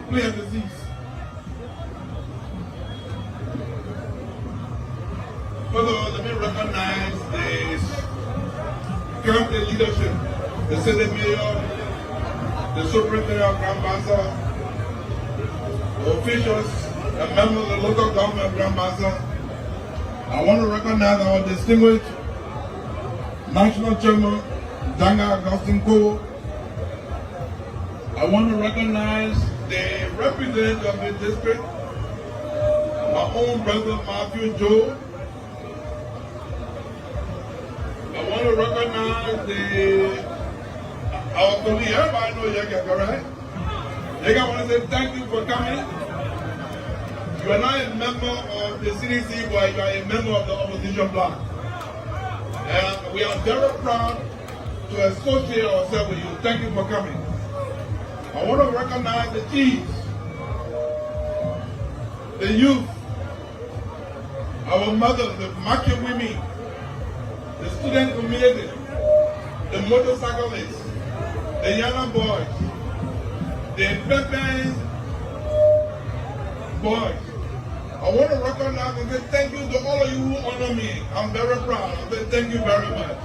plague disease. First of all, let me recognize the current leadership, the city mayor, the superintendent of Grand Bassa, officials, and members of the local government of Grand Bassa. I want to recognize our distinguished National Chairman, Danga Augustine Cole. I want to recognize the representative of the district, my own brother Matthew Joe. I want to recognize our colleague. Everybody knows Yega, right? Yega, I want to say thank you for coming. You are not a member of the CDC, but you are a member of the opposition bloc. And we are very proud to associate ourselves with you. Thank you for coming. I want to recognize the chiefs, the youth, our mothers, the market women, the student community, the motorcyclists, the young boys, the peppers boys. I want to recognize and say thank you to all of you who honor me. I'm very proud. I say thank you very much.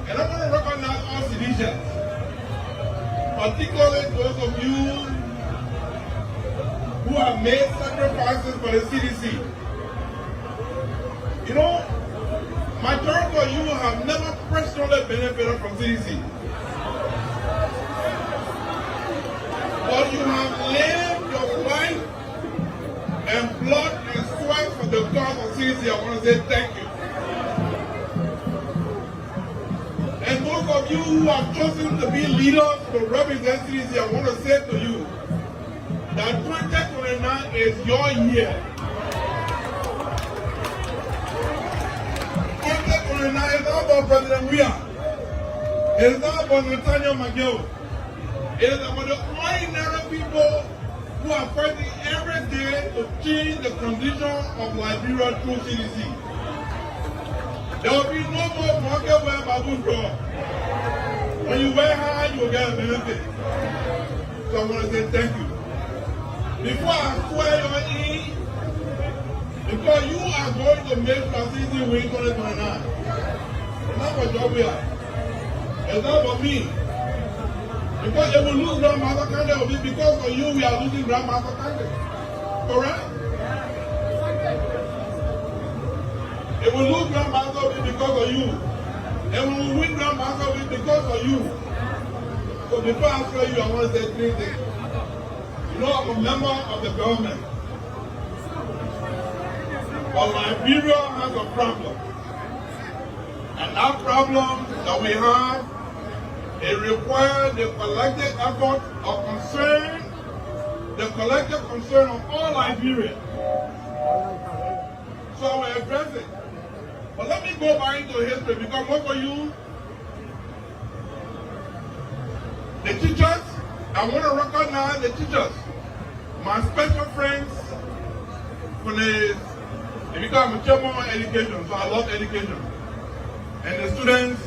And I want to recognize all citizens, particularly those of you who have made sacrifices for the CDC. You know, majority of you have never personally benefited from CDC. But you have lived your life and blood and sweat for the cause of CDC. I want to say thank you. And those of you who have chosen to be leaders to represent CDC, I want to say to you that 2029 is your year. 2029 is not about President Weah. It is not about Nathaniel McGill. It is about the ordinary people who are fighting every day to change the condition of Liberia through CDC. There will be no more market wear baboon draw. When you wear hard, you will get a benefit. So I want to say thank you. Before I swear your in, because you are going to make CDC win 2029. It's not for job we are. It's not for me. Because if we lose Grand Bassa County, it will be because of you we are losing Grand Bassa County. Correct? If we lose Grand Bassa, it will be because of you. And when we win Grand Bassa, it will be because of you. So before I tell you, I want to say three things. You know, I'm a member of the government. But Liberia has a problem. And that problem that we have, it requires the collective effort of concern, the collective concern of all Liberians. So I will address it. But let me go back into history because most of you, the teachers, I want to recognize the teachers, my special friends, because I'm a chairman of education, so I love education. And the students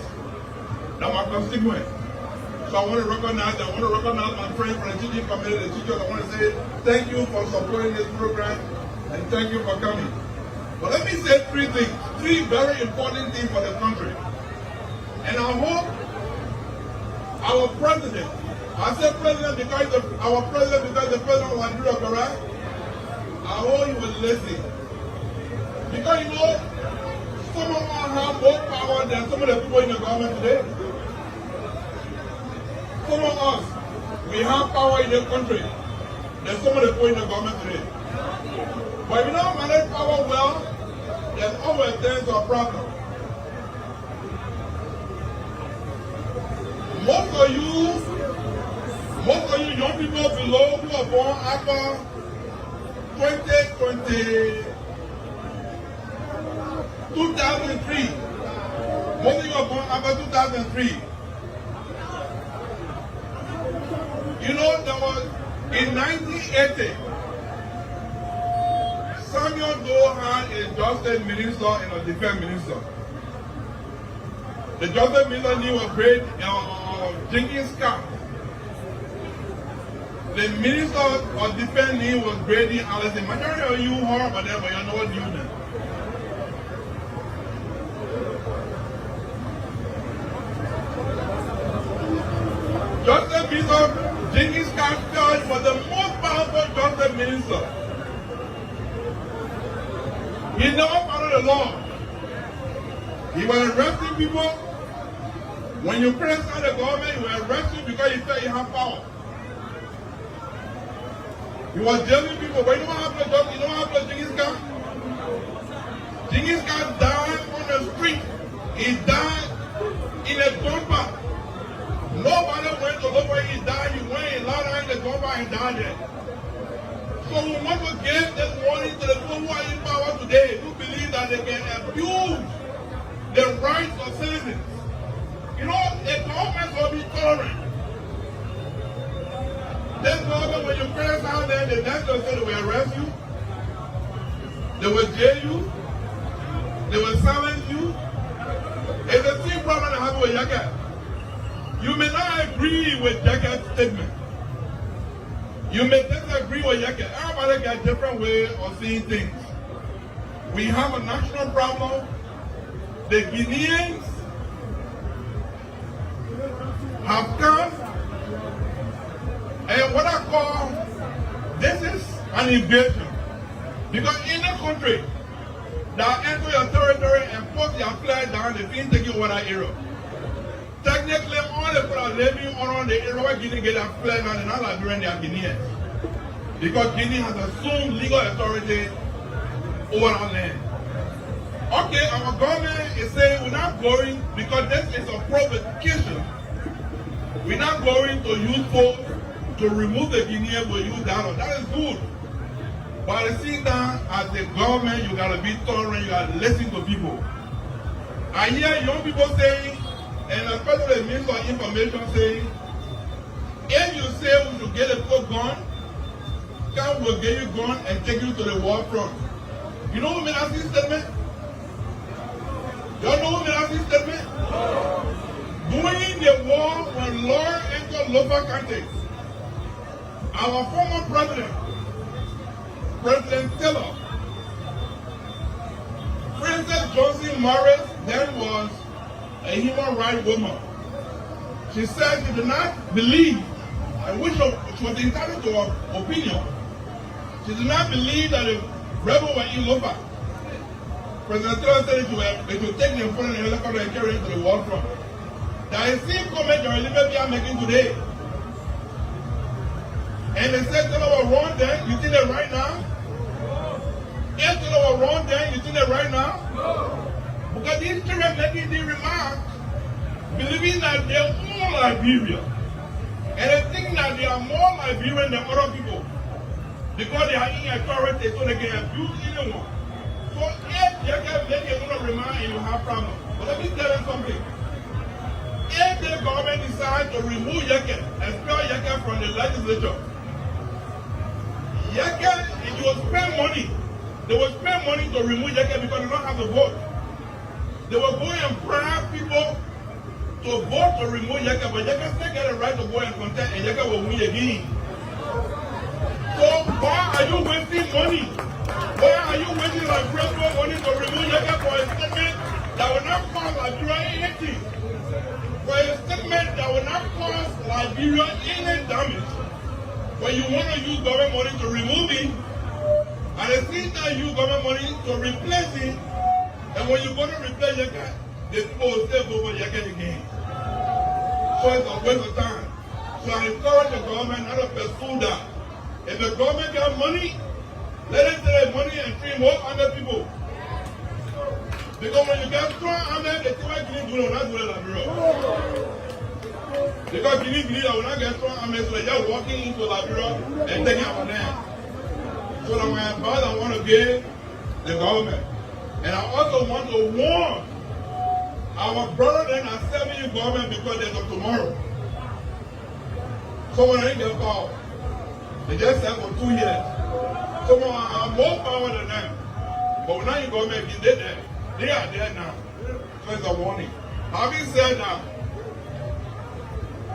that are my constituents. So I want to recognize my friends from the teaching committee, the teachers. I want to say thank you for supporting this program and thank you for coming. But let me say three things, three very important things for the country. And I hope our president, I say president because our president because the president of Liberia, correct? I hope he will listen. Because you know, some of us have more power than some of the people in the government today. Some of us, we have power in the country than some of the people in the government today. But if you don't manage power well, there's always things a problem. Most of you young people below who are born after 2003, most of you are born after 2003. You know, there was, in 1980, Samuel Doe had a justice minister and a defense minister. The justice minister knew a great Jenkins Camp. The Minister of Defense was Grady Allison. Majority of you heard about that, but you know what you did. Justice Bishop Genghis Khan George was the most powerful justice minister. He never followed the law. He was arresting people. When you criticize the government, he will arrest you because he felt he had power. He was jailing people, but you know what happened to Genghis Khan? Genghis Khan died on the street. He died in a gunfight. Nobody went to look where he died. He went and lied down in the gunfight and died there. So we want to give this warning to the people who are in power today who believe that they can abuse the rights of citizens. You know, a government will be tolerant. This government, when you criticize them, the next will say they will arrest you, they will jail you, they will silence you. It's the same problem that happened with Yaka. You may not agree with Yaka's statement. You may disagree with Yaka. Everybody got a different way of seeing things. We have a national problem. The Guineans have come, and what I call this is an invasion. Because in a country that enter your territory and put their flag down, they can't take over that area. Technically, all the people are living around the area where Guinea get their flag down, they're not Liberian, they are Guineans. Because Guinea has assumed legal authority over our land. Okay, our government is saying we're not going because this is a provocation. We're not going to use force to remove the Guineans, we'll use that. That is good. But at the same time, as the government, you gotta be tolerant, you gotta listen to people. I hear young people saying, and especially the Minister of Information saying, if you say we should get a full gun, God will give you a gun and take you to the war front. You know who made that statement? Y'all know who made that statement? During the war when law entered local countries, our former president, President Taylor, Princess Johnson Morris then was a human rights woman. She said she did not believe, and which she was entitled to her opinion, she did not believe that the rebels were in Lofa. President Taylor said it would take them from the helicopter and carry it to the war front. That is the same comment that Liberty are making today. And they said Taylor was wrong then, you think they're right now? If Taylor was wrong then, you think they're right now? No. Because these children making the remark, believing that they're all Liberian. And they think that they are more Liberian than other people. Because they are in authority so they can abuse anyone. So if you can make another remark and you have problems. But let me tell you something. If the government decides to remove Yeke, expel Yeke from the legislature, Yeke, it will spend money. They will spend money to remove Yeke because they don't have the vote. They will go and bribe people to vote to remove Yeke, but Yeke still get a right to go and contest, and Yeke will win again. So why are you wasting money? Why are you wasting like principal money to remove Yeke for a statement that will not cost Liberia anything? For a statement that will not cause Liberia any damage. When you want to use government money to remove it, at the same time use government money to replace it, and when you're going to replace Yeke, the people will still go for Yeke again. So it's a waste of time. So I encourage the government not to pursue that. If the government got money, let it take money and treat more other people. Because when you get strong army, the people Guinea will not do it like Liberia. Because Guinea will not get strong army, so they're just walking into Liberia and taking our land. So that my advice I want to give the government. And I also want to warn our brother and our 7-year government because there's a tomorrow. Someone ain't get power. They just said for 2 years. Someone have more power than them. But now you government, they're there. They are there now. So it's a warning. Having said that,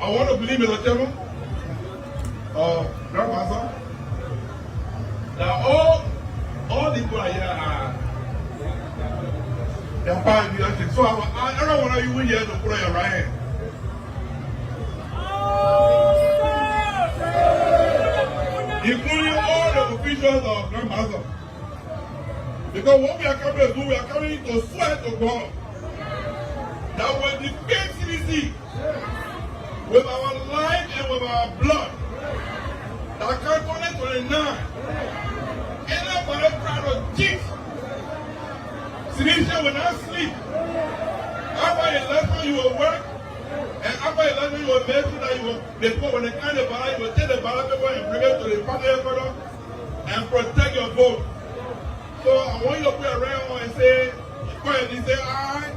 I want to believe in the devil. Grandmaster, that all the people here are they're part of the action. So I don't want you here to put on your right hand. Including all the officials of Grandmaster. Because what we are coming to do, we are coming to swear to God that when the KCDC, with our life and with our blood, that come 2029, anybody proud of Jesus, Sinisha will not sleep. After election, you will work, and after election, you will make sure that you will, before when they count the ballot, you will take the ballot paper and bring it to the party headquarters and protect your vote. So I want you to put a ring on and say, quietly say, I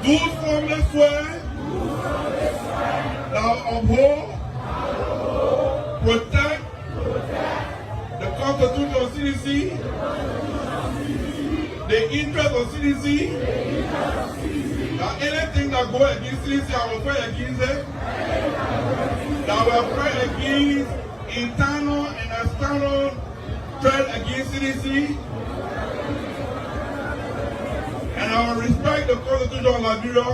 do solemnly swear that I uphold, protect the Constitution of CDC, the interest of CDC, that anything that goes against CDC, I will fight against it, that I will fight against internal and external threat against CDC, and I will respect the Constitution of Liberia.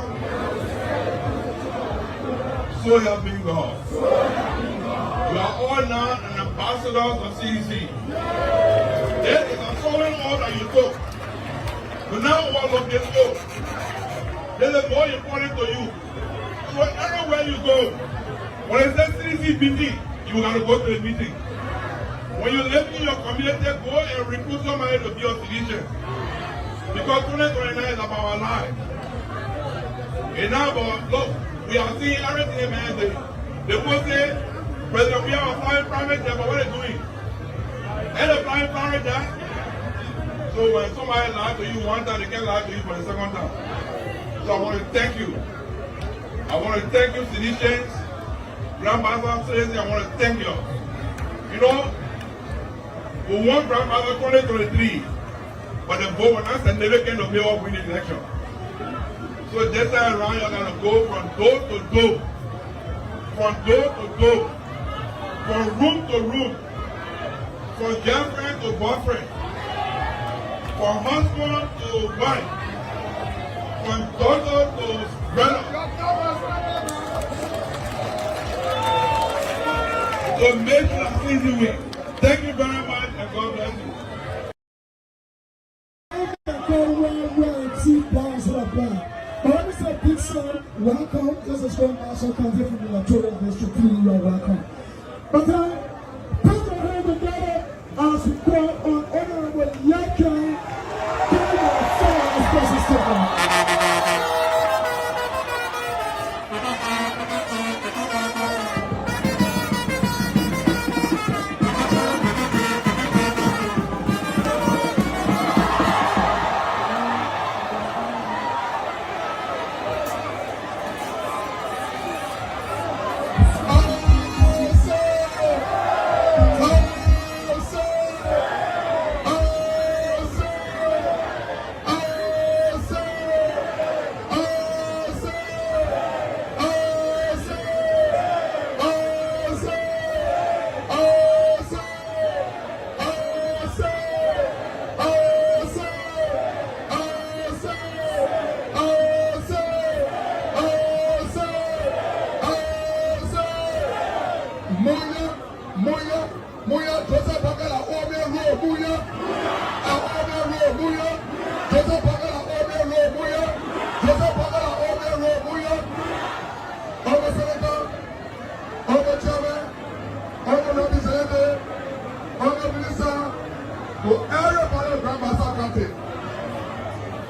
So help me God. You are all now an ambassadors of CDC. This is a solemn order you took. But now all of this go. This is more important to you. So everywhere you go, when it says CDC meeting, you got to go to the meeting. When you live in your community, go and recruit somebody to be a physician. Because 2029 is about our life. And now, look, we are seeing everything, man. They both say, President, we are flying private jet, but what are they doing? And they're flying private jet. So when somebody lies to you one time, they can't lie to you for the second time. So I want to thank you. I want to thank you, citizens, Grandmaster, citizens, I want to thank you. You know, we won Grandmaster 2023, but the vote was not and never came to pay off winning the election. So this time around, you're going to go from door to door, from room to room, from girlfriend to boyfriend, from husband to wife, from daughter to brother. So make it an easy way. Thank you very much and God bless you. Welcome. This is from Marshall County from the Latoya District. You are welcome. But put your hands together as we call on Honorable Yaka. Give me a special step.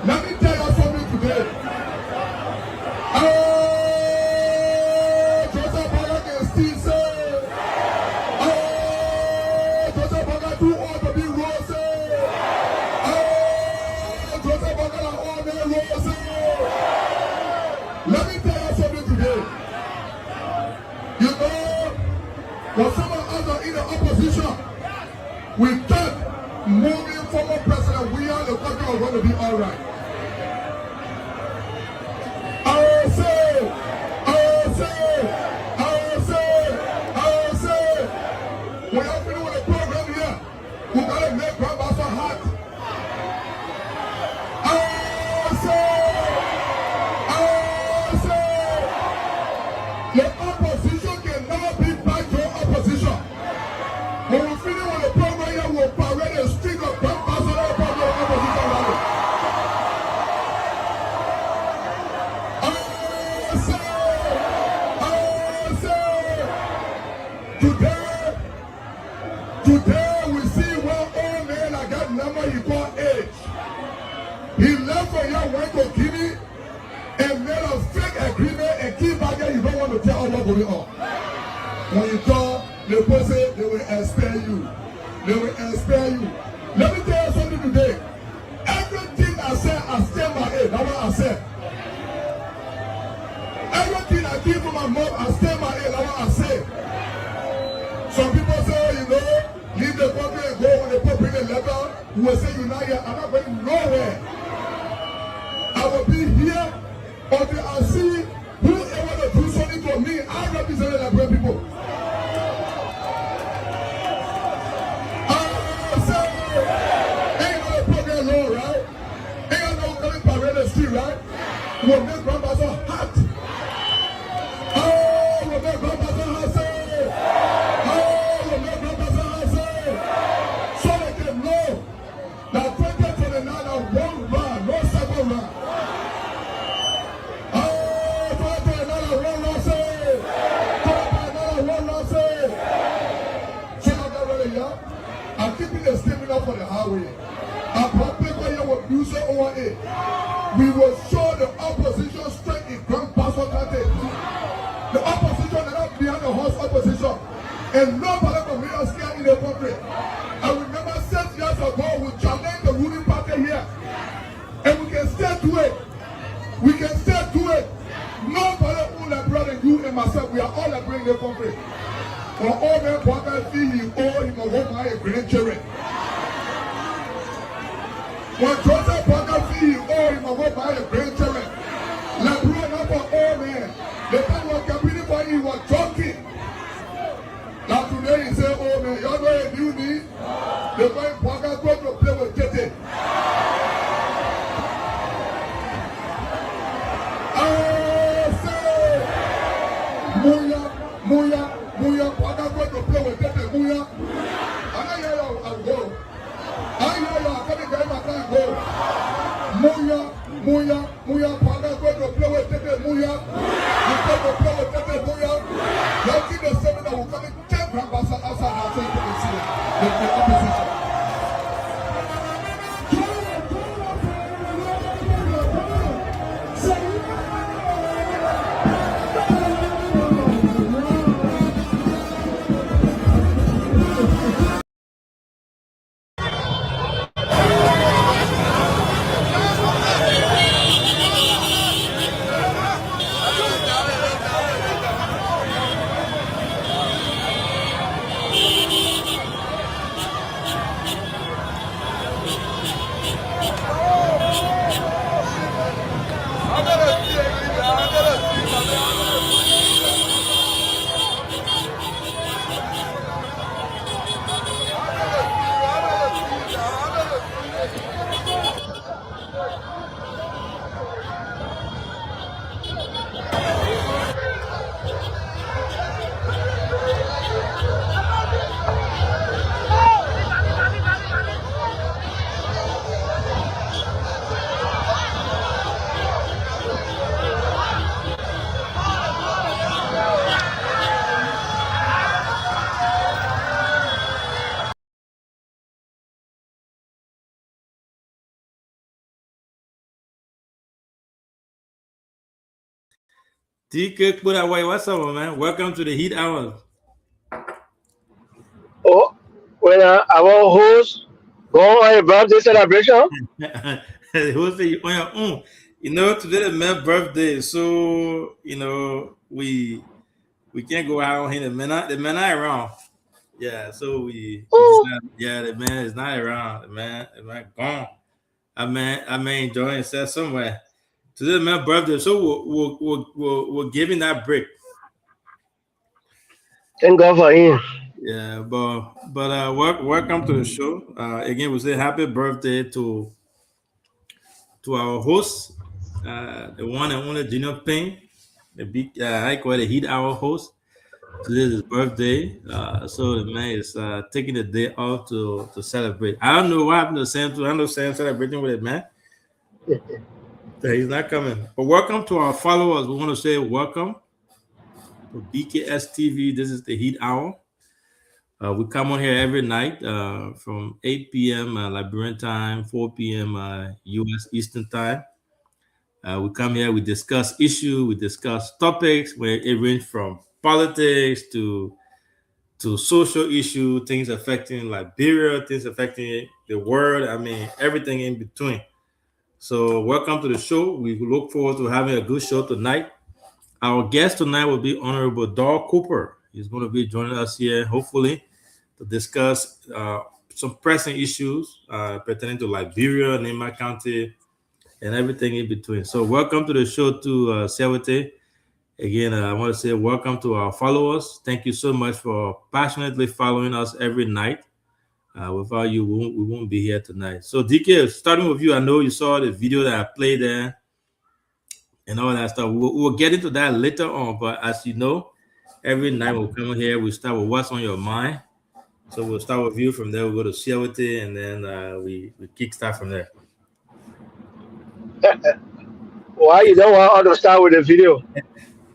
Let me tell you something today. Joseph Baga can still say, Joseph Baga do all to be rose. Joseph Baga all the rose. Let me tell you something today. You know, for some of us are in the opposition, we thought moving former president, we are the country are going to be all right. I will say, opposition can now be back to opposition. When we finish with the program here, we'll parade the street of Grand Pastor opposition rally. Today we see one old man that got number he called age. He left for here, went to Guinea, and made a fake agreement and keep back there. You don't want to tell us what's going on. When you talk, the person, they will expel you. They will expel you. Let me tell you something today. Everything I said, I stand by it. That's what I said. Everything I give to my mom, I stand by it. That's what I said. Some people say, you know, leave the country and go. When they put bring a letter, we will say you're not here. I'm not going nowhere. I will be here until I see whoever to do something for me. I represent the Liberian people. I say, ain't no program law, right? Ain't no coming parade the street, right? We'll make grandma's hot. Oh, we'll make grandma's hot. Now 2029 one round, no second round. Oh, 2029 one round, say. 2029 one round, say. So I got ready, yeah? I'm keeping the stamina for the highway. I'm probably going here with music over it. We will show the opposition strength in Grand Pastor County. The opposition is not behind the horse opposition. And nobody can make us scared in the country. I remember 6 years ago, we challenged the ruling party here. And we can still do it. We can still do it. Nobody who Liberian than you and myself, we are all Liberian in the country. For all men, one can feel him, all him, or home, my grandchildren. When Joseph Parker feel him, all him, or home, my grandchildren. Liberian not for all men. The time was campaigning for him, he was joking. Now today he say, oh man, y'all know if you need, they're going to go to play with Tete. I say, Muya, Paka going to play with Tete, Muya. I hear you, I'll go. I hear you, I'm coming to my time, go. Muya, Paka going to play with Tete, Muya. You going to play with Tete, Muya. Y'all keep the seminar, we're coming. Grandmaster outside now so you can see the opposition. DK Away, what's up, man? Welcome to the Heat Hour. Oh, when our host go on a birthday celebration. Host on your own. You know, today is my birthday, so you know we can't go out on him. The man not around. Yeah, so the man is not around. The man gone. I may enjoy himself somewhere. Today is my birthday, so we're giving that break. Thank God for him. Yeah, but welcome to the show. Again, we say happy birthday to our host, the one and only Junior Payne. the big, I call it the Heat Hour host. Today is his birthday, so the man is taking the day off to celebrate. I don't know what happened to Sam. I know Sam celebrating with it, man. He's not coming. But welcome to our followers. We want to say welcome to BKS TV. This is the Heat Hour. We come on here every night from 8 p.m. Liberian time, 4 p.m. U.S. Eastern time. We come here, we discuss issues, we discuss topics where it range from politics to social issue, things affecting Liberia, things affecting the world. I mean, everything in between. So welcome to the show. We look forward to having a good show tonight. Our guest tonight will be Honorable Doug Cooper. He's going to be joining us here, hopefully, to discuss some pressing issues pertaining to Liberia, Nema County, and everything in between. So welcome to the show to Sewate. Again, I want to say welcome to our followers. Thank you so much for passionately following us every night. Without you, we won't be here tonight. So DK, starting with you, I know you saw the video that I played there and all that stuff. We'll get into that later on, but as you know, every night we'll come here, we start with what's on your mind. So we'll start with you. From there, we'll go to Sewate, and then we kickstart from there. Why you don't want to start with the video?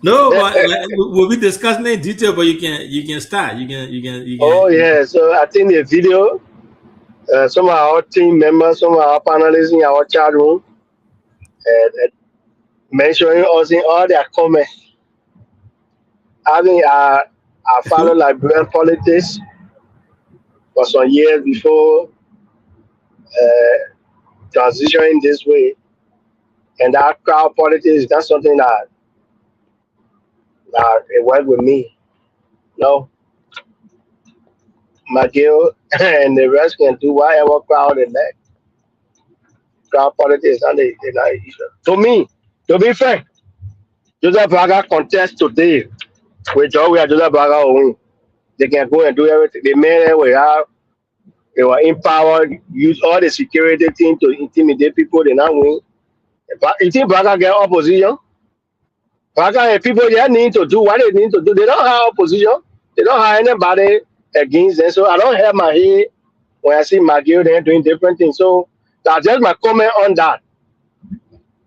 No, we'll be discussing in detail, but you can start. You can. Oh yeah, so I think the video, some of our team members, some of our panelists in our chat room, mentioning us in all their comments. I think I follow Liberian politics for some years before transitioning this way, and that crowd politics, that's something that it worked with me. No, McGill and the rest can do whatever crowd they like. Crowd politics, and they like to me. To be fair, Joseph Braga contest today with Joseph Braga win. They can go and do everything. The men they were empowered, use all the security team to intimidate people. They not win. But you think Braga get opposition? Braga and people they need to do what they need to do. They don't have opposition. They don't have anybody against them. So I don't have my head when I see McGill there doing different things. So that's just my comment on that.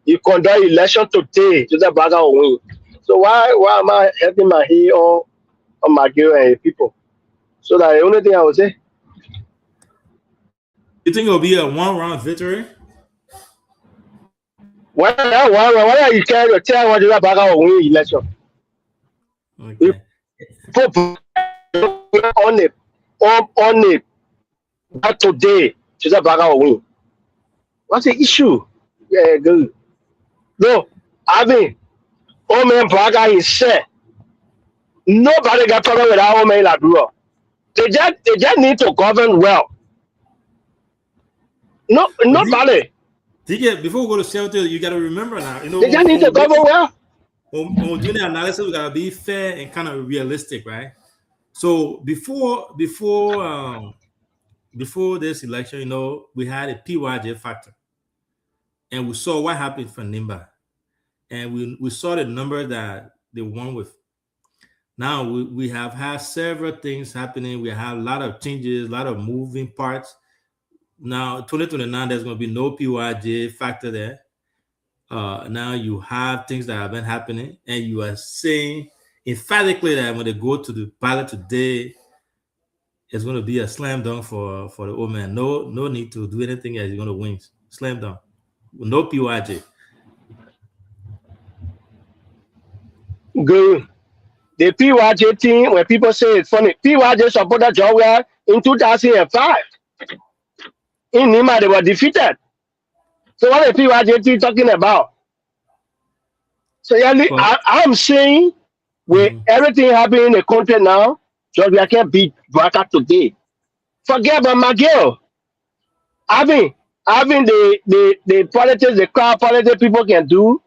You conduct election today, Joseph Braga will win. So why am I helping my head on McGill and people? So that's the only thing I would say. You think it'll be a one-round victory? Why are you trying to tell what Joseph Braga will win election? Okay. On it. But today, Joseph Braga will win. What's the issue? Yeah, good. No, I mean, Omen Braga is set. Nobody got problem with our Omen Laburo. They just need to govern well. No, nobody. Before we go to shelter, you got to remember now. You know, they just need to govern well. When we're doing the analysis, we got to be fair and kind of realistic, right? So before this election, you know, we had a PYJ factor, and we saw what happened for Nimba, and we saw the number that they won with. Now we have had several things happening. We have a lot of changes, a lot of moving parts. Now 2029, there's going to be no PYJ factor there. Now you have things that have been happening, and you are saying emphatically that when they go to the ballot today, it's going to be a slam dunk for the old man. No need to do anything as you're going to win. Slam dunk. No PYJ. Good. The PYJ team, when people say it's funny, PYJ supported Georgia in 2005. In Nima, they were defeated. So what is PYJ team talking about? So yeah, I'm saying with everything happening in the country now, Georgia can't beat Braga today. Forget about McGill. Having the politics, the crowd politics people can do,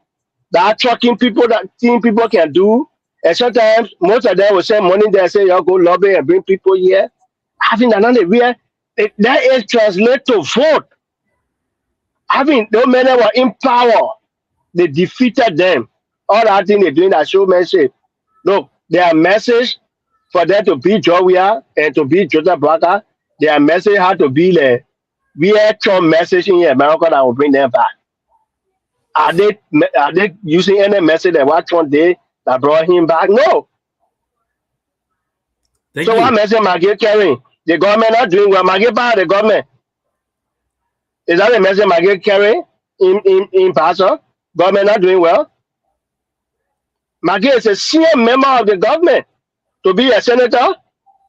that trucking people, that team people can do. And sometimes most of them will send money there and say, y'all go lobby and bring people here. Having another real that is translate to vote. Having those men were in power, they defeated them all that thing they're doing that show message. Look, their message for them to beat Georgia and to beat Joseph Blatter, their message had to be like, we had some message in America that will bring them back. Are they using any message that what one day that brought him back? No. Thank So you. what message Maggie carrying? The government not doing well. Maggie part of the government. Is that the message Maggie carrying in Pastor? Government not doing well. Maggie is a senior member of the government. To be a senator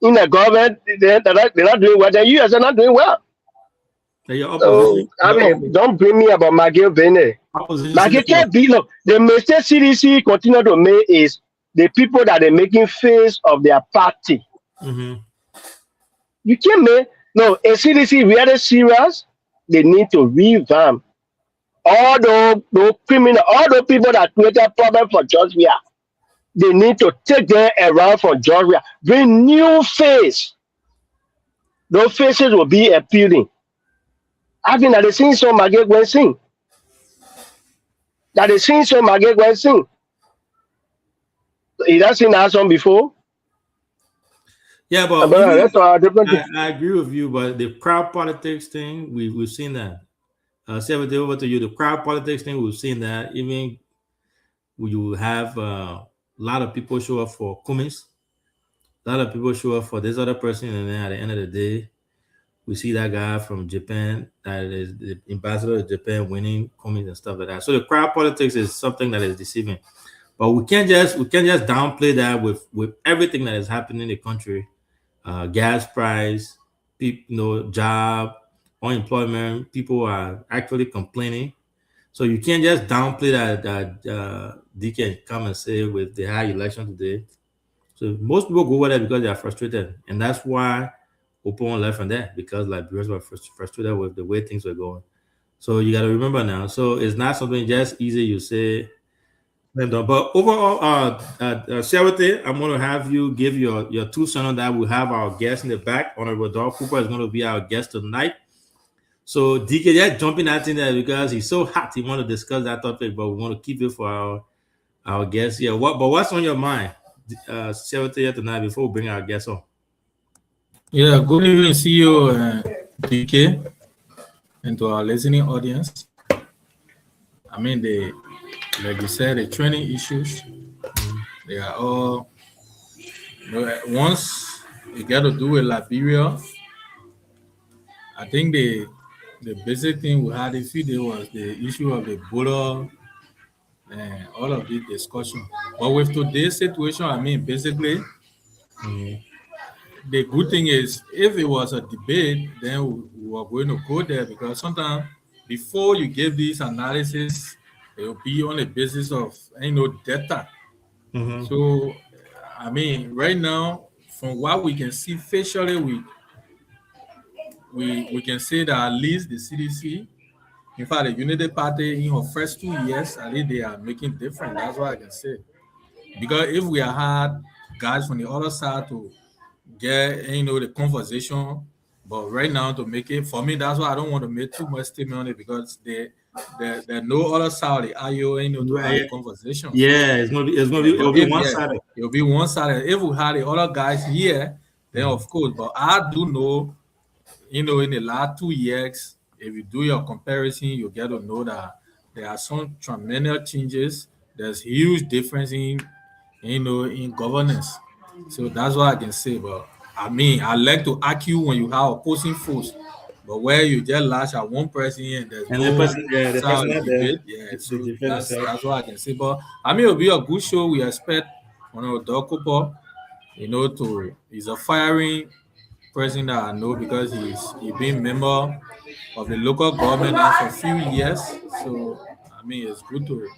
in the government, they're not doing well. The US are not doing well. Your So, I mean, don't bring me about Maggie Bene. Maggie can't be. Look, the mistake CDC continue to make is the people that are making face of their party. Mm-hmm. You can't make. No, a CDC really serious. They need to revamp all those criminal, all those people that created problem for Georgia. They need to take them around from Georgia. Bring new face. Those faces will be appealing. I think that they sing so Maggie when sing. That they sing so Maggie when sing. He doesn't sing that song before. Yeah, but That's a different thing. I agree with you, but the crowd politics thing, we've seen that. Seven over to you. The crowd politics thing, we've seen that. Even you have a lot of people show up for Cummins, a lot of people show up for this other person, and then at the end of the day, we see that guy from Japan, that is the ambassador of Japan, winning Cummins and stuff like that. So the crowd politics is something that is deceiving. But we can't just downplay that with everything that is happening in the country. Gas price, people, job, unemployment, people are actually complaining. So you can't just downplay that they can come and say with the high election today. So most people go over there because they are frustrated. And that's why Opon left from there, because Liberians were frustrated with the way things were going. So you got to remember now. So it's not something just easy you say. But overall, Charity, I'm going to have you give your 2 cents on that. We'll have our guest in the back. Honorable Doug Cooper is going to be our guest tonight. So DK, just jumping at in there because he's so hot. He want to discuss that topic, but we want to keep it for our guest here. What's on your mind, Charity, tonight before we bring our guest on? Yeah, good evening, CEO DK, and to our listening audience. I mean, like you said, the training issues, they are all, once you got to do with Liberia, I think the basic thing we had a few days was the issue of the border and all of this discussion. But with today's situation, I mean, basically, the good thing is, if it was a debate, then we were going to go there, because sometimes before you give these analysis, it will be on the basis of data. Mm-hmm. So, I mean, right now, from what we can see facially, we can say that at least the CDC, in fact, the Unity Party in her first 2 years, at least they are making difference. That's what I can say. Because if we had guys from the other side to get the conversation, but right now to make it, for me, that's why I don't want to make too much statement on it, because there's no other side of the IO to have a conversation. Yeah, it'll be one sided. It'll be one sided. If we had the other guys here, then of course. But I do know, in the last 2 years, if you do your comparison, you get to know that there are some tremendous changes. There's huge difference in governance. So that's what I can say. But I mean, I like to argue when you have opposing force, but where you just lash at one person and there's no person debate. Yeah, so that's what I can say. But I mean, it'll be a good show. We expect Doug Cooper, he's a firing person that I know, because he's been member of the local government now for a few years. So I mean, it's good to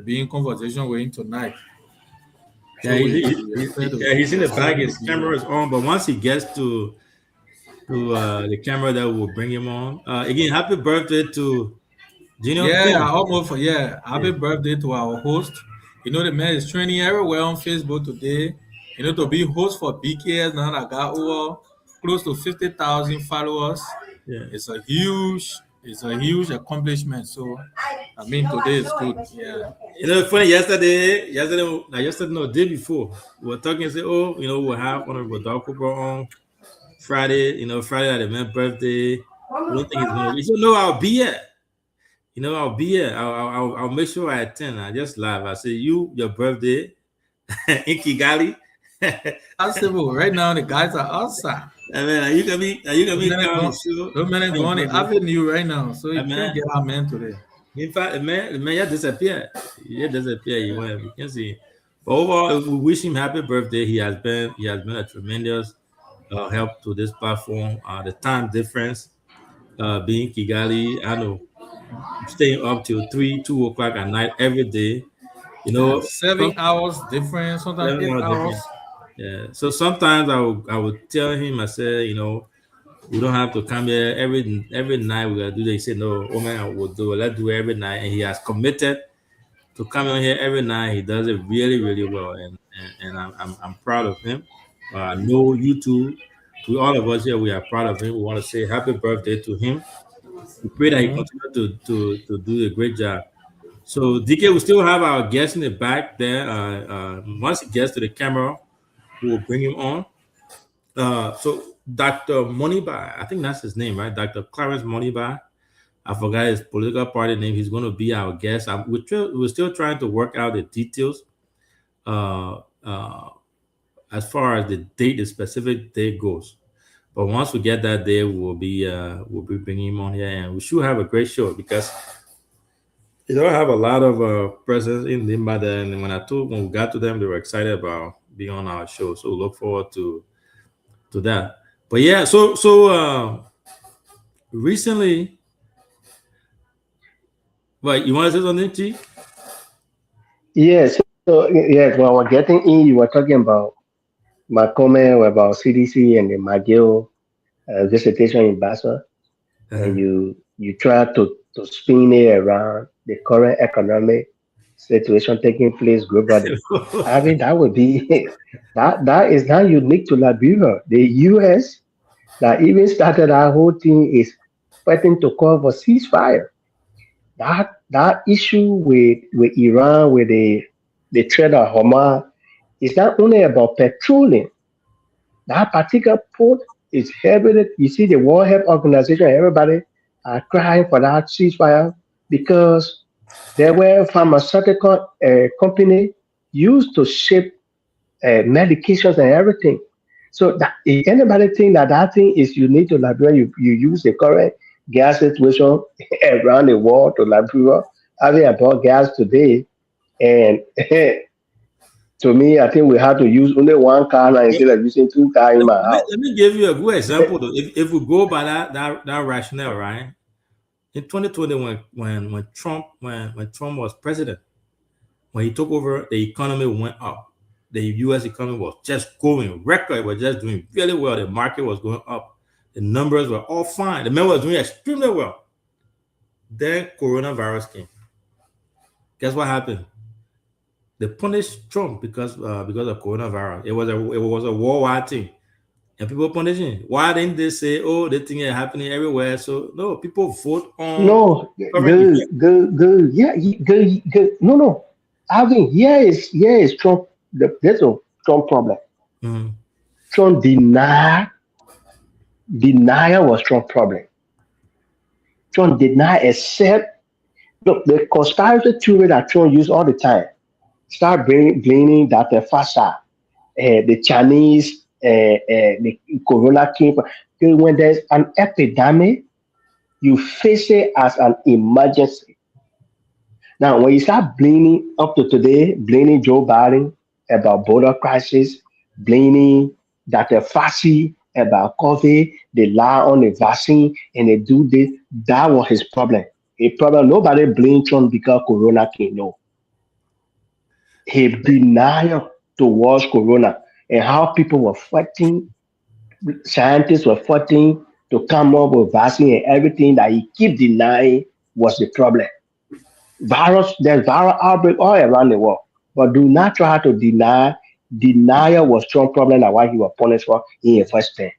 be in conversation with him tonight. Yeah, he's in the back. His camera is on, but once he gets to the camera, that will bring him on. Again, happy birthday to Gino. Happy birthday to our host. The man is training everywhere on Facebook today. To be host for BKS now, that got over close to 50,000 followers. Yeah, it's a huge it's a huge accomplishment. So I mean, today is good. Yeah. You know, it's funny. Yesterday, no, day before, we were talking. Say, oh, you know, we'll have Honorable Dr. Cooper on Friday. You know, Friday at the man's birthday. We don't think it's gonna. You know, I'll be here. You know, I'll be here. I'll make sure I attend. I just laugh. I say, your birthday in Kigali. Possible. Right now, the guys are outside. I mean, are you gonna be Those men are going to Avenue right now, so you can't get our man today. In fact, the man just disappeared. He disappeared. You can see. But overall, we wish him happy birthday. He has been a tremendous help to this platform. The time difference, being Kigali, I know, staying up till 2 o'clock at night every day. You know, 7 hours difference, sometimes 8 hours. Yeah. So sometimes I would tell him, I said, you know, we don't have to come here every night. We gotta do this. He said, no, oh man, we'll do it. Let's do it every night. And he has committed to come on here every night. He does it really, really well, and I'm proud of him. I know you too. To all of us here, we are proud of him. We want to say happy birthday to him. We pray that he continue to do a great job. So DK, we still have our guest in the back there. Once he gets to the camera, we will bring him on. So Dr. Moniba, I think that's his name, right? Dr. Clarence Moniba. I forgot his political party name. He's going to be our guest. We're still trying to work out the details as far as the specific date goes. But once we get that day, we'll be bringing him on here, and we should have a great show because you don't have a lot of presence in Limba there. And when we got to them, they were excited about being on our show. So look forward to that. But yeah, so recently, what you want to say something, Chi? Yes. So yes, when we're getting in, you were talking about my comment about CDC and the McGill dissertation in Basel, and you try to spin it around the current economic situation taking place globally. I mean, that would be that is not unique to Liberia. The U.S. that even started that whole thing is fighting to call for ceasefire. That issue with Iran, with the threat of Hamas, is not only about petroleum. That particular port is heavily. You see, the World Health Organization, everybody are crying for that ceasefire because there were pharmaceutical company used to ship medications and everything. So if anybody think that thing is unique to Liberia, you use the current gas situation around the world to Liberia. Having about gas today, and to me, I think we have to use only one car now instead of using 2 cars in my house. Let me give you a good example though. If we go by that rationale, right? In 2020, when Trump was president, when he took over, the economy went up. The U.S. economy was just going record. It was just doing really well. The market was going up. The numbers were all fine. The man was doing extremely well. Then coronavirus came. Guess what happened? They punished Trump because of coronavirus. It was a worldwide thing, and people punishing. Why didn't they say, "Oh, the thing is happening everywhere"? So no, people vote on. No, good. Yeah, good. No. I mean, here is Trump. There's a Trump problem. Mm-hmm. Trump denial was Trump problem. Trump did not accept. Look, the conspiracy theory that Trump used all the time. Start blaming that the FASA, the Chinese, the Corona came. When there's an epidemic, you face it as an emergency. Now, when you start blaming up to today, blaming Joe Biden about border crisis, blaming Dr. Fauci about COVID, they lie on the vaccine and they do this, that was his problem. A problem. Nobody blamed Trump because Corona came. No. He denied towards Corona and how people were fighting, scientists were fighting to come up with vaccine and everything that he keep denying was the problem. There's viral outbreak all around the world, but do not try to deny. Denial was Trump's problem and why he was punished for in the first term.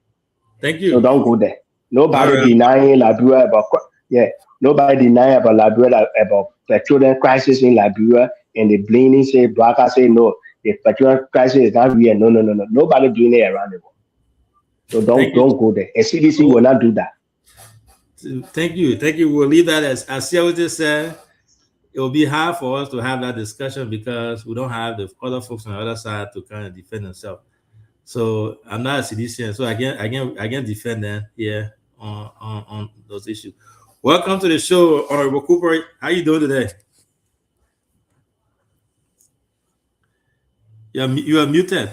Thank you. So don't go there. Nobody denying Liberia about Yeah, nobody deny about Liberia, about petroleum crisis in Liberia, and the blaming say Braca say no, the petroleum crisis is not real. No, no, no, no. Nobody doing it around the world. So Thank you. don't go there. And CDC will not do that. Thank you. We'll leave that as Sia just said. It will be hard for us to have that discussion because we don't have the other folks on the other side to kind of defend themselves. So I'm not a CDCian, so I can defend them here on those issues. Welcome to the show, Honorable Cooper. How you doing today? You are muted.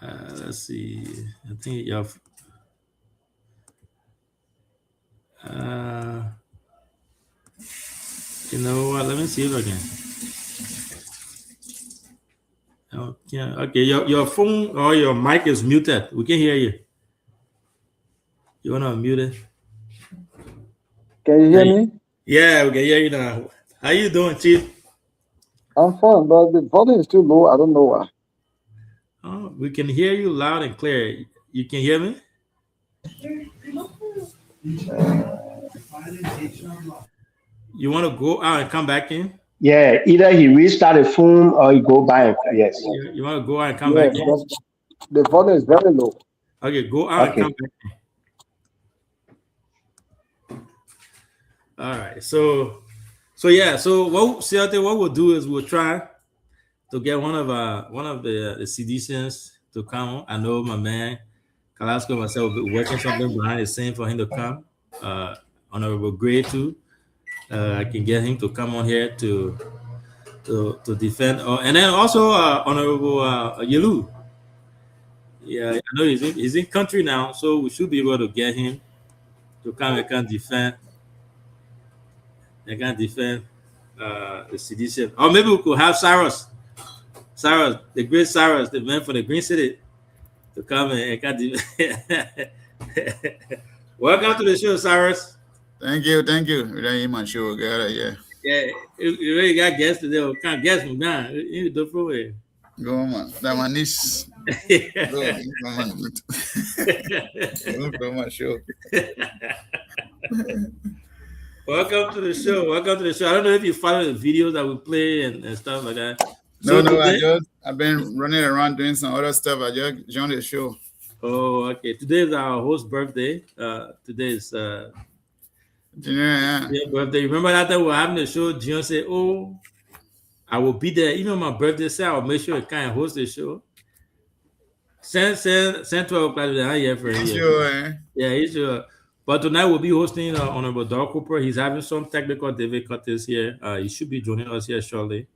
Let's see. I think you have. You know what? Let me see if I can. Okay. Your phone or your mic is muted. We can hear you. You wanna unmute it? Can you hear me? Yeah, we can hear you now. How you doing, Chief? I'm fine, but the volume is too low. I don't know why. Oh, we can hear you loud and clear. You can hear me? You want to go out and come back in? Yeah, either he restart the phone or he go by. Yes. You want to go out and come back in? The volume is very low. Okay, go out and come back in. All right. So what we'll do is we'll try to get one of the CDCians to come. I know my man Kalasco and myself will be working something behind the scene for him to come. Honorable Gray too. I can get him to come on here to defend. And then also Honorable Yelu. Yeah, I know he's in country now, so we should be able to get him to come and can defend. They can defend the CDC. Or maybe we could have Cyrus, the great Cyrus, the man from the Green City, to come and can defend. Welcome to the show, Cyrus. Thank you. Really, my show, yeah. Yeah, you really got guests today. We can't guess from now. You do for it. Go on, that one is. Go on, my show. Welcome to the show. I don't know if you follow the videos that we play and stuff like that. No, I've been running around doing some other stuff. I just joined the show. Oh, okay. Today is our host's birthday. Today is birthday. Remember that time we were having the show? Jion said, "Oh, I will be there. Even on my birthday, say I'll make sure I can host the show." Send 12 o'clock here for you. Sure, Yeah, he's sure. But tonight we'll be hosting Honorable Doug Cooper. He's having some technical difficulties here. He should be joining us here shortly.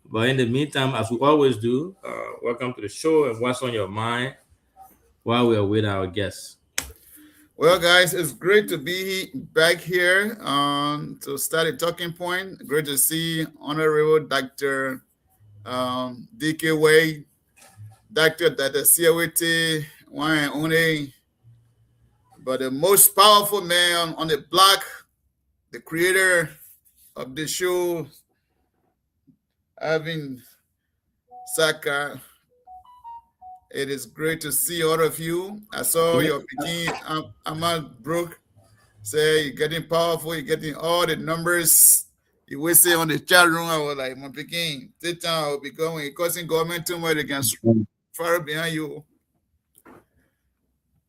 But in the meantime, as we always do, welcome to the show and what's on your mind while we are with our guests. Well, guys, it's great to be back here to start a talking point. Great to see Honorable Dr. D.K. Wade, Dr. Siawete, one and only, but the most powerful man on the block, the creator of the show, Alvin Saka. It is great to see all of you. I saw your Peking Ahmad Brook say you're getting powerful, you're getting all the numbers. You will say on the chat room, I was like, my Peking, this time I will be going, causing government too much against far behind you.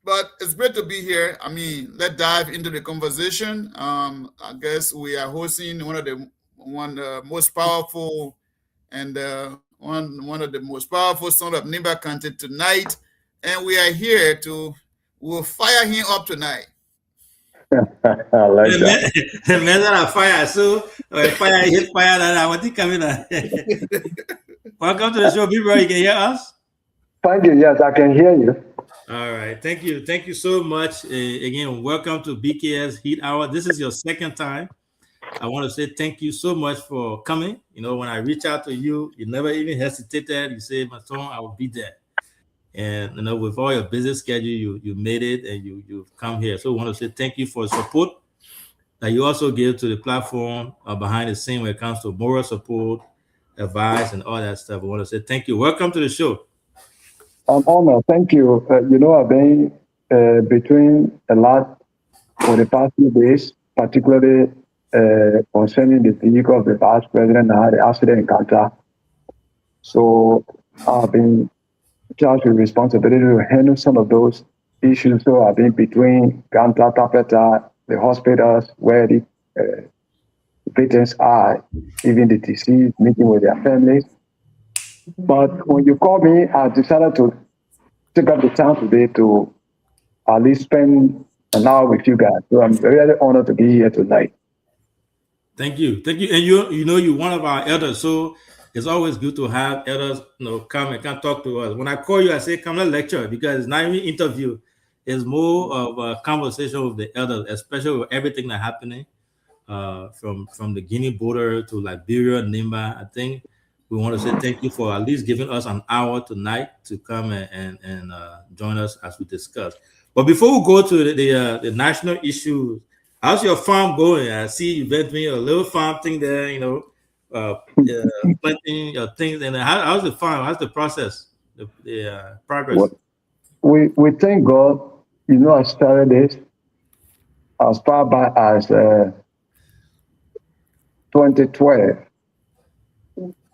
But it's great to be here. I mean, let's dive into the conversation. I guess we are hosting one of the most powerful and one of the most powerful sons of Nimba County tonight, and we are here we'll fire him up tonight. I like that. Men that are fire, so fire hit fire. I want to come in. Welcome to the show, people. You can hear us. Thank you. Yes, I can hear you. All right, thank you so much. Again, welcome to BKS Heat Hour. This is your second time. I want to say thank you so much for coming. You know, when I reach out to you, you never even hesitated. You say, "My son, I will be there." And you know, with all your busy schedule, you made it and you've come here. So I want to say thank you for the support that you also give to the platform behind the scene when it comes to moral support, advice, and all that stuff. I want to say thank you. Welcome to the show. I'm honored. Thank you. I've been between a lot for the past few days, particularly concerning the vehicle of the past president that had the accident in Qatar. So I've been charged with responsibility to handle some of those issues. So I've been between Ganta, Tapeta, the hospitals where the victims are, even the deceased, meeting with their families. But when you called me, I decided to take up the time today to at least spend an hour with you guys. So I'm really honored to be here tonight. Thank you. And you're one of our elders, so it's always good to have elders, come and talk to us. When I call you, I say, come to lecture, because it's not even interview. It's more of a conversation with the elders, especially with everything that's happening from the Guinea border to Liberia, Nimba. I think we want to say thank you for at least giving us an hour tonight to come and join us as we discuss. But before we go to the national issues, how's your farm going? I see you been doing a little farm thing there, planting your things. And how's the farm? How's the process, the progress? Well, we thank God. I started this as far back as 2012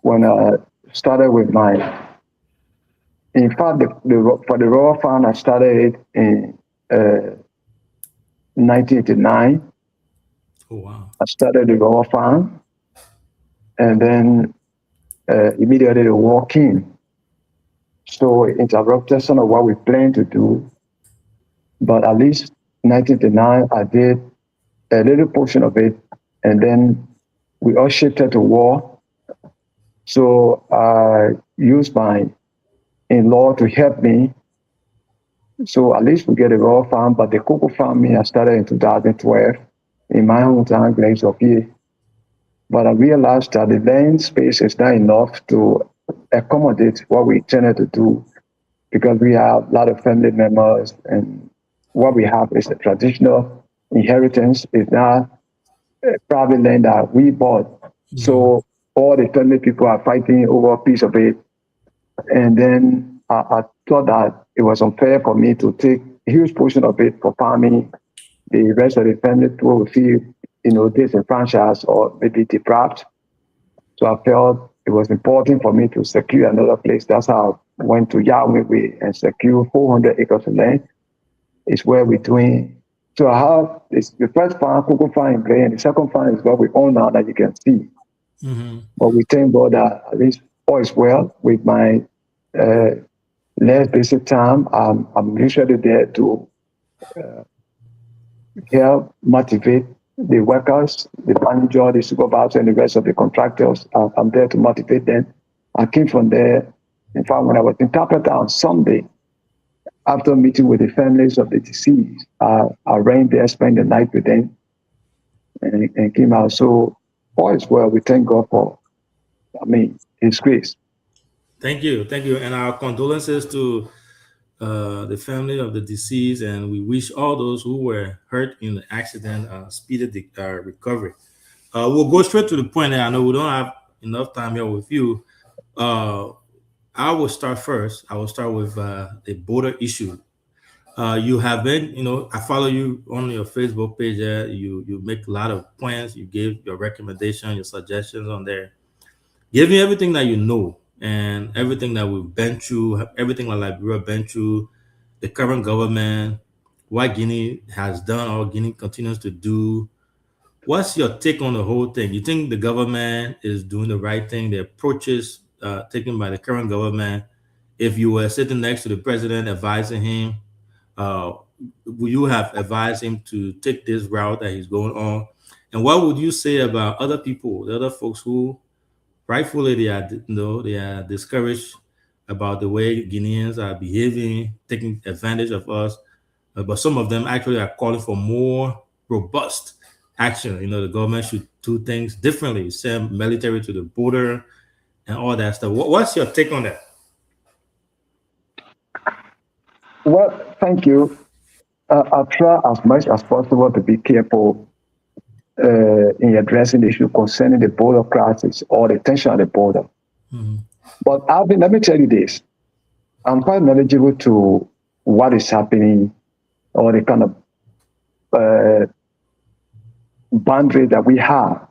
when I started with in fact, for the raw farm, I started it in 1989. Oh, wow. I started the raw farm, and then immediately the war came. So it interrupted some of what we planned to do. But at least 1989, I did a little portion of it, and then we all shifted to war. So I used my in-law to help me. So at least we get a raw farm, but the cocoa farming I started in 2012 in my hometown, Glen-Sophie. But I realized that the land space is not enough to accommodate what we intended to do, because we have a lot of family members, and what we have is a traditional inheritance. It's not a private land that we bought. Mm-hmm. So all the family people are fighting over a piece of it. And then I thought that it was unfair for me to take a huge portion of it for farming. The rest of the family people will feel, disenfranchised or maybe deprived. So I felt it was important for me to secure another place. That's how I went to Yahweh and secured 400 acres of land. It's where we're doing. So I have the first farm, cocoa farm in Glen, and the second farm is what we own now that you can see. Mm-hmm. But we thank God that at least all is well with my less basic time. I'm usually there to help motivate the workers, the manager, the supervisor, and the rest of the contractors. I'm there to motivate them. I came from there. In fact, when I was in Tapeta on Sunday, after meeting with the families of the deceased, I ran there, spent the night with them, and came out. So all is well. We thank God for, His grace. Thank you. And our condolences to the family of the deceased, and we wish all those who were hurt in the accident speedy recovery. We'll go straight to the point. I know we don't have enough time here with you. I will start first. I will start with the border issue. You have been, I follow you on your Facebook page. You make a lot of points. You give your recommendation, your suggestions on there. Give me everything that you know and everything that we've been through, everything that Liberia been through, the current government, what Guinea has done or Guinea continues to do. What's your take on the whole thing? You think the government is doing the right thing? The approaches taken by the current government, if you were sitting next to the president advising him, would you have advised him to take this route that he's going on? And what would you say about other people, the other folks who rightfully they are discouraged about the way Guineans are behaving, taking advantage of us, but some of them actually are calling for more robust action. The government should do things differently, send military to the border and all that stuff. What's your take on that? Well, thank you. I'll try as much as possible to be careful in addressing the issue concerning the border crisis or the tension at the border. Mm-hmm. But let me tell you this. I'm quite knowledgeable to what is happening or the kind of boundary that we have.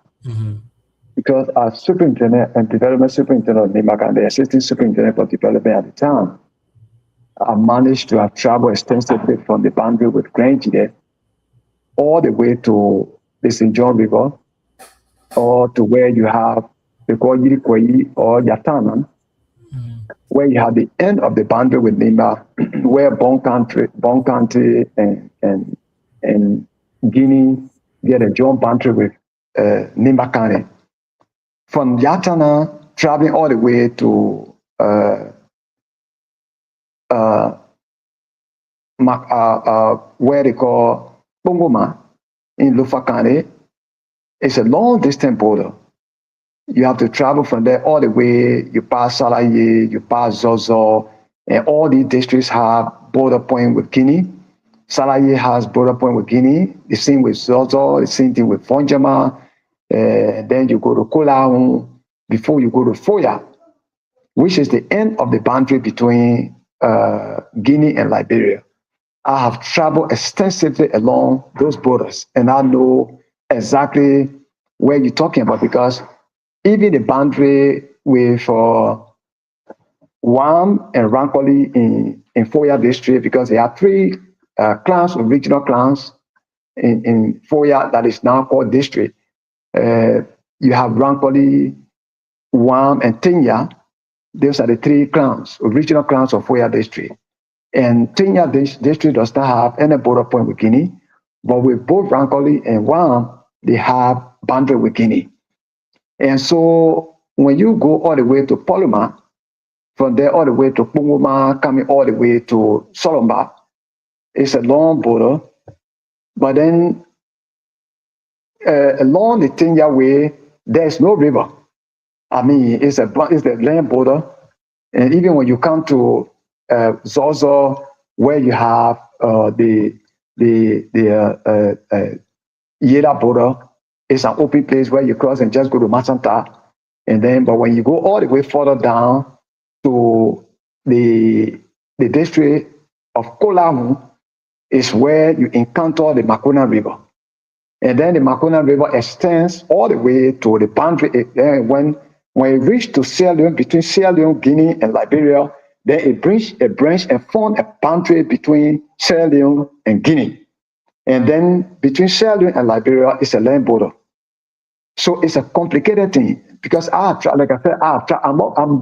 Because our superintendent and development superintendent of NIMAC and the assistant superintendent for development at the time, I managed to have traveled extensively from the boundary with Grange all the way to the St. John River, or to where you have the Yirikweyi or Yataman, where you have the end of the boundary with Nimba, where Bon County and Guinea get a joint boundary with Nimba County. From Yatana, traveling all the way to where they call Bongoma in Lufa County, it's a long distance border. You have to travel from there all the way. You pass Salaye, you pass Zozo, and all these districts have border point with Guinea. Salaye has border point with Guinea. The same with Zozo, the same thing with Fonjama. Then you go to Kolaun before you go to Foya, which is the end of the boundary between Guinea and Liberia. I have traveled extensively along those borders, and I know exactly where you're talking about, because even the boundary with Wam and Rankoli in Foya district, because there are three clans, regional clans in Foya that is now called district. You have Rankoli, Wam, and Tinya. Those are the three clans, original clans of Foya district. And Tinya district does not have any border point with Guinea, but with both Rankoli and Wam, they have boundary with Guinea. And so when you go all the way to Poluma, from there all the way to Punguma, coming all the way to Solomba, it's a long border. But then along the Tinya way, there's no river. I mean, it's the land border. And even when you come to Zozo, where you have the Yeda border, it's an open place where you cross and just go to Masanta. And then, but when you go all the way further down to the district of Kolamu, is where you encounter the Makona River. And then the Makona River extends all the way to the boundary. When it reaches to Sierra Leone, between Sierra Leone, Guinea, and Liberia, then it branch and form a boundary between Sierra Leone and Guinea. And then between Sierra Leone and Liberia is a land border. So it's a complicated thing, because I'm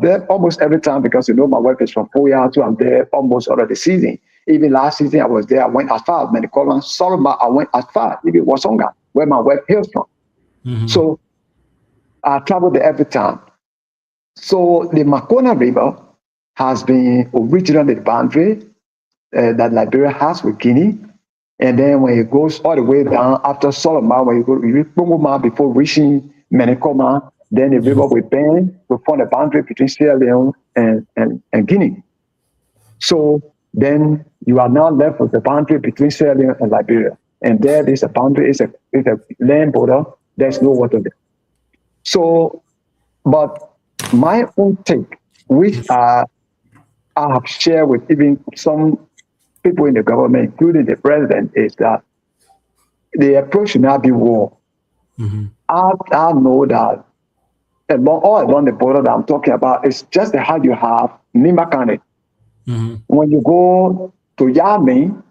there almost every time, because my wife is from Foya, so I'm there almost all of the season. Even last season I was there, I went as far as Manicola, Solomon, I went as far, even Wasonga, where my wife hails from. So I travel there every time. So the Makona River has been originally the boundary that Liberia has with Guinea. And then when it goes all the way down after Solomon, when you go to Punguma before reaching Menekoma, then the river will bend to form a boundary between Sierra Leone and Guinea. So then you are now left with the boundary between Sierra Leone and Liberia. And there is a boundary, it's a land border, there's no water there. So, but my own take, which I have shared with even some people in the government, including the president, is that the approach should not be war. I know that all along the border that I'm talking about is just how you have Nimba County. When you go to Yami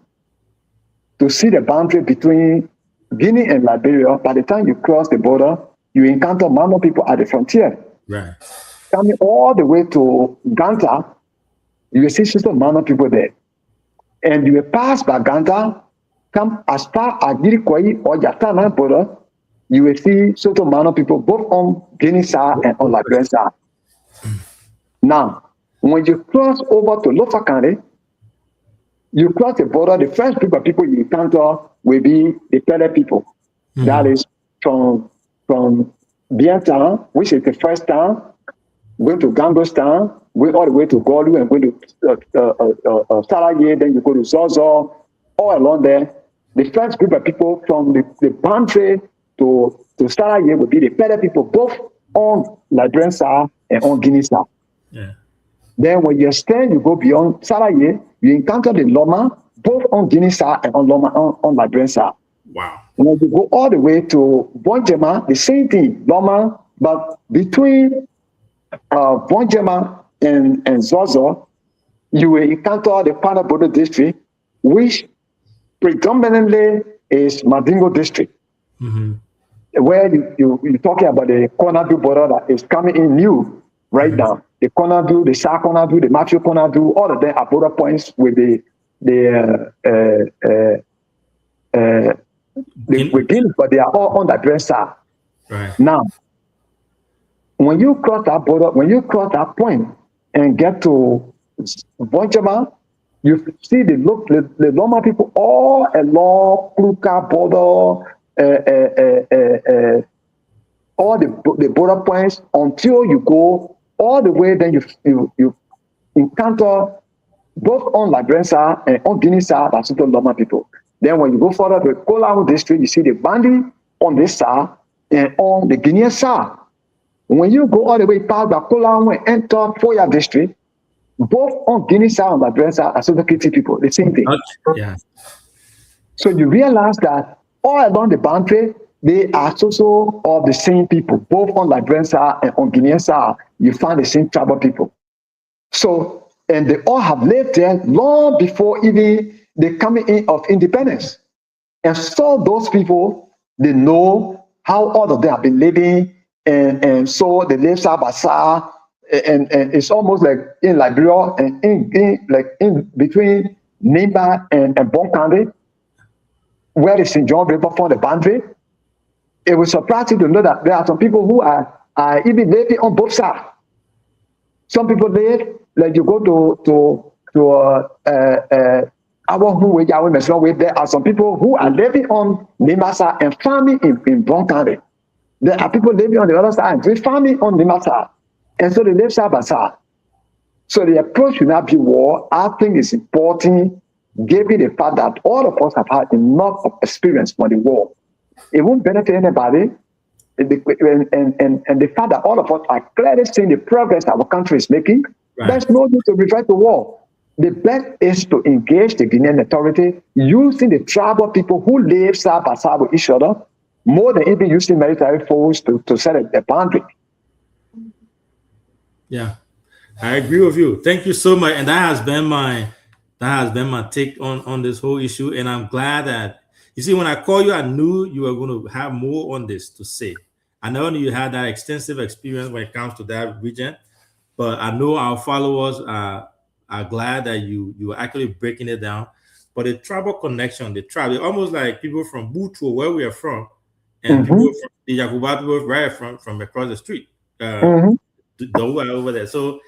to see the boundary between Guinea and Liberia, by the time you cross the border, you encounter Mano people at the frontier. Right. Coming all the way to Ganta, you will see Sister Mano people there. And you will pass by Ganta, come as far as Yirikweyi or Yatana border, you will see Soto Mano people both on Guinea side and on Liberian side. Now, when you cross over to Lofa County, you cross the border, the first group of people you encounter will be the Pele people. That is from Bientown, which is the first town, going to Gangos town, going all the way to Golu and going to Salaye, then you go to Zozo, all along there. The first group of people from the boundary to Salaye will be the Pele people, both on Liberian side and on Guinea side. Yeah. Then when you extend, you go beyond Salaye, you encounter the Loma, both on Guinea side and on Liberian side. Wow. When you go all the way to Bonjema, the same thing, Loma, but between Bonjema and Zozo, you will encounter the Panabodo district, which predominantly is Mandingo district, where you're talking about the Konadu border that is coming in new right now. The Konadu, the Sa Konadu, the Matthew Konadu, all of them are border points with the Guinea, but they are all on the Liberian side. Right. Now, when you cross that border, when you cross that point and get to Bonjema, you see the Loma people all along Kluka border, all the border points until you go all the way. Then you encounter both on Liberian side and on Guinea side, that's the Loma people. Then when you go further to Kolau district, you see the Bandi on this side and on the Guinean side. When you go all the way past the Kolau and enter Foya district, both on Guinea side and Liberian side are Sotokiti people, the same thing. Yeah. So you realize that all along the boundary, they are also of the same people, both on Liberian side and on Guinean side, you find the same tribal people. So, and they all have lived there long before even the coming in of independence. And so those people, they know how all of them have been living, and so they live side by side, and it's almost like in Liberia and in between Nimba and Bonkande, where the St. John River for the boundary. It was surprising to know that there are some people who are even living on both sides. Some people live, like you go to there are some people who are living on Nimba side and farming in Bonkande. There are people living on the other side and farming on Nimba side. And so they live side by side. So the approach should not be war. I think it's important, given the fact that all of us have had enough of experience for the war. It won't benefit anybody. And the fact that all of us are clearly seeing the progress our country is making, there's no need to revert to war. The best is to engage the Guinean authority using the tribal people who live side by side with each other, more than even using military force to set a boundary. Yeah, I agree with you. Thank you so much. And that has been my take on this whole issue. And I'm glad that, you see, when I called you, I knew you were going to have more on this to say. I know you had that extensive experience when it comes to that region, but I know our followers are glad that you are actually breaking it down. But the tribal connection, the tribe, it's almost like people from Butu, where we are from, and people from the Yakuba people right from across the street. Over there. So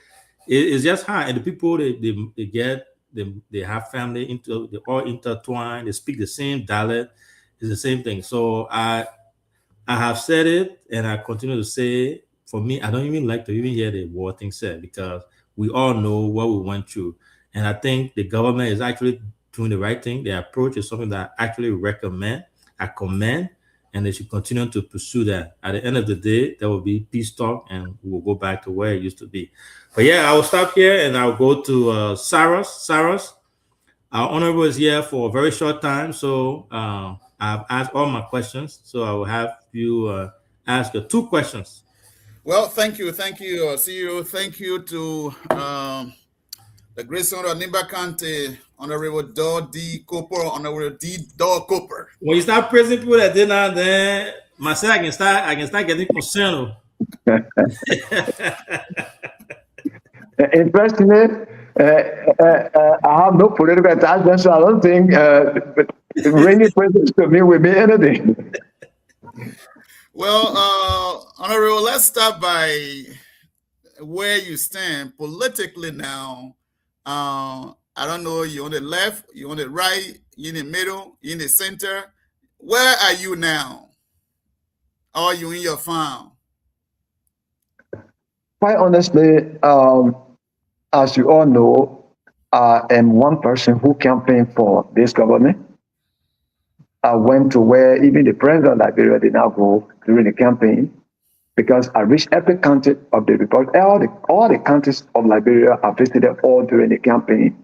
it's just hard. And the people they have family they all intertwined, they speak the same dialect, it's the same thing. So I have said it and I continue to say, for me, I don't even like to even hear the war thing said, because we all know what we went through. And I think the government is actually doing the right thing. Their approach is something that I actually recommend, I commend, and they should continue to pursue that. At the end of the day, there will be peace talk and we'll go back to where it used to be. But yeah, I will stop here and I'll go to Saras. Saras, our honorable is here for a very short time. So I've asked all my questions. So I will have you ask your 2 questions. Well, thank you, CEO. Thank you to the great son of Nimba County, Honorable D. Cooper, Honorable D. Dog Cooper. When you start praising people that did not, then myself, I can start getting concerned. Interestingly, I have no political attachment, so I don't think rainy presents to me will be anything. Well, Honorable, let's start by where you stand politically now. I don't know, you on the left, you on the right, you in the middle, you in the center. Where are you now? Are you in your farm? Quite honestly, as you all know, I am one person who campaigned for this government. I went to where even the president of Liberia did not go during the campaign, because I reached every county of the republic. All the counties of Liberia I visited all during the campaign.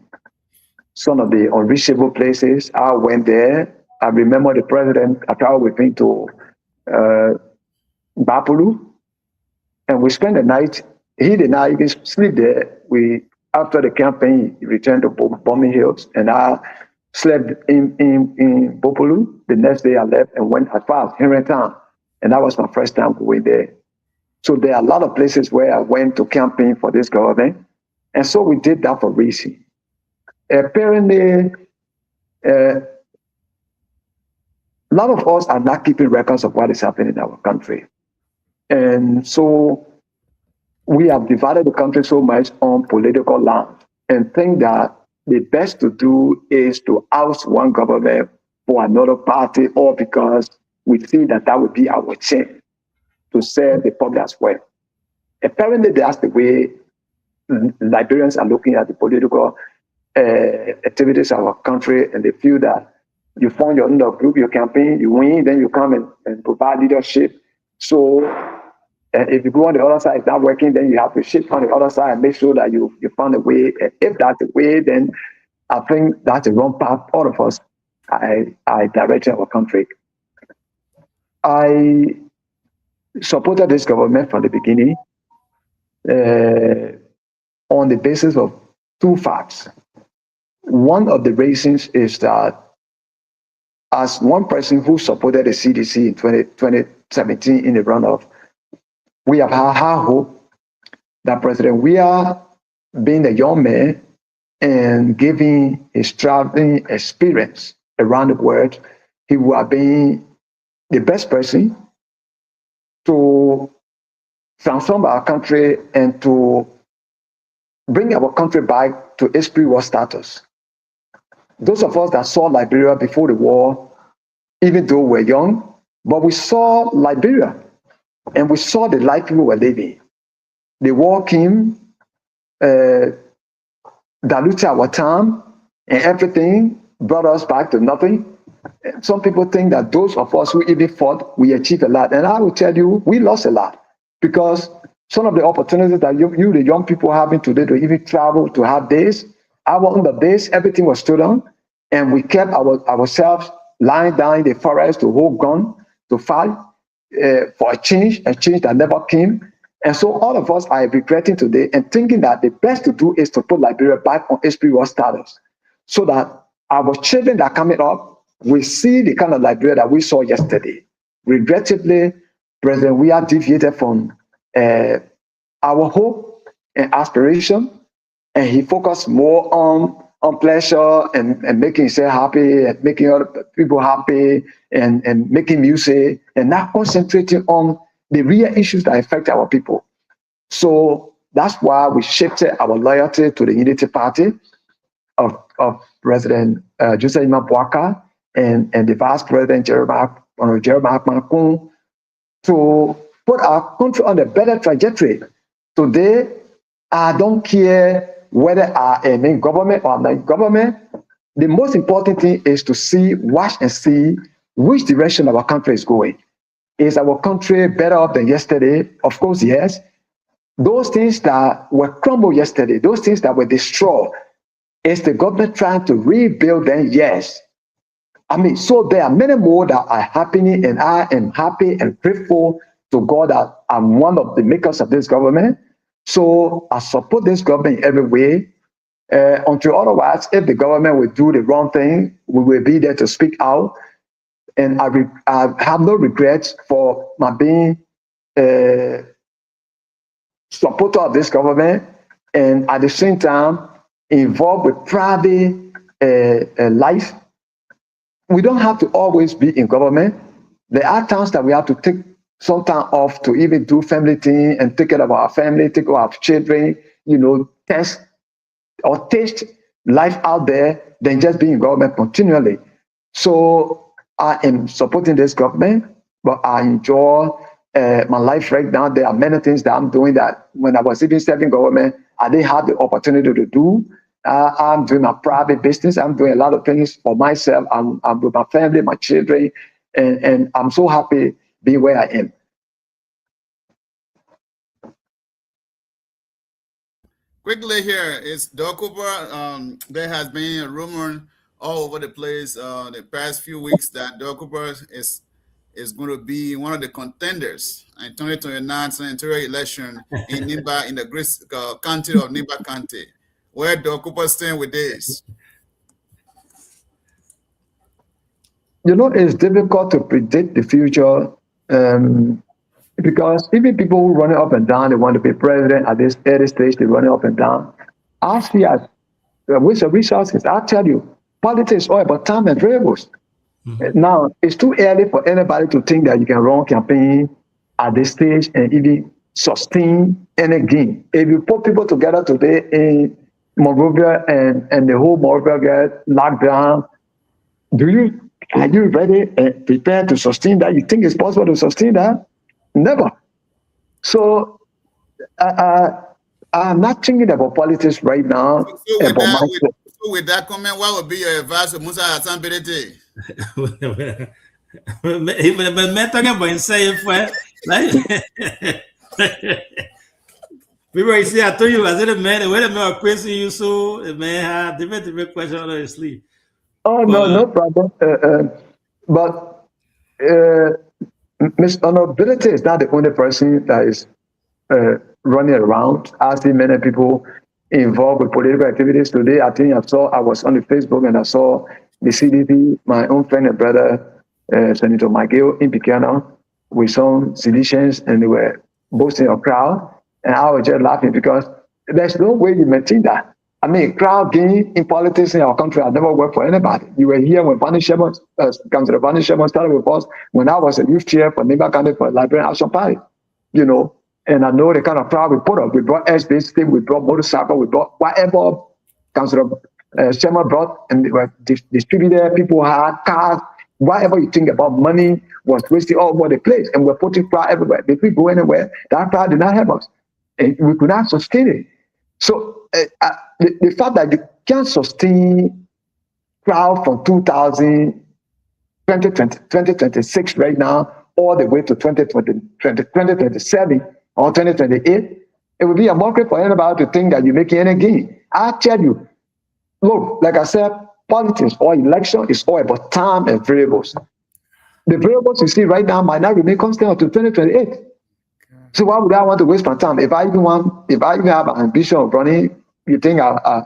some of the unreachable places. I went there. I remember the president, I traveled with him to Bapulu, and we spent the night. He did not even sleep there. After the campaign, he returned to Bombing Hills, and I slept in Bapulu. The next day I left and went as far as Henry Town, and that was my first time going there. So there are a lot of places where I went to campaign for this government, and so we did that for reason. Apparently, a lot of us are not keeping records of what is happening in our country. And so we have divided the country so much on political lines and think that the best to do is to oust one government for another party, or because we see that would be our chance to serve the public as well. Apparently, that's the way Liberians are looking at the political activities of our country, and they feel that you form your own group, you campaign, you win, then you come and provide leadership. So if you go on the other side, it's not working, then you have to shift on the other side and make sure that you find a way. And if that's the way, then I think that's the wrong path. All of us, I directed our country. I supported this government from the beginning on the basis of two facts. One of the reasons is that as one person who supported the CDC in 2017 in the runoff, we have had high hope that President Weah, being a young man and giving his traveling experience around the world, he would have been the best person to transform our country and to bring our country back to its pre-war status. Those of us that saw Liberia before the war, even though we're young, but we saw Liberia and we saw the life we were living. The war came, diluted our time, and everything brought us back to nothing. Some people think that those of us who even fought, we achieved a lot. And I will tell you, we lost a lot, because some of the opportunities that you the young people having today to even travel, to have days, our own days, everything was stood on, and we kept ourselves lying down in the forest to hold gun, to fight for a change that never came. And so all of us are regretting today and thinking that the best to do is to put Liberia back on its pre-war status, so that our children that are coming up will see the kind of Liberia that we saw yesterday. Regrettably, President Weah deviated from our hope and aspiration, and he focused more on pleasure and making himself happy and making other people happy and making music, and not concentrating on the real issues that affect our people. So that's why we shifted our loyalty to the Unity Party of President Joseph Ntima Boakai and the Vice President Jeremiah Akpan-Kun to put our country on a better trajectory. Today, I don't care whether I am in government or I'm not in government. The most important thing is to watch and see which direction our country is going. Is our country better off than yesterday? Of course, yes. Those things that were crumbled yesterday, those things that were destroyed, is the government trying to rebuild them? Yes. I mean, so there are many more that are happening, and I am happy and grateful to God that I'm one of the makers of this government. So I support this government in every way. Until otherwise, if the government will do the wrong thing, we will be there to speak out. And I have no regrets for my being a supporter of this government, and at the same time involved with private life. We don't have to always be in government. There are times that we have to take some time off to even do family thing and take care of our family, take care of our children, taste life out there than just being in government continually. So I am supporting this government, but I enjoy my life right now. There are many things that I'm doing that when I was even serving government, I didn't have the opportunity to do. I'm doing my private business. I'm doing a lot of things for myself. I'm with my family, my children, and I'm so happy being where I am. Quickly here is Doug Cooper. There has been a rumor all over the place the past few weeks that Doug Cooper is going to be one of the contenders in 2029 senatorial election in Nimba, in the great county of Nimba County. Where Doug Cooper stand with this? You know, it's difficult to predict the future because even people who run it up and down, they want to be president at this early stage, they run it up and down. I see as with the resources, I tell you, politics is all about time and variables. Now, it's too early for anybody to think that you can run campaign at this stage and even sustain any gain. If you put people together today in Monrovia and the whole Monrovia get locked down, are you ready and prepared to sustain that? You think it's possible to sustain that? Never. So I'm not thinking about politics right now. So with that comment, what would be your advice to Musa Hassan Bedete? But man, talking about insane for like people say, I told you, I said, man, when the man was praising you, so the man had different question under his sleeve. Oh, no problem. But Ms. Honorability is not the only person that is running around. I see many people involved with political activities today. I think I was on the Facebook and I saw the CDP, my own friend and brother, Senator Miguel in Picana, with some seditious, and they were boasting a crowd. And I was just laughing because there's no way you maintain that. I mean, crowd gain in politics in our country, I never worked for anybody. You were here when Barney Sherman, Councilor Barney Sherman started with us, when I was a youth chair for Nimba County for Liberian Action Party, you know. And I know the kind of crowd we put up. We brought SBC team, we brought motorcycle, we brought whatever Councilor Sherman brought, and they were distributed, people had cars, whatever you think about money was wasted all over the place, and we're putting crowd everywhere. If we go anywhere, that crowd did not help us. And we could not sustain it. So the fact that you can't sustain crowd from 2026 right now all the way to 2027 or 2028, it would be a mockery for anybody to think that you're making any gain. I tell you, look, like I said, politics or election is all about time and variables. The variables you see right now might not remain constant until 2028. So why would I want to waste my time? If I even have an ambition of running, you think I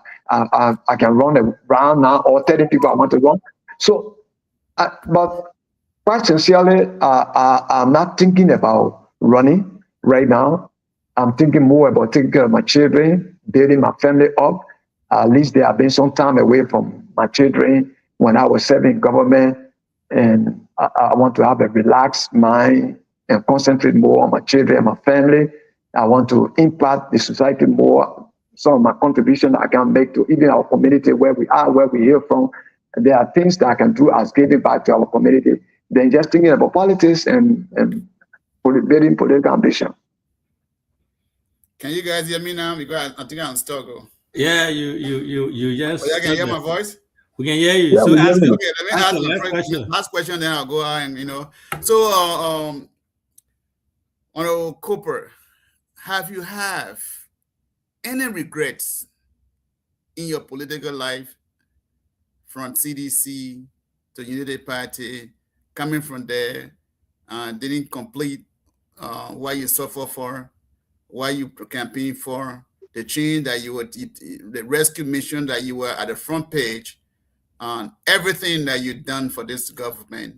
can run around now, or 30 people I want to run? So, but quite sincerely, I'm not thinking about running right now. I'm thinking more about taking care of my children, building my family up. At least they have been some time away from my children when I was serving government, and I want to have a relaxed mind and concentrate more on my children and my family. I want to impact the society more. Some of my contribution I can make to even our community where we are, where we hear from. There are things that I can do as giving back to our community than just thinking about politics and building political ambition. Can you guys hear me now? Because I think I'm stuck. Yeah, you just. Oh, you can hear my voice? We can hear you. Yeah, So ask him. Okay, let me ask the last question, then I'll go out and, you know. So, Honorable Cooper, have you any regrets in your political life from CDC to Unity Party, coming from there, didn't complete what you suffered for, what you campaigned for, the change that you were, the rescue mission that you were at the front page, on everything that you've done for this government?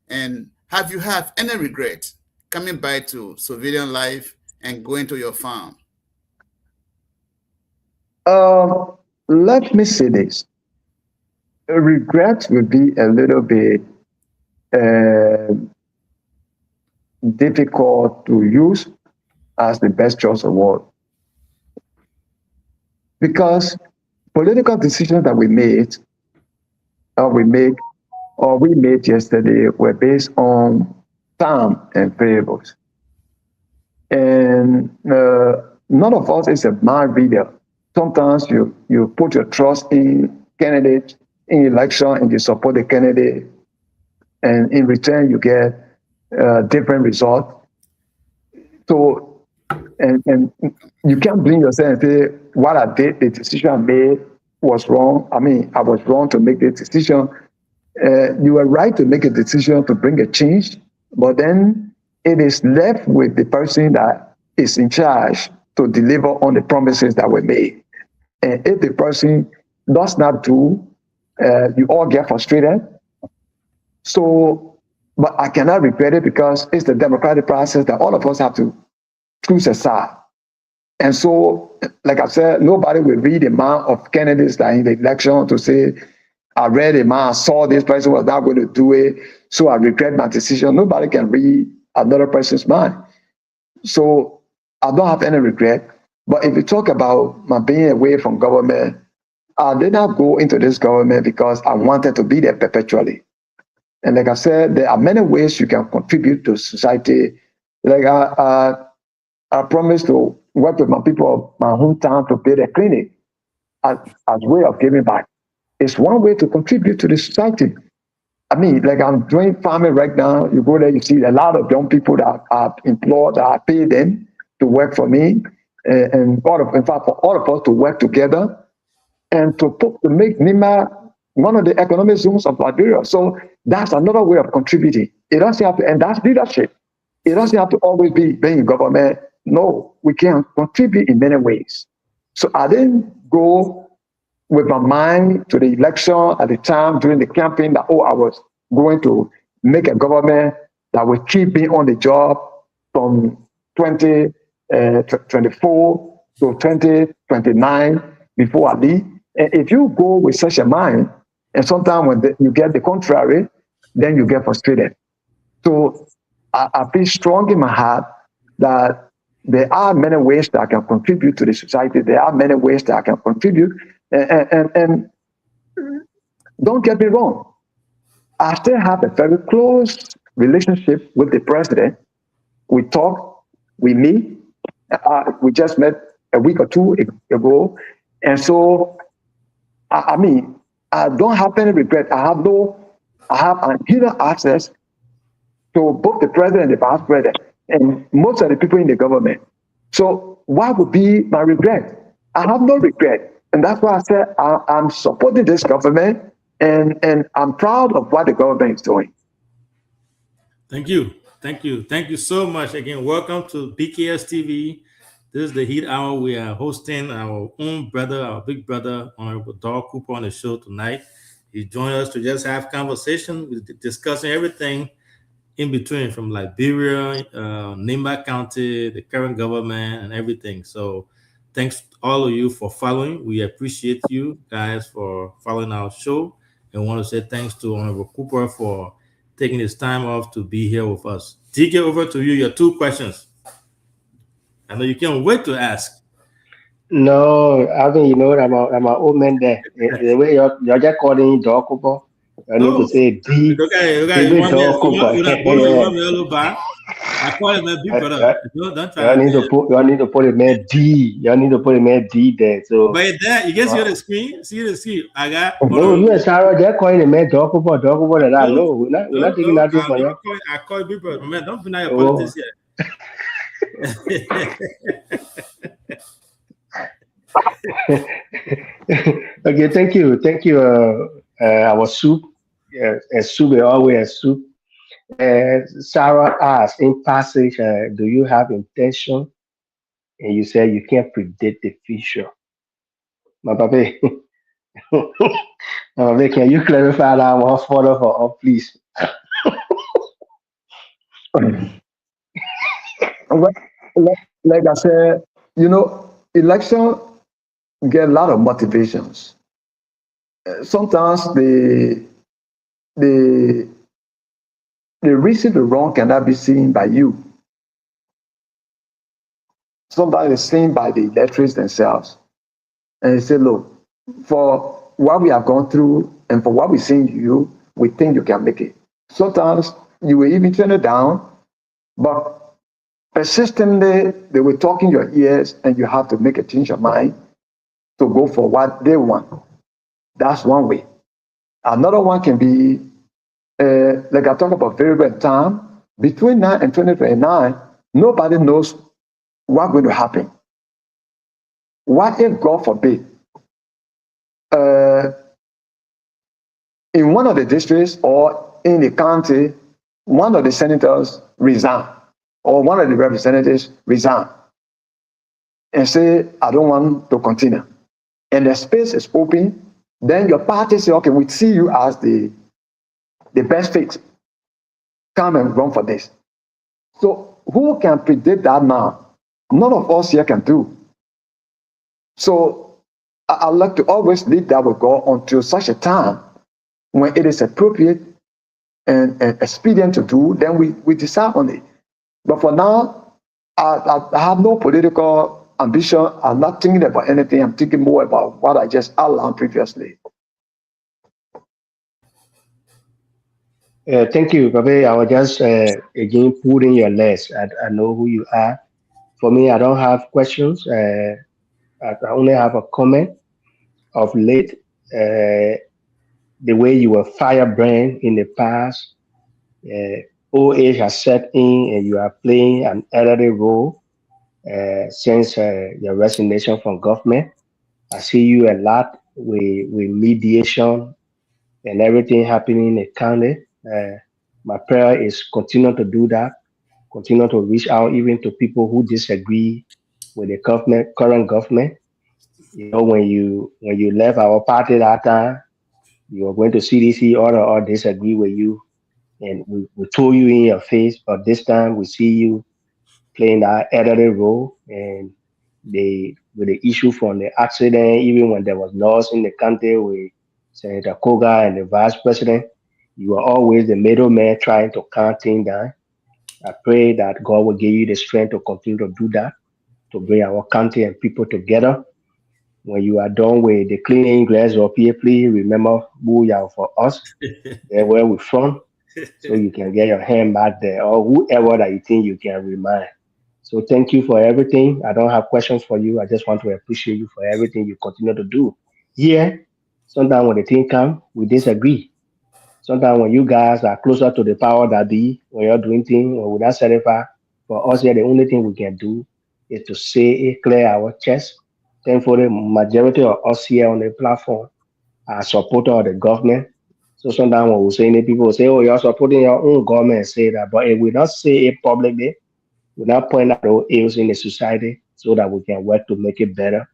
And have you any regret coming back to civilian life and going to your farm? Let me say this. Regret will be a little bit difficult to use as the best choice of word. Because political decisions that we made yesterday were based on time and variables. And none of us is a mind reader. Sometimes you put your trust in candidates in election and you support the candidate, and in return you get different results. So And you can't blame yourself and say, what I did, the decision I made was wrong. I mean, I was wrong to make the decision. You were right to make a decision to bring a change, but then it is left with the person that is in charge to deliver on the promises that were made. And if the person does not do, you all get frustrated. So, but I cannot regret it because it's the democratic process that all of us have to choose a side. And so, like I said, nobody will read the amount of candidates that in the election to say, I read it, man, I saw this person was not going to do it, so I regret my decision. Nobody can read another person's mind. So I don't have any regret. But if you talk about my being away from government, I did not go into this government because I wanted to be there perpetually. And like I said, there are many ways you can contribute to society. Like I promised to work with my people of my hometown to build a clinic as a way of giving back. It's one way to contribute to the society. I mean, like I'm doing farming right now. You go there, you see a lot of young people that are employed, that I pay them to work for me. And in fact, for all of us to work together and to make Nimba one of the economic zones of Liberia. So that's another way of contributing. It doesn't have to, and that's leadership. It doesn't have to always be being in government. No, we can contribute in many ways. So I didn't go with my mind to the election at the time during the campaign that, I was going to make a government that will keep me on the job from 2024 to 2029 before I leave. And if you go with such a mind, and sometimes when you get the contrary, then you get frustrated. So I feel strong in my heart that there are many ways that I can contribute to the society. There are many ways that I can contribute. And don't get me wrong, I still have a very close relationship with the president. We talk, we meet. We just met a week or two ago. And so, I mean, I don't have any regret. I have an inner access to both the president and the vice president and most of the people in the government. So what would be my regret? I have no regret. And that's why I said I'm supporting this government and I'm proud of what the government is doing. Thank you. Thank you. Thank you so much. Again, welcome to BKS TV. This is the Heat Hour. We are hosting our own brother, our big brother, Honorable Doug Cooper, on the show tonight. He joined us to just have conversation. We're discussing everything in between, from Liberia, Nimba County, the current government, and everything. So thanks all of you for following. We appreciate you guys for following our show. And want to say thanks to Honorable Cooper for taking his time off to be here with us. DK, over to you. Your 2 questions. I know you can't wait to ask. No, I mean, you know, I'm an old man there. The way you're just calling Doug Cooper, I need to say D. Okay. You want I call him a big brother. Don't try. You need to put a man D. You need to put a man D there. So, but there, you can see the screen. See the screen. I got. No, you and Sarah, they're calling a man Doug Cooper that I know. We're not taking that from you. I call big brother. Man, don't deny your politics yet. Okay, thank you. Our soup, a soup is always a soup. Sarah asked in passage, do you have intention? And you said you can't predict the future. My baby, can you clarify that one further for us, please? Like I said, you know, election get a lot of motivations. Sometimes the reason the wrong cannot be seen by you. Sometimes it's seen by the electors themselves. And they say, look, for what we have gone through and for what we've seen you, we think you can make it. Sometimes you will even turn it down, but persistently, they will talk in your ears and you have to make a change of mind to go for what they want. That's one way. Another one can be, like I talk about variable time, between now and 2029, nobody knows what's going to happen? What if, God forbid, in one of the districts or in the county, one of the senators resign or one of the representatives resign and say, I don't want to continue. And the space is open, then your party say, okay, we see you as the best fit. Come and run for this. So who can predict that now? None of us here can do. So I like to always leave that with God until such a time when it is appropriate and expedient to do, then we decide on it. But for now, I have no political ambition. I'm not thinking about anything. I'm thinking more about what I just outlined previously. Thank you, Babe. I was just again putting your list. I know who you are. For me, I don't have questions. I only have a comment. Of late, the way you were firebrand in the past, old age has set in, and you are playing an elderly role since your resignation from government. I see you a lot with mediation and everything happening in the county. My prayer is continue to do that, continue to reach out even to people who disagree with the government, current government. You know, when you left our party that time, you were going to CDC or disagree with you, and we told you in your face. But this time we see you playing that elderly role, and with the issue from the accident, even when there was loss in the country with Senator Koga and the vice president, you were always the middleman trying to calm things down. I pray that God will give you the strength to continue to do that, to bring our country and people together. When you are done with the cleaning glass or please remember Booyah for us, there where we're from, so you can get your hand back there, or whoever that you think you can remind. So thank you for everything. I don't have questions for you. I just want to appreciate you for everything you continue to do. Yeah, sometimes when the thing comes, we disagree. Sometimes when you guys are closer to the power that be, when you're doing things, or without certify, for us here, the only thing we can do is to say it, clear our chest. Thankfully, the majority of us here on the platform are supporters of the government. So sometimes when we say it, people will say, oh, you're supporting your own government, say that. But if we don't say it publicly, we not point out those ills in the society so that we can work to make it better.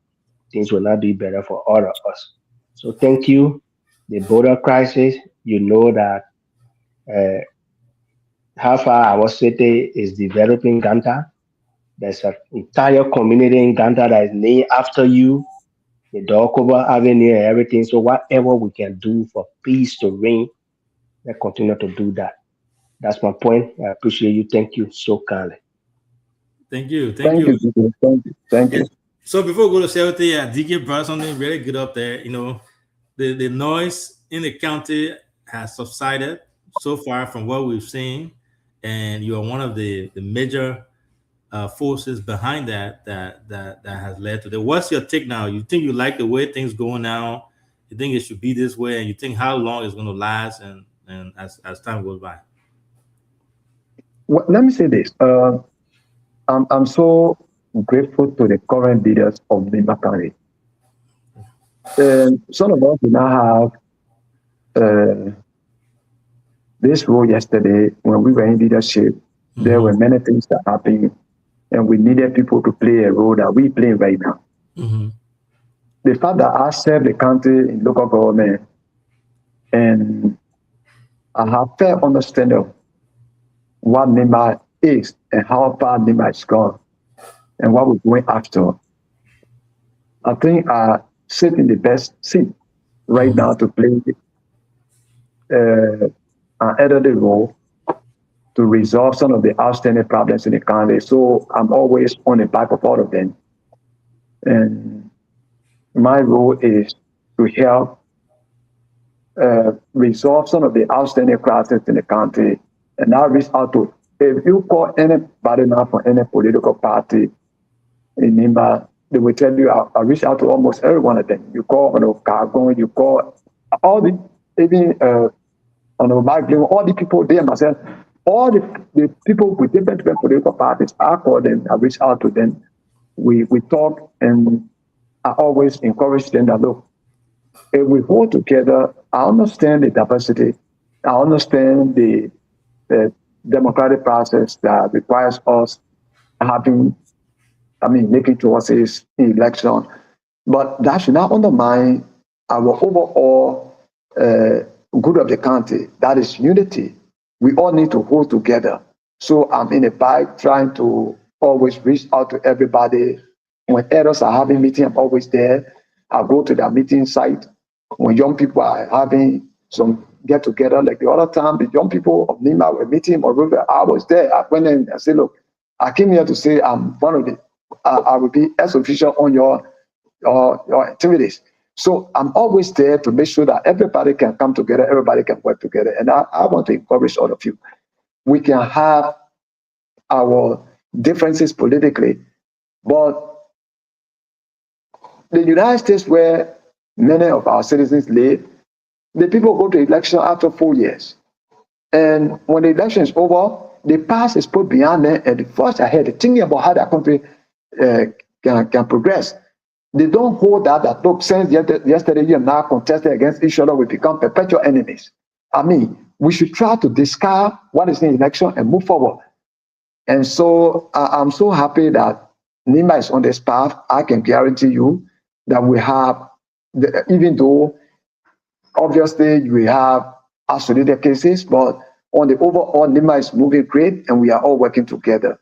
Things will not be better for all of us. So thank you. The border crisis, you know that how far our city is developing Ganta. There's an entire community in Ganta that is named after you, the Dorkoba Avenue and everything. So whatever we can do for peace to reign, let's continue to do that. That's my point. I appreciate you. Thank you so kindly. Thank you. Thank you. Thank you. So before we go to Saturday, DK brought something really good up there. You know, the noise in the county has subsided so far from what we've seen, and you are one of the major forces behind that has led to that. What's your take now? You think you like the way things going now? You think it should be this way, and you think how long it's going to last, and as time goes by? Well, let me say this. I'm so grateful to the current leaders of Nimba County. Some of us did not have this role yesterday when we were in leadership. Mm-hmm. There were many things that happened, and we needed people to play a role that we play right now. Mm-hmm. The fact that I serve the country in local government, and I have fair understanding of what Nimba is and how far Nimba is gone and what we're going after. I think I sit in the best seat right now to play an elderly role to resolve some of the outstanding problems in the county. So I'm always on the back of all of them. And my role is to help resolve some of the outstanding crises in the country. And I reach out to, if you call anybody now from any political party in Nimba, they will tell you, I reach out to almost every one of them. You call Cargon, you call all the, even on the back, all the people there myself, all the people with different political parties, I call them, I reach out to them. We talk, and I always encourage them that, look, if we hold together, I understand the diversity, I understand the democratic process that requires us making choices in election, but that should not undermine our overall good of the country. That is unity. We all need to hold together. So I'm in a bike trying to always reach out to everybody. When elders are having meetings, I'm always there. I go to the meeting site. When young people are having some get together, like the other time, the young people of Nima were meeting or River, I was there. I went in and said, look, I came here to say I'm one of the, I will be as official on your activities. So I'm always there to make sure that everybody can come together, everybody can work together. And I want to encourage all of you. We can have our differences politically, but the United States, where many of our citizens live, the people go to election after 4 years. And when the election is over, the past is put behind them, and the first ahead, thinking about how that country can progress. They don't hold that look, since yesterday you and I contested against each other, we become perpetual enemies. I mean, we should try to discard what is in election and move forward. And so I'm so happy that Nima is on this path. I can guarantee you that we have, even though obviously we have isolated cases, but on the overall, Nima is moving great, and we are all working together.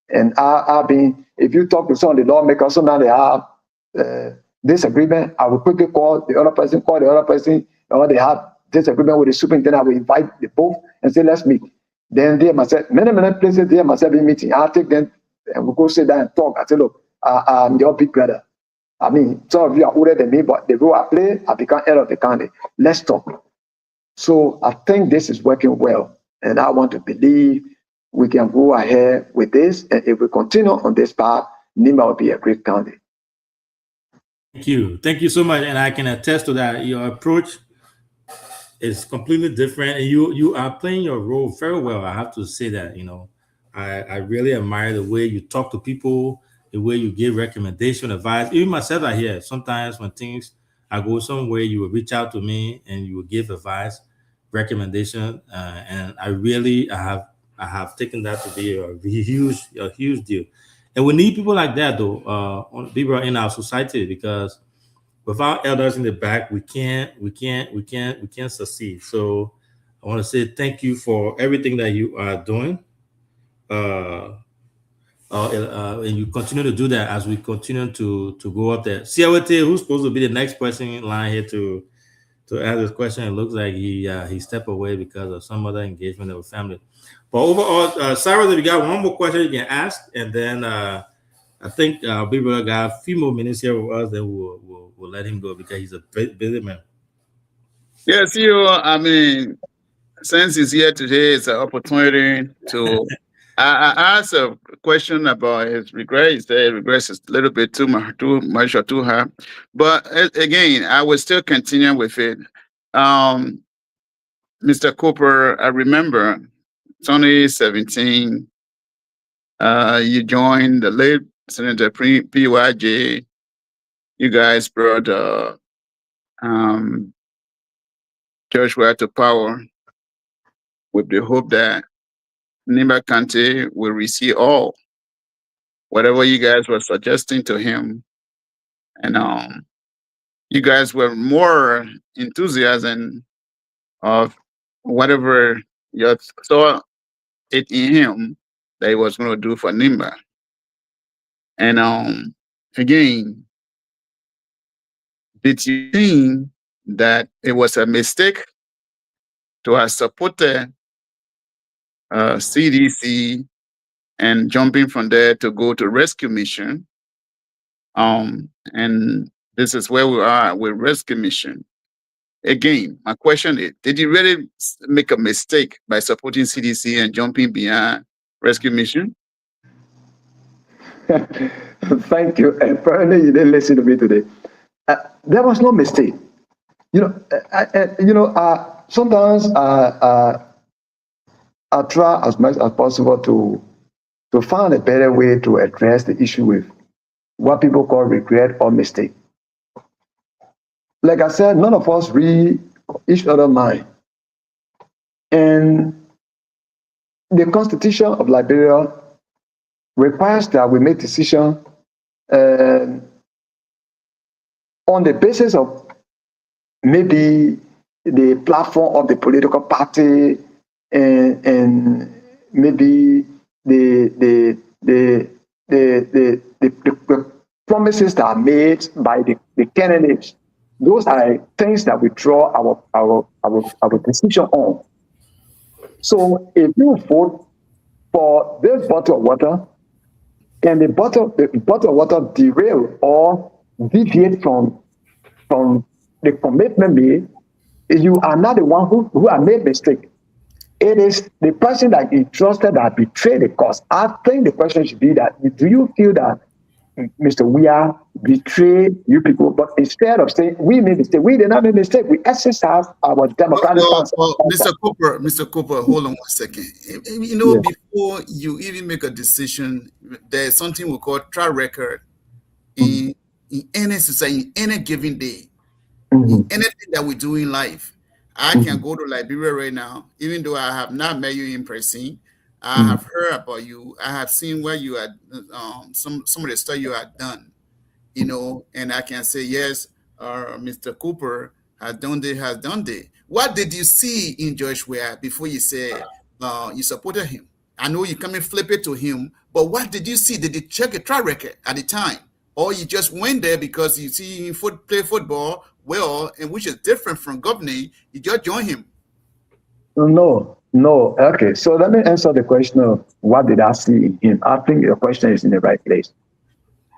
And if you talk to some of the lawmakers, sometimes they have disagreement, I will quickly call the other person, or they have disagreement with the superintendent, I will invite the both and say, let's meet. Then they must say, many places they must have a meeting. I'll take them and we'll go sit down and talk. I say, look, I'm your big brother. I mean, some of you are older than me, but the role I play, I become head of the county. Let's talk. So I think this is working well. And I want to believe we can go ahead with this. And if we continue on this path, Nima will be a great county. Thank you so much, and I can attest to that. Your approach is completely different, and you are playing your role very well. I have to say that. I really admire the way you talk to people, the way you give recommendation, advice. Even myself, I hear sometimes when I go somewhere, you will reach out to me and you will give advice, recommendation, and I have taken that to be a huge deal. And we need people like that, though, people in our society, because without elders in the back, we can't succeed. So I want to say thank you for everything that you are doing, and you continue to do that as we continue to go up there. Siawete, who's supposed to be the next person in line here to ask this question? It looks like he stepped away because of some other engagement with family. But overall, Sarah, if you got one more question you can ask, and then I think Big Brother got a few more minutes here with us, then we'll let him go because he's a busy man. Yes, since he's here today, it's an opportunity to. I asked a question about his regret. He said regrets is a little bit too much or too hard. But again, I will still continue with it. Mr. Cooper, I remember 2017, you joined the late Senator PYJ. You guys brought Joshua to power with the hope that Nima County will receive all whatever you guys were suggesting to him. And you guys were more enthusiasm of whatever you saw it in him that he was going to do for Nima. And again, did you think that it was a mistake to have supported CDC and jumping from there to go to rescue mission? And this is where we are with rescue mission. Again, my question is, did you really make a mistake by supporting CDC and jumping beyond rescue mission? Thank you. And apparently you didn't listen to me today. There was no mistake. Sometimes I try as much as possible to find a better way to address the issue with what people call regret or mistake. Like I said, none of us read each other's mind. And the Constitution of Liberia requires that we make decisions on the basis of maybe the platform of the political party and maybe the promises that are made by the candidates. Those are things that we draw our decision on. So if you vote for this bottle of water and the bottle of water derail or deviate from the commitment made, you are not the one who have made mistake. It is the person that you trusted that betrayed the cause. I think the question should be that, do you feel that Mr. Weah betrayed you people? But instead of saying we made mistake, we did not make mistake. We exercise our democratic Mr. Cooper, hold on 1 second. You know, before you even make a decision, there's something we call track record in any society, in any given day, anything that we do in life. I can go to Liberia right now, even though I have not met you in person. I have heard about you. I have seen where you had some of the stuff you had done, you know, and I can say, yes, Mr. Cooper has done this. What did you see in George Weah before you said you supported him? I know you come and flip it to him, but what did you see? Did you check a track record at the time? Or you just went there because you see him play football well, and which is different from governing, you just join him? No. Okay, so let me answer the question of what did I see in him. I think your question is in the right place.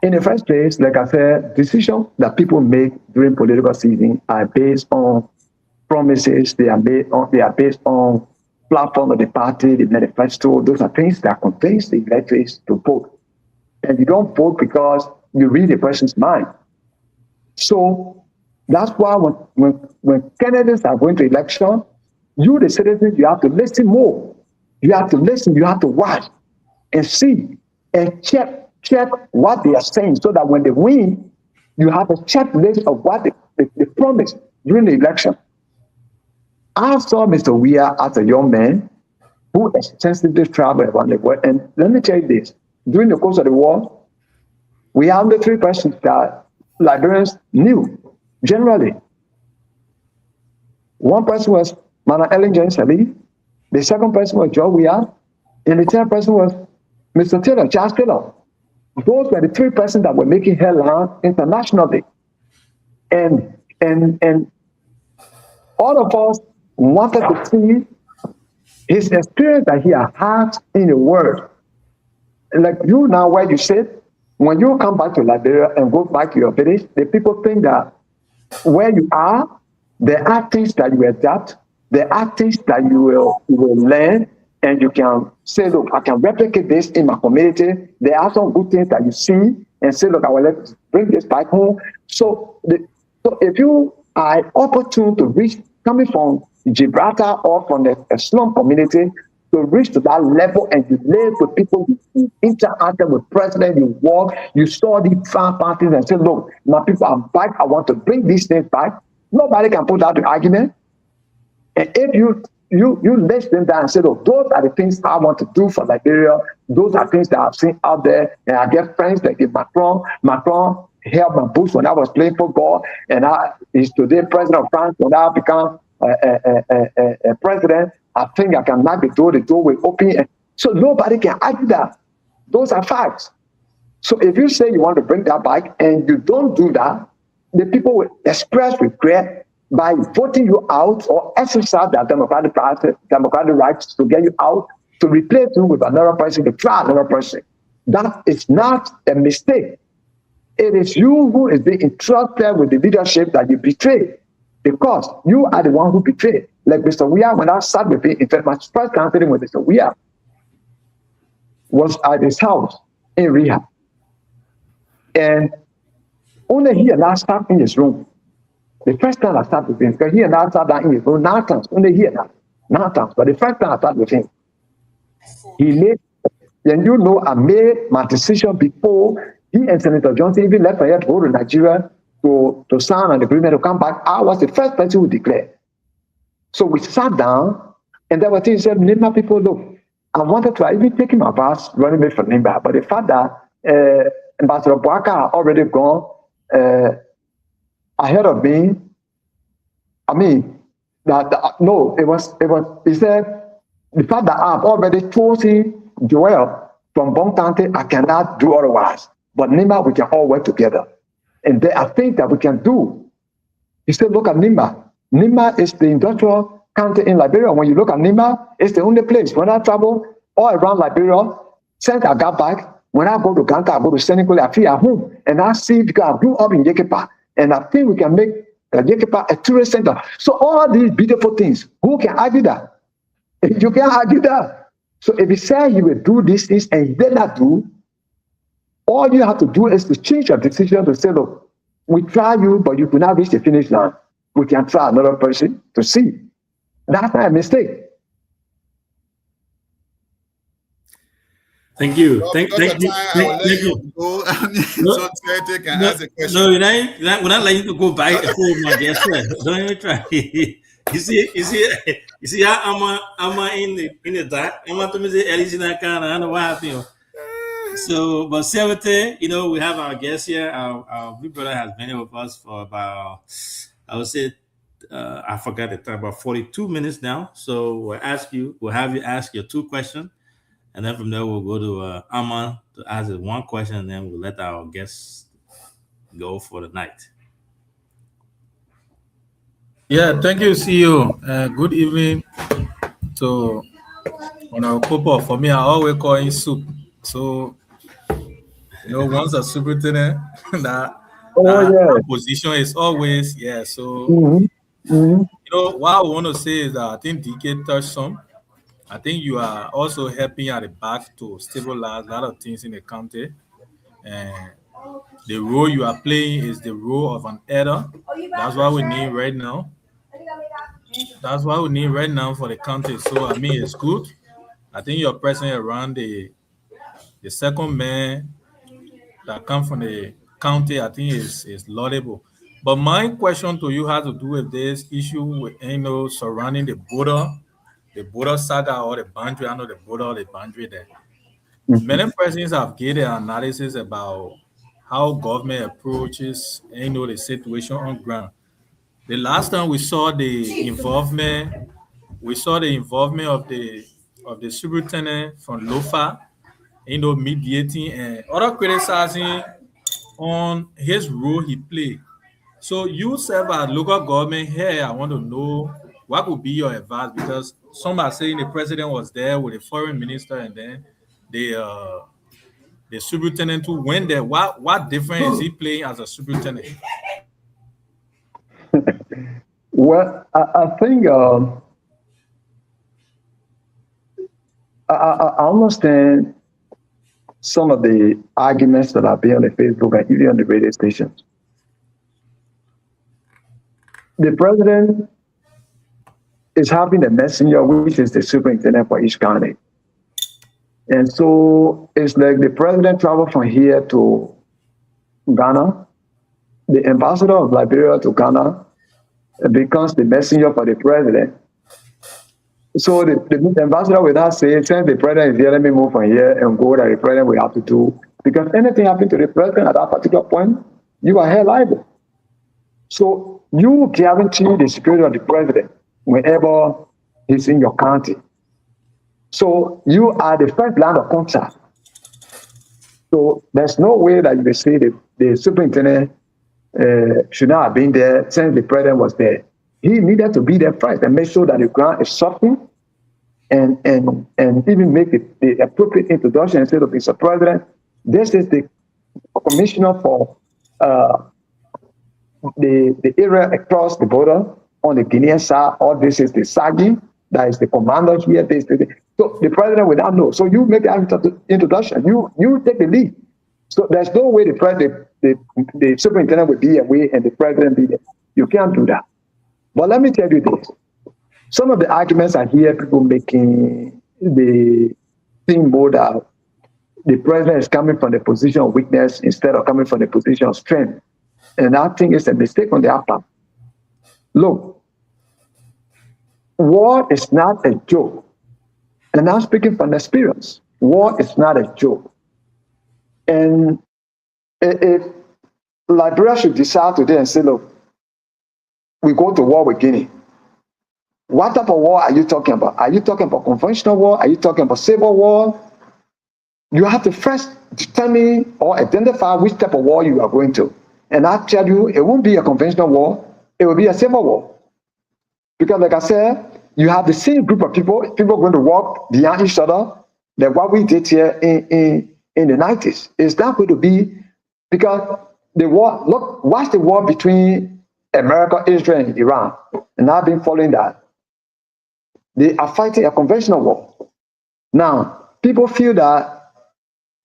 In the first place, like I said, decisions that people make during political season are based on promises. They are based on platform of the party, the manifesto. Those are things that contains the electorates to vote. And you don't vote because you read a person's mind. So that's why when candidates are going to election, you, the citizens, you have to listen more. You have to listen, you have to watch and see and check what they are saying so that when they win, you have a checklist of what they promised during the election. I saw Mr. Weah as a young man who extensively traveled around the world. And let me tell you this, during the course of the war, we have the three persons that Liberians knew generally. One person was Mana Ellen James Salih, the second person was George Weah, and the third person was Mr. Taylor, Charles Taylor. Those were the three persons that were making headlines internationally. And all of us wanted to see his experience that he had in the world. Like you now, where you sit, when you come back to Liberia and go back to your village, the people think that where you are, there are things that you adapt, there are things that you will learn, and you can say, look, I can replicate this in my community. There are some good things that you see and say, look, I will bring this back home. So if you are opportune to reach, coming from Gibraltar or from a slum community, to reach to that level and you live with people, you interact with president, you walk, you saw these farm parties and say, look, my people are back, I want to bring these things back. Nobody can put out the argument. And if you listen down and say, look, those are the things I want to do for Liberia. Those are things that I've seen out there. And I get friends like Macron. Macron helped my boost when I was playing football. And he's today president of France. When I become a president, I think I can knock the door will open. So nobody can argue that. Those are facts. So if you say you want to bring that back and you don't do that, the people will express regret by voting you out or exercise their democratic rights to get you out, to replace you with another person, to try another person. That is not a mistake. It is you who is being entrusted with the leadership that you betrayed, because you are the one who betrayed. Like Mr. Weah, when I sat with him, in fact, my first counseling with Mr. Weah was at his house in rehab. And only he and I sat in his room. The first time I sat with him, because he and I sat down in his room 9 times, only he and I, 9 times. But the first time I sat with him, He made, and you know, I made my decision before he and Senator Johnson even left here to go to Nigeria to sign an agreement to come back. I was the first person who declared. So we sat down, and there were things said, Nimba people, look, I wanted to even take him advice running away from Nimba, but the fact that Ambassador Boaka already gone ahead of me, I mean, no, he said, the fact that I've already chosen Joel from Bontante, I cannot do otherwise. But Nimba, we can all work together. And there are things that we can do. He said, look at Nimba. Nimba is the industrial county in Liberia. When you look at Nimba, it's the only place. When I travel all around Liberia, since I got back, when I go to Ganta, I go to Senegal, I feel at home. And I see, because I grew up in Yekepa. And I think we can make Yekepa a tourist center. So all these beautiful things, who can argue that? You can't argue that. So if he said he will do these things and he did not do, all you have to do is to change your decision to say, look, we try you, but you could not reach the finish line. We can try another person to see. That's not a mistake. Thank you. Well, Thank you. Thank you. Go. So Tete can ask a question. No, we're not letting you go back and forth, my guest. Don't even try. You see how I'm in the dark. I'm to say at least in that kind of, I don't know what happened. So, but 70, you know, we have our guest here. Our big brother has been here with us for about, I would say, I forgot the time, about 42 minutes now. So we'll have you ask your 2 questions. And then from there, we'll go to Aman to ask his 1 question, and then we'll let our guests go for the night. Yeah, thank you, CEO. Good evening to Popo. For me, I always call him Soup. So, you know, once a superintendent, that position is always, yeah. So, you know, what I want to say is that I think DK touched some. I think you are also helping at the back to stabilize a lot of things in the county. And the role you are playing is the role of an elder. That's what we need right now. That's what we need right now for the county. So, I mean, it's good. I think your presence around the second man that come from the county, I think is laudable. But my question to you has to do with this issue with, you know, surrounding the border saga or the boundary. I know the border or the boundary there. Many persons have given analysis about how government approaches, you know, the situation on ground. The last time we saw the involvement of the superintendent from LOFA, you know, mediating and other criticizing on his role he played. So you serve as local government here. I want to know what would be your advice, because some are saying the president was there with the foreign minister, and then the superintendent who went there. What difference is he playing as a superintendent? Well, I think I understand some of the arguments that are being on the Facebook and even on the radio stations. The president is having a messenger, which is the superintendent for each county. And so it's like the president traveled from here to Ghana, the ambassador of Liberia to Ghana becomes the messenger for the president. So the ambassador will not say, since the president is here, let me move from here and go that the president will have to do. Because anything happened to the president at that particular point, you are held liable. So you guarantee the security of the president whenever he's in your county. So you are the first line of contact. So there's no way that you will say the superintendent should not have been there since the president was there. He needed to be there first and make sure that the ground is softened and even make the appropriate introduction and say, look, Mr. President, this is the commissioner for the area across the border on the Guinean side, or this is the SAGI, that is the commander here. So the president will not know. So you make the introduction. You take the lead. So there's no way the superintendent will be away and the president be there. You can't do that. But let me tell you this. Some of the arguments I hear people making, the think more that the president is coming from the position of weakness instead of coming from the position of strength. And I think it's a mistake on their part. Look, war is not a joke. And I'm speaking from experience. War is not a joke. And if Liberia should decide today and say, look, we go to war with Guinea, what type of war are you talking about? Are you talking about conventional war? Are you talking about civil war? You have to first determine or identify which type of war you are going to. And I tell you, it won't be a conventional war, it will be a civil war. Because like I said, you have the same group of people going to walk behind each other, like what we did here in the 90s. It's not going to be, because the war, look, watch the war between America, Israel, and Iran. And I've been following that. They are fighting a conventional war. Now, people feel that,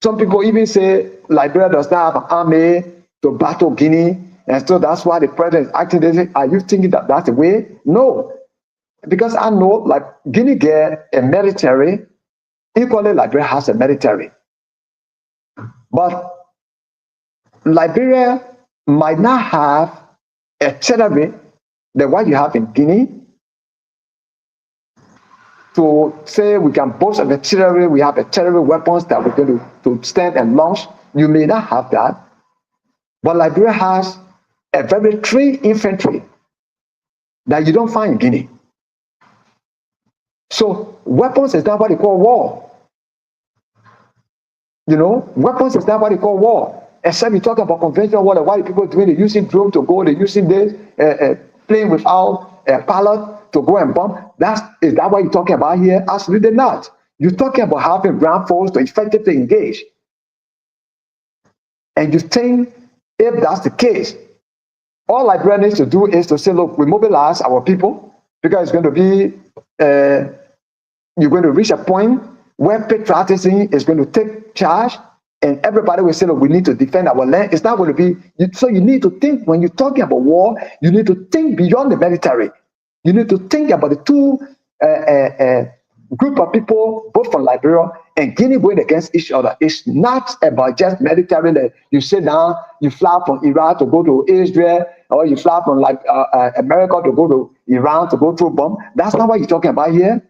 some people even say Liberia does not have an army to battle Guinea, and so that's why the president is acting. They say, are you thinking that that's the way? No, because I know, like, Guinea get a military, equally Liberia has a military. But Liberia might not have a territory than what you have in Guinea. To say we can boast of a territory, we have a territory weapons that we're going to stand and launch. You may not have that. But Liberia has a very trained infantry that you don't find in Guinea. So weapons is not what they call war. You know, weapons is not what they call war. Except you talk about conventional war, what are people doing? They're using drone to go, they're using this, plane without a pilot to go and bomb. Is that what you're talking about here? Absolutely not. You're talking about having ground force to effectively engage. And you think, if that's the case, all Liberia needs to do is to say, look, we mobilize our people, because it's going to be, you're going to reach a point where patriotism is going to take charge, and everybody will say, look, we need to defend our land. It's not going to be, so you need to think, when you're talking about war, you need to think beyond the military. You need to think about the two group of people, both from Liberia and Guinea, going against each other. It's not about just military that you sit down, you fly from Iraq to go to Israel, or you fly from America to go to Iran to go through a bomb. That's not what you're talking about here.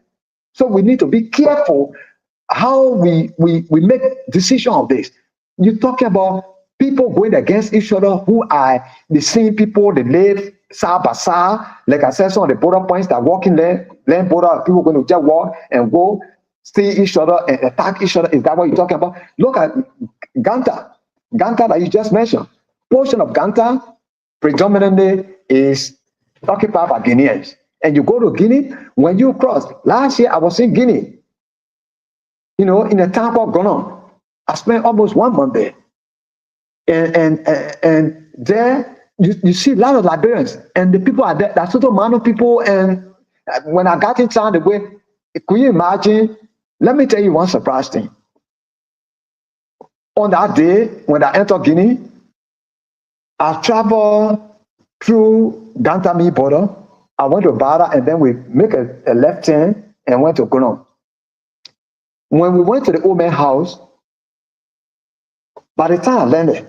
So we need to be careful how we make decision of this. You're talking about people going against each other who are the same people, they live side by side. Like I said, some of the border points that walking land border, people going to just walk and go see each other and attack each other. Is that what you're talking about? Look at Ganta that you just mentioned. Portion of Ganta predominantly is occupied by Guineans. And you go to Guinea, when you cross, last year I was in Guinea, you know, in a town called Gonon. I spent almost 1 month there. And there you see a lot of Liberians, and the people are there, that's total amount of people. And when I got in town, the way, could you imagine? Let me tell you one surprise thing. On that day, when I entered Guinea, I traveled through Gantami border. I went to Bada, and then we make a left turn and went to Gonon. When we went to the old man's house, by the time I landed,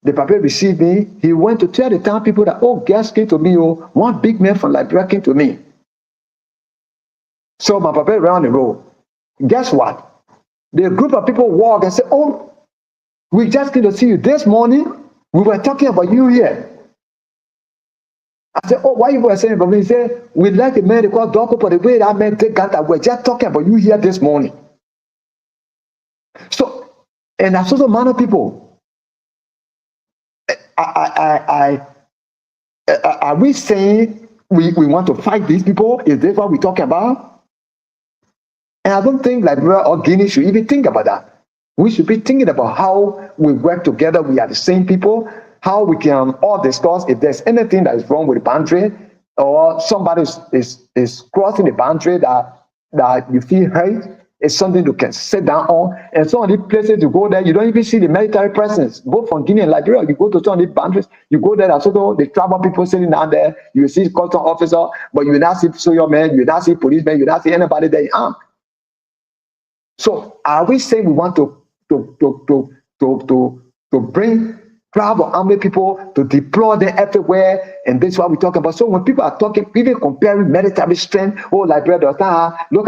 the papa received me. He went to tell the town people that, oh, guests came to me. Oh, one big man from Liberia came to me. So my papa ran the road. Guess what? The group of people walk and say, oh, we just came to see you this morning. We were talking about you here. I said, oh, why you were saying about me? He said, we like the man they call Doko, but the way that man take Ganta, we're just talking about you here this morning. So, and that's also amount of people. Are we saying we want to fight these people? Is this what we're talking about? And I don't think Liberia or Guinea should even think about that. We should be thinking about how we work together. We are the same people. How we can all discuss if there's anything that is wrong with the boundary, or somebody is crossing the boundary that you feel hurt. It's something you can sit down on. And some of the places you go there, you don't even see the military presence, both from Guinea and Liberia. You go to some of the boundaries, you go there, there's also the tribal people sitting down there. You see custom officer, but you will not see soldier men, you will not see policemen, you will not see anybody there armed. So are we saying we want to bring crowd of army people to deploy them everywhere? And this is what we're talking about. So when people are talking, even comparing military strength, Liberia, look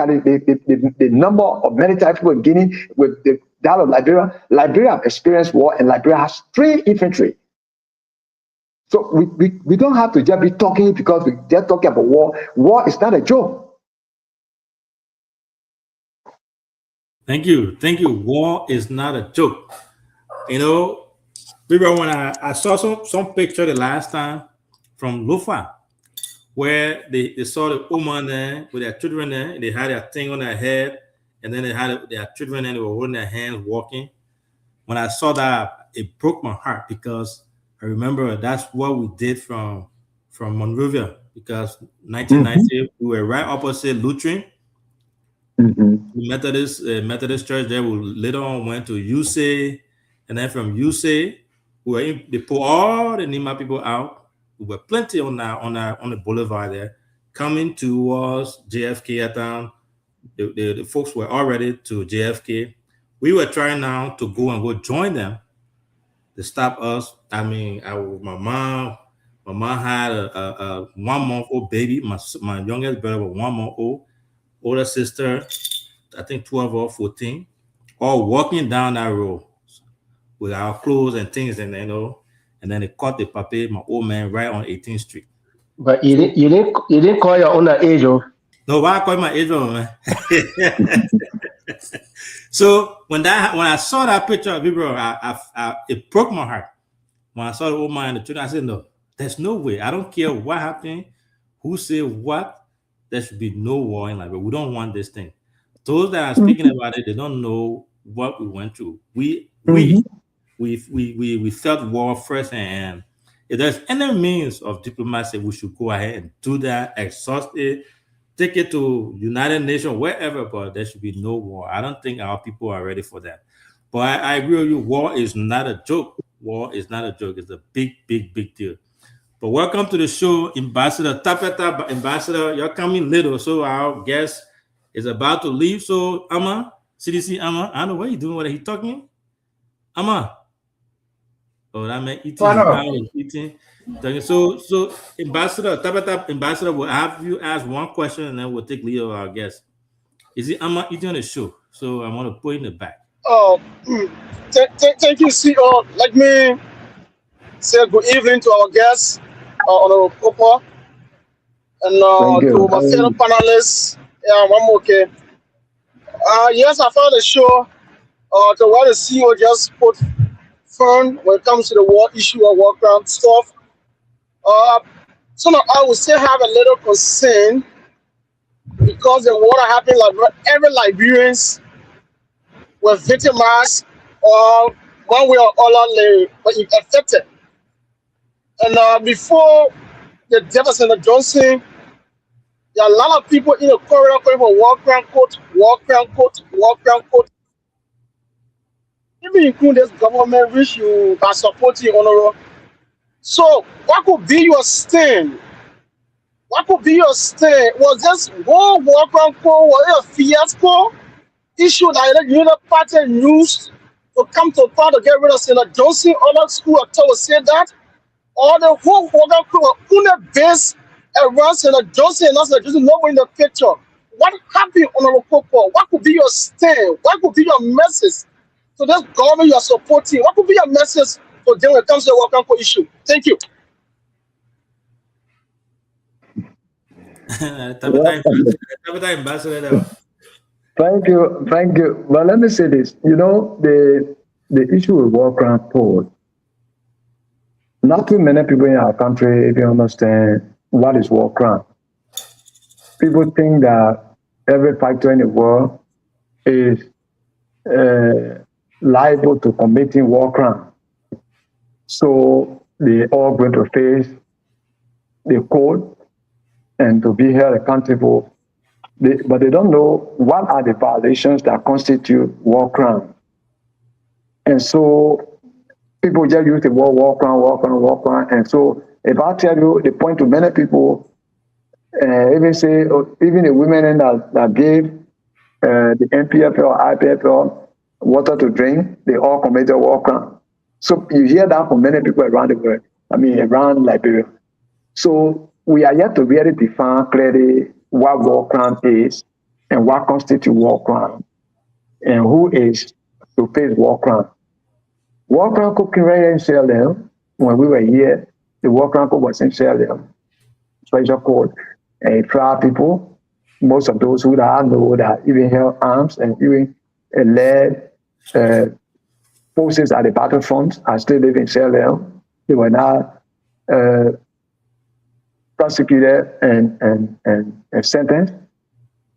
at the number of military people in Guinea with that of Liberia. Liberia have experienced war, and Liberia has 3 infantry. So we don't have to just be talking because we're just talking about war. War is not a joke. Thank you. War is not a joke. You know, remember when I saw some picture the last time from Lufa, where they saw the woman there with their children there, and they had their thing on their head, and then they had their children and they were holding their hands walking. When I saw that, it broke my heart because I remember that's what we did from Monrovia, because 1990 we were right opposite Lutheran. The Methodist church there. We later on went to UC, and then from UC, they pulled all the Nima people out. We were plenty on the boulevard there, coming towards JFK at time. The folks were already to JFK. We were trying now to go join them to stop us. I mean, my mom had a 1-month-old baby. My youngest brother was 1 month old. Older sister, I think 12 or 14, all walking down that road with our clothes and things, and and then they caught the papi, my old man, right on 18th Street. But you didn't call your own age, oh? No, why I call my age, man? So when I saw that picture of Bro, it broke my heart. When I saw the old man and the children, I said, no, there's no way. I don't care what happened, who said what. There should be no war in Liberia. We don't want this thing. Those that are speaking about it, they don't know what we went through. We felt war first, and if there's any means of diplomacy, we should go ahead and do that, exhaust it, take it to United Nations, wherever, but there should be no war. I don't think our people are ready for that. But I agree with you, war is not a joke. War is not a joke. It's a big, big, big deal. But welcome to the show, Ambassador Tapeta. Ambassador, you're coming little, so our guest is about to leave. So, Ama, CDC Ama, I don't know what you're doing. What are you talking? Ama. Oh, that meant eating. So, Ambassador Tapeta, Ambassador, will have you ask one question, and then we'll take lead of our guest. Is it Ama eating on the show? So, I want to put in the back. Oh, thank you, CEO. Let me say good evening to our guests, Honorable Popo, and to my fellow panelists. Yeah, I'm okay. Yes, I found a show to what the CEO just put firm when it comes to the war issue or war crime stuff. So now I would still have a little concern because the war that happened, like every Liberians were victimized or one way or other were affected. And before the death of Senator Johnson, there are a lot of people in the corridor calling for war crime court, war crime court, war crime court. Even including this government which you are supporting, Honorable. So what could be your stand? What could be your stand? Was this one war crime court, was it a fiasco issue that the United Party used to come to power to get rid of Senator Johnson? Other school actors say that. Or the whole program could based around Senator Johnson and not Senator Johnson, nobody in the picture. What happened, Honorable Popo? What could be your stand? What could be your message to this government you are supporting? What could be your message for them when it comes to the World Cup issue? Thank you. Thank you. But let me say this. You know, the issue with war crime court. Not too many people in our country even understand what is war crime. People think that every factor in the world is liable to committing war crime. So they all going to face the court and to be held accountable. But they don't know what are the violations that constitute war crime. And so people just use the word war crime. And so if I tell you the point to many people, even say, even the women that gave the NPFL, IPFL, water to drink, they all committed war crime. So you hear that from many people around the world, around Liberia. So we are yet to really define clearly what war crime is and what constitutes war crime and who is to face war crime. War crime cooking right in Sierra Leone, when we were here, the war crime code was in Sierra Leone, special code, and trial people. Most of those who I know that even held arms and even led forces at the battlefront are still living in Sierra Leone. They were not prosecuted and sentenced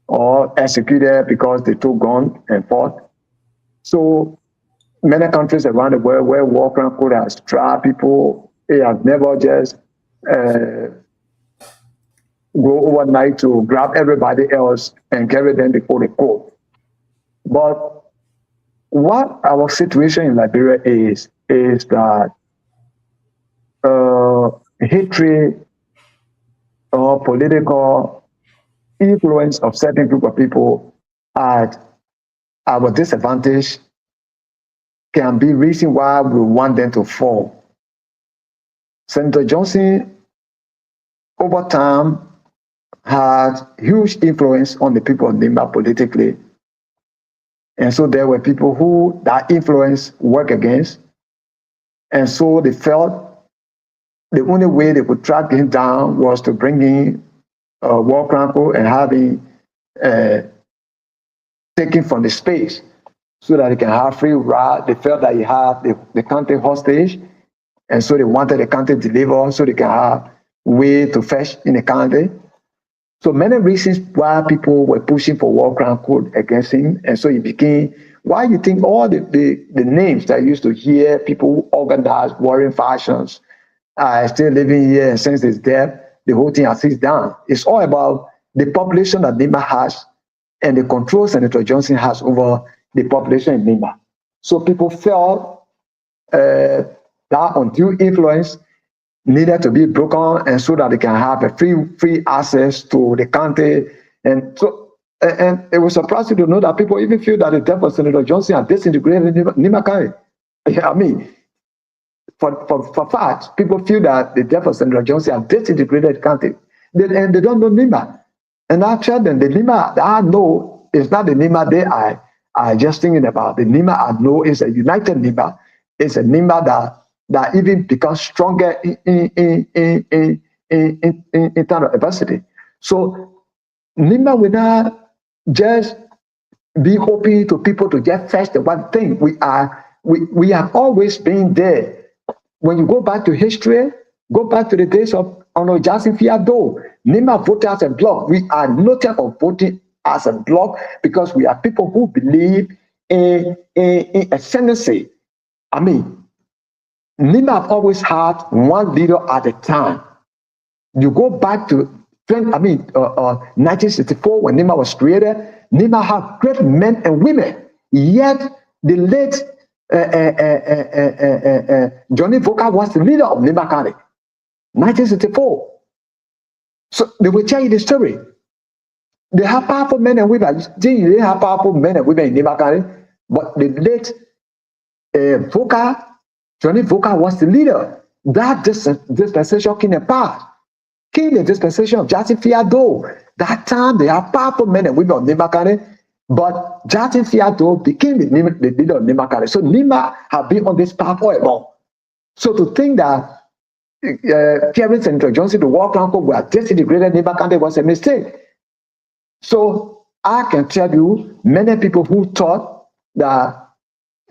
or executed because they took guns and fought. So many countries around the world where war crime code has tried people, they have never just go overnight to grab everybody else and carry them before the court. But what our situation in Liberia is that hatred or political influence of certain group of people at our disadvantage can be reason why we want them to fall. Senator Johnson, over time, had huge influence on the people of Nimba politically. And so there were people who that influence worked against. And so they felt the only way they could track him down was to bring in war crime code and have him taken from the space so that he can have free ride. They felt that he had the country hostage. And so they wanted the country delivered so they can have way to fetch in the country. So many reasons why people were pushing for war crime code against him. And so he became, why you think all the names that I used to hear people who organize warring factions are still living here, and since his death, the whole thing has ceased down. It's all about the population that Nimba has and the control Senator Johnson has over the population in Nimba. So people felt that undue influence needed to be broken, and so that they can have a free access to the country. And so, and it was surprising to know that people even feel that the death of Senator Johnson has disintegrated Nimba County. I mean, for facts, people feel that the death of Senator Johnson has disintegrated the country, and they don't know Nimba. And I tell them the Nimba that I know is not the Nimba they are just thinking about. The Nimba I know is a united Nimba. It's a Nimba that even becomes stronger in terms of adversity. So Nimba will not just be hoping to people to just fetch the one thing. We have always been there. When you go back to history, go back to the days of Jackson Fiado, Nimba voted as a bloc. We are noted for voting as a bloc because we are people who believe in ascendancy. I mean, Nimba have always had one leader at a time. You go back to 1964 when Nimba was created. Nimba had great men and women. Yet the late Johnny Voka was the leader of Nimba County, 1964. So they will tell you the story. They have powerful men and women. They have powerful men and women in Nimba County, but the late Voka, Johnny Voka was the leader. That dispensation came apart. King the dispensation of Jackson Fiado. That time they have powerful men and women of Nimba County, but Jackson Fiado became the leader of Nimba County. So Nimba have been on this path all along. So to think that Kevin Senator Johnson, the war crime code, were disintegrated Nimba County was a mistake. So I can tell you, many people who thought that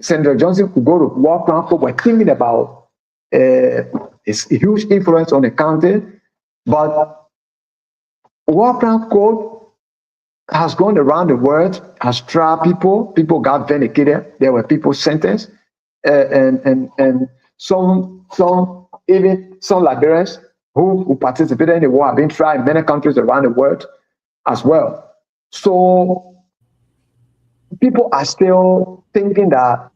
Senator Johnson could go to war crime code were thinking about his huge influence on the county, but war crime code has gone around the world, has tried people got vindicated, there were people sentenced, and some Liberians who participated in the war have been tried in many countries around the world as well. So people are still thinking that,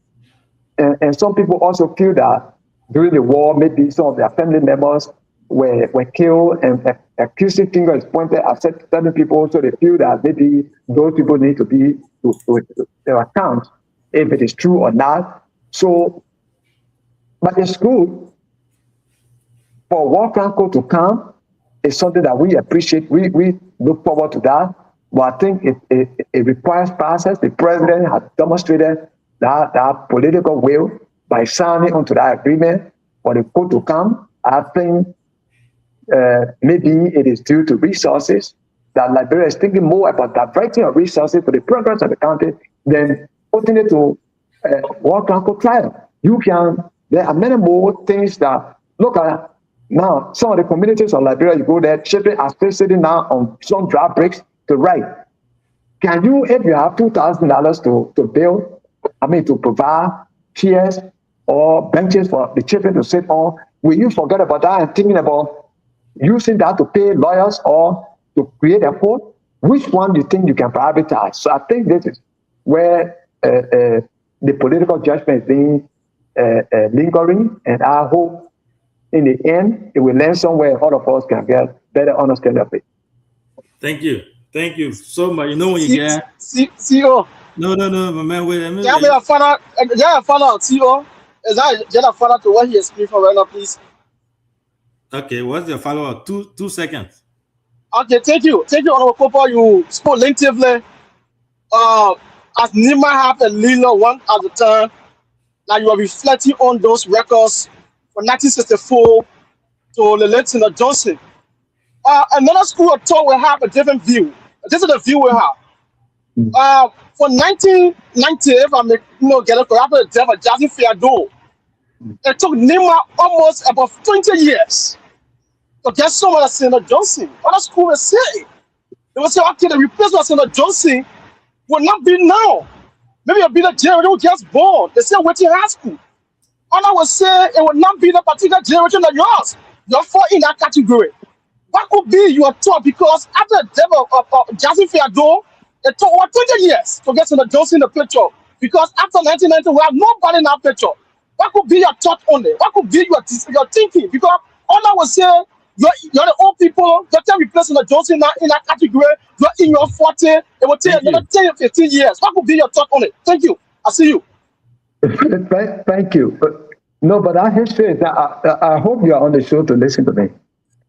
and some people also feel that during the war, maybe some of their family members were killed, and accusing finger is pointed at certain people, so they feel that maybe those people need to be to their account if it is true or not. So, but it's good for War Franco to come. It's something that we appreciate. We look forward to that. But I think it requires process. The president has demonstrated that political will by signing onto that agreement for the coup to come. I think maybe it is due to resources, that Liberia is thinking more about diverting of resources for the progress of the country than putting it to War Franco trial. There are many more things that, look at now, some of the communities of Liberia, you go there, children are still sitting now on some dry bricks to write. Can you, if you have $2,000 to build, to provide chairs or benches for the children to sit on, will you forget about that and thinking about using that to pay lawyers or to create a court? Which one do you think you can privatize? So I think this is where the political judgment is being lingering, and I hope in the end it will land somewhere all of us can get better understanding of it. Thank you so much. You know when you get CEO. No, my man. Wait a minute. Yeah, I found out. CEO. Is that just a follow to what he explained for right now, please? Okay, what's your follow-up? 2 seconds. Okay, thank you, Honorable Popo. You spoke lengthily. As Nima have a leader one at a time. Now you are reflecting on those records from 1964 to Lieutenant Johnson. Another school of thought will have a different view. This is the view we have. For 1990, if I may get it correct, the death of Jackson Fiado, it took Nima almost about 20 years to get someone like Senator Johnson. Other school will say, they will say, okay, the replacement of Senator Johnson will not be now. Maybe it'll be the generation who gets born. They say waiting high school. Other will say it will not be the particular generation of yours. You're fall in that category. What could be your thought? Because after the death of Jackson Fiado, it took over 20 years to get Senator Johnson in the picture. Because after 1990, we have nobody in that picture. What could be your thought on it? What could be your thinking? Because all I will say, you're the old people, you can replace Senator Johnson in that category. You're in your 40, it will take another 10 or 15 years. What could be your thought on it? Thank you. I see you. Thank you. No, but our history is that I hope you are on the show to listen to me.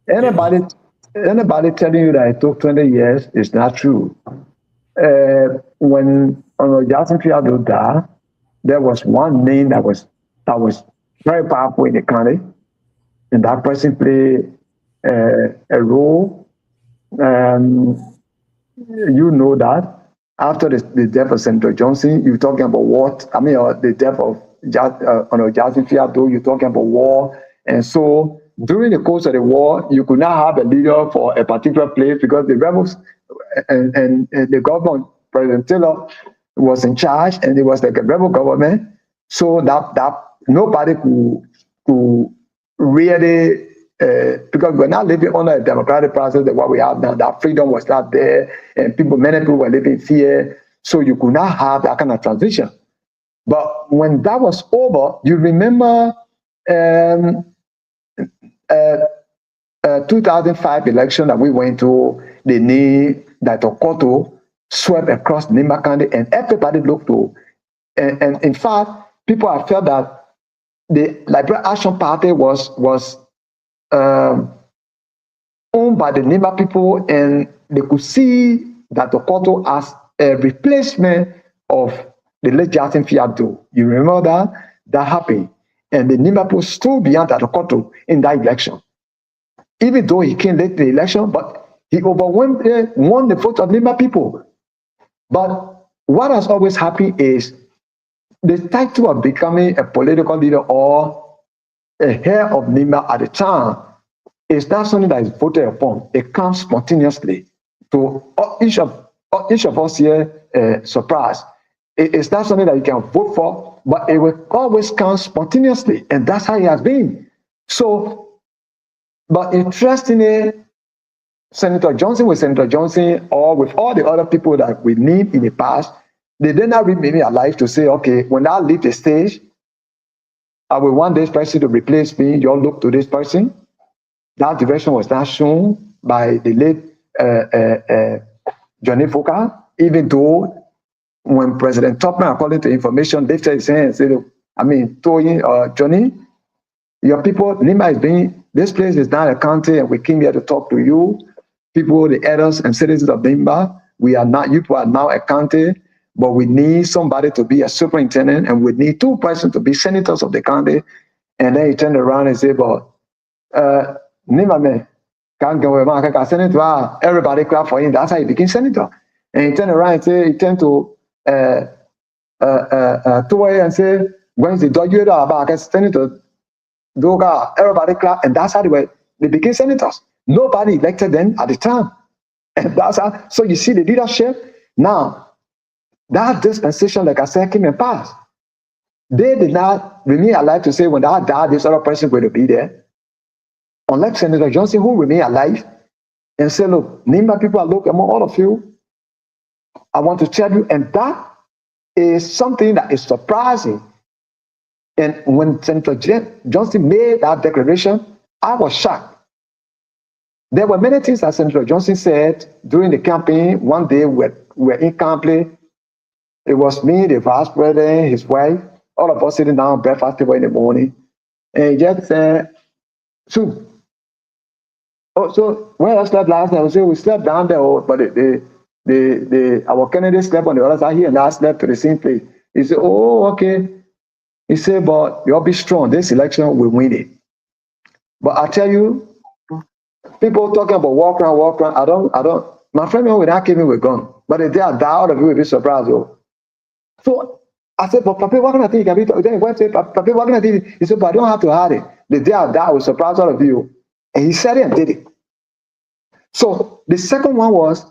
Anybody telling you that it took 20 years is not true. When Jackson Fiado died, there was one name that was very powerful in the county, and that person played a role. You know that after the death of Senator Johnson, you're talking about what? The death of Jackson Fiado, you're talking about war, and so during the course of the war, you could not have a leader for a particular place because the rebels and the government, President Taylor, was in charge, and it was like a rebel government. So that nobody could really, because we're not living under a democratic process that what we have now, that freedom was not there, and many people were living in fear. So you could not have that kind of transition. But when that was over, you remember 2005 election that we went to, the knee that Okoto swept across Nima County, and everybody looked to. And in fact, people have felt that the Liberal Action Party was owned by the Nima people, and they could see that Okoto as a replacement of the late Jackson Fiado. You remember that? That happened. And the Nima people stood behind that Okoto in that election. Even though he came late in the election, but he overwhelmingly won the vote of Nima people. But what has always happened is the title of becoming a political leader or a heir of Nima at the time is not something that is voted upon. It comes spontaneously. To each of us here, surprise. It's not something that you can vote for, but it will always come spontaneously, and that's how it has been. So, but interestingly, Senator Johnson with Senator Johnson, or with all the other people that we need in the past, they did not remain alive to say, okay, when I leave the stage, I will want this person to replace me. You all look to this person. that direction was not shown by the late Johnny Foka, even though when President Topman, according to information, lifted his hand and said, told him, Johnny, your people, Nimba is being, this place is not a county and we came here to talk to you. People, the elders and citizens of Nimba, we are not, you are now a county, but we need somebody to be a superintendent and we need 2 persons to be senators of the county. And then he turned around and said, but Nimba man, can't go away, senator, everybody clap for him. That's how he became senator. And he turned around and said, he turned to Toye and said, when the dog you about senator, Doga, everybody clap, and that's how they became senators. Nobody elected them at the time. And that's how, so you see the leadership. Now, that dispensation, like I said, came and passed. They did not remain alive to say when I die, this other person going to be there. Unlike Senator Johnson, who remained alive and said, look, Nimba people, look among all of you, I want to tell you, and that is something that is surprising. And when Senator Johnson made that declaration, I was shocked. There were many things that Senator Johnson said during the campaign. One day we were in campaign. It was me, the vice president, his wife, all of us sitting down breakfast table in the morning. And he just said, so where I slept last night, we slept down there, but our candidates slept on the other side here, and I slept to the same place. He said, oh, okay. He said, but you'll be strong. This election will win it. But I tell you, people talking about walk around. I don't. My friend, when I came in, we're gone. But the day I die, all of you will be surprised. Though. So I said, but Papa, what can I think? Then his wife said, Papa, what can I think? He said, but I don't have to hide it. The day I die, I will surprise all of you. And he said it and did it. So the second one was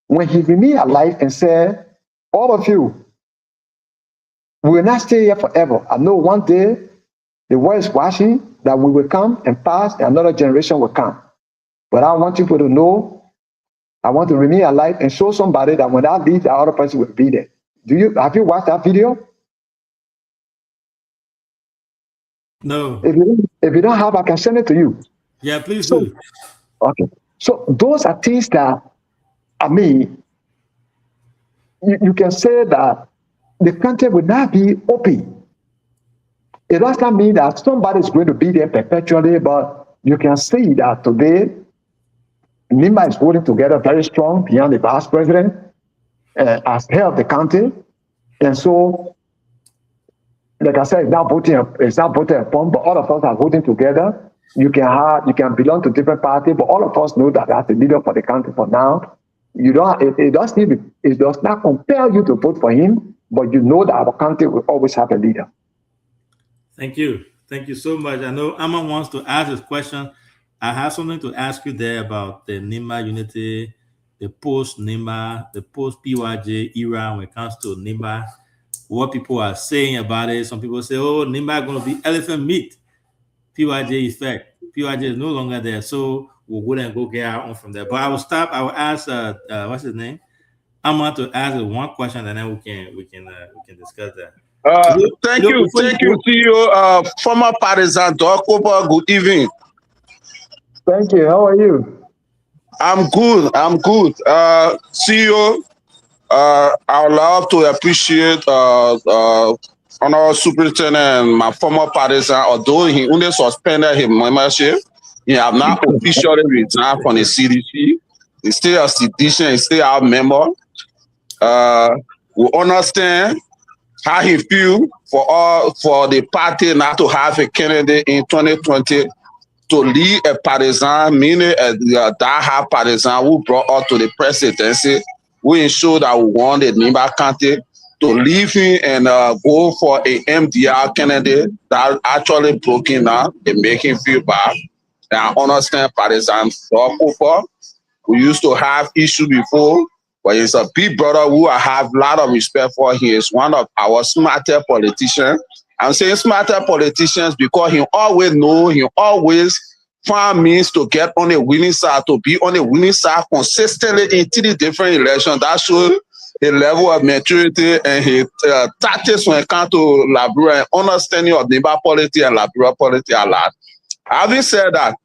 when he remained alive and said, all of you, we will not stay here forever. I know one day the world is watching that we will come and pass and another generation will come. But I want people to know, I want to remain alive and show somebody that when I leave, the other person will be there. Have you watched that video? No. If you don't have, I can send it to you. Yeah, please do. Okay. So those are things that, you can say that the country will not be open. It does not mean that somebody is going to be there perpetually, but you can see that today, Nimba is holding together very strong beyond the vice president as head of the country. And so, like I said, it's not voting upon, but all of us are voting together. You can belong to different parties, but all of us know that as the leader for the country for now, it does not compel you to vote for him, but you know that our country will always have a leader. Thank you. Thank you so much. I know Amma wants to ask this question. I have something to ask you there about the Nimba unity, the post-Nimba, the post-PYJ era when it comes to Nimba, what people are saying about it. Some people say, oh, Nimba is going to be elephant meat. PYJ effect. PYJ is no longer there. So we'll go and go get our own from there. But I will ask, what's his name? I'm going to ask one question and then we can discuss that. Thank you, CEO, former partisan Doc Cooper. Good evening. Thank you. How are you? I'm good. CEO, I would love to appreciate Honorable Superintendent and my former partisan, although he only suspended his membership, he have not officially resigned from the CDC. He's still a citizen, he's still our member. We understand how he feel for the party not to have a candidate in 2020 to lead a partisan, meaning a die-hard partisan who brought us to the presidency. We ensure that we won the Nimba County to leave him and go for a MDR candidate that actually broke him down and make him feel bad. And I understand partisan Cooper. We used to have issue before, but he's a big brother who I have a lot of respect for. He is one of our smarter politicians. I'm saying smarter politicians because he always find means to get on the winning side, to be on the winning side consistently in 3 different elections. That shows a level of maturity and his tactics when it comes to Liberia and understanding of Nimba politics and Liberia politics a lot. Having said that,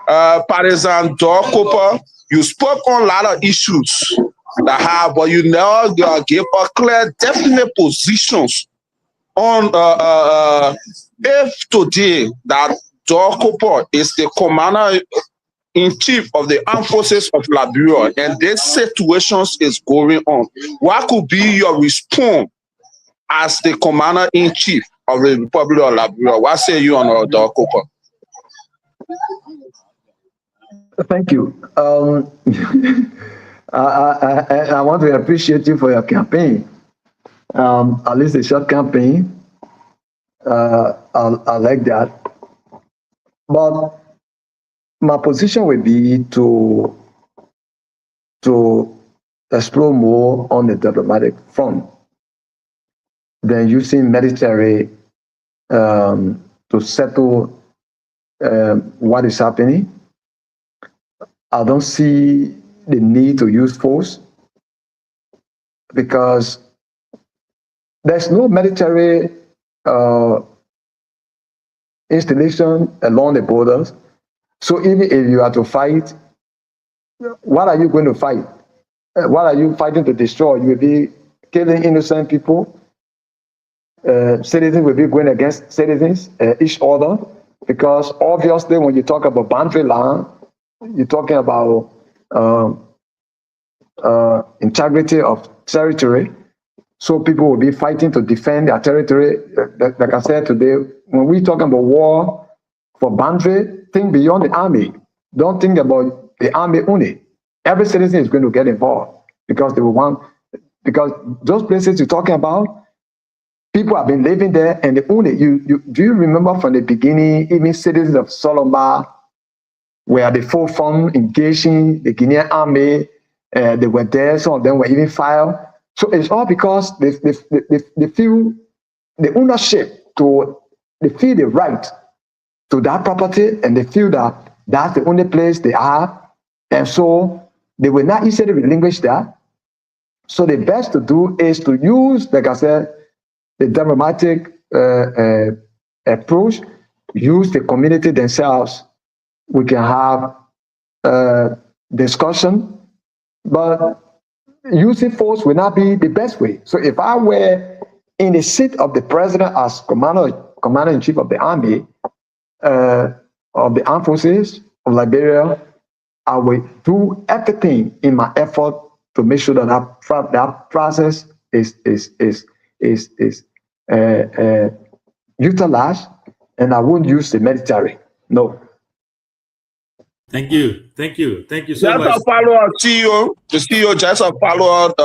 Partisan Doug Cooper, you spoke on a lot of issues that have, but you never gave a clear, definite positions on if today that Doug Cooper is the commander-in-chief of the armed forces of Liberia and this situations is going on, what could be your response as the commander-in-chief of the Republic of Liberia? What say you on Doug Cooper? Thank you. I want to appreciate you for your campaign. At least a short campaign. I like that. But my position would be to explore more on the diplomatic front than using military to settle what is happening. I don't see the need to use force because there's no military installation along the borders. So even if you are to fight, what are you going to fight? What are you fighting to destroy? You will be killing innocent people. Citizens will be going against citizens, each other, because obviously when you talk about boundary line, you're talking about integrity of territory. So people will be fighting to defend their territory. Like I said today, when we talk about war for boundary, think beyond the army. Don't think about the army only. Every citizen is going to get involved because they will want, because those places you're talking about, people have been living there, and do you remember from the beginning, even citizens of Solomon were at the forefront engaging the Guinean army. They were there, some of them were even fired. So it's all because they feel the ownership they feel the right to that property, and they feel that that's the only place they are. And so they will not easily relinquish that. So the best to do is to use, like I said, the diplomatic approach, use the community themselves. We can have discussion, but using force will not be the best way. So if I were in the seat of the president as commander-in-chief of the army, of the armed forces of Liberia, I will do everything in my effort to make sure that that process is utilized, and I won't use the military. No. Thank you so Just much. a follow-up, CEO. The CEO, just a follow-up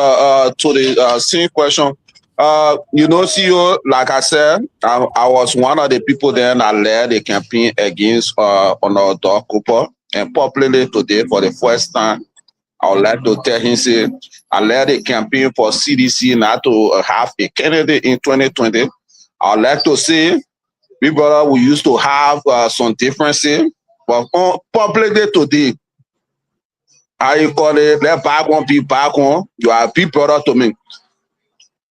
to the same question. CEO, like I said, I was one of the people then that led the campaign against Honor Doug Cooper, and publicly today for the first time, I would like to tell him, say, I led the campaign for CDC not to have a candidate in 2020. I would like to say, we brother, we used to have some differences, but publicly today, I call it, let back one be back one. You are a big brother to me.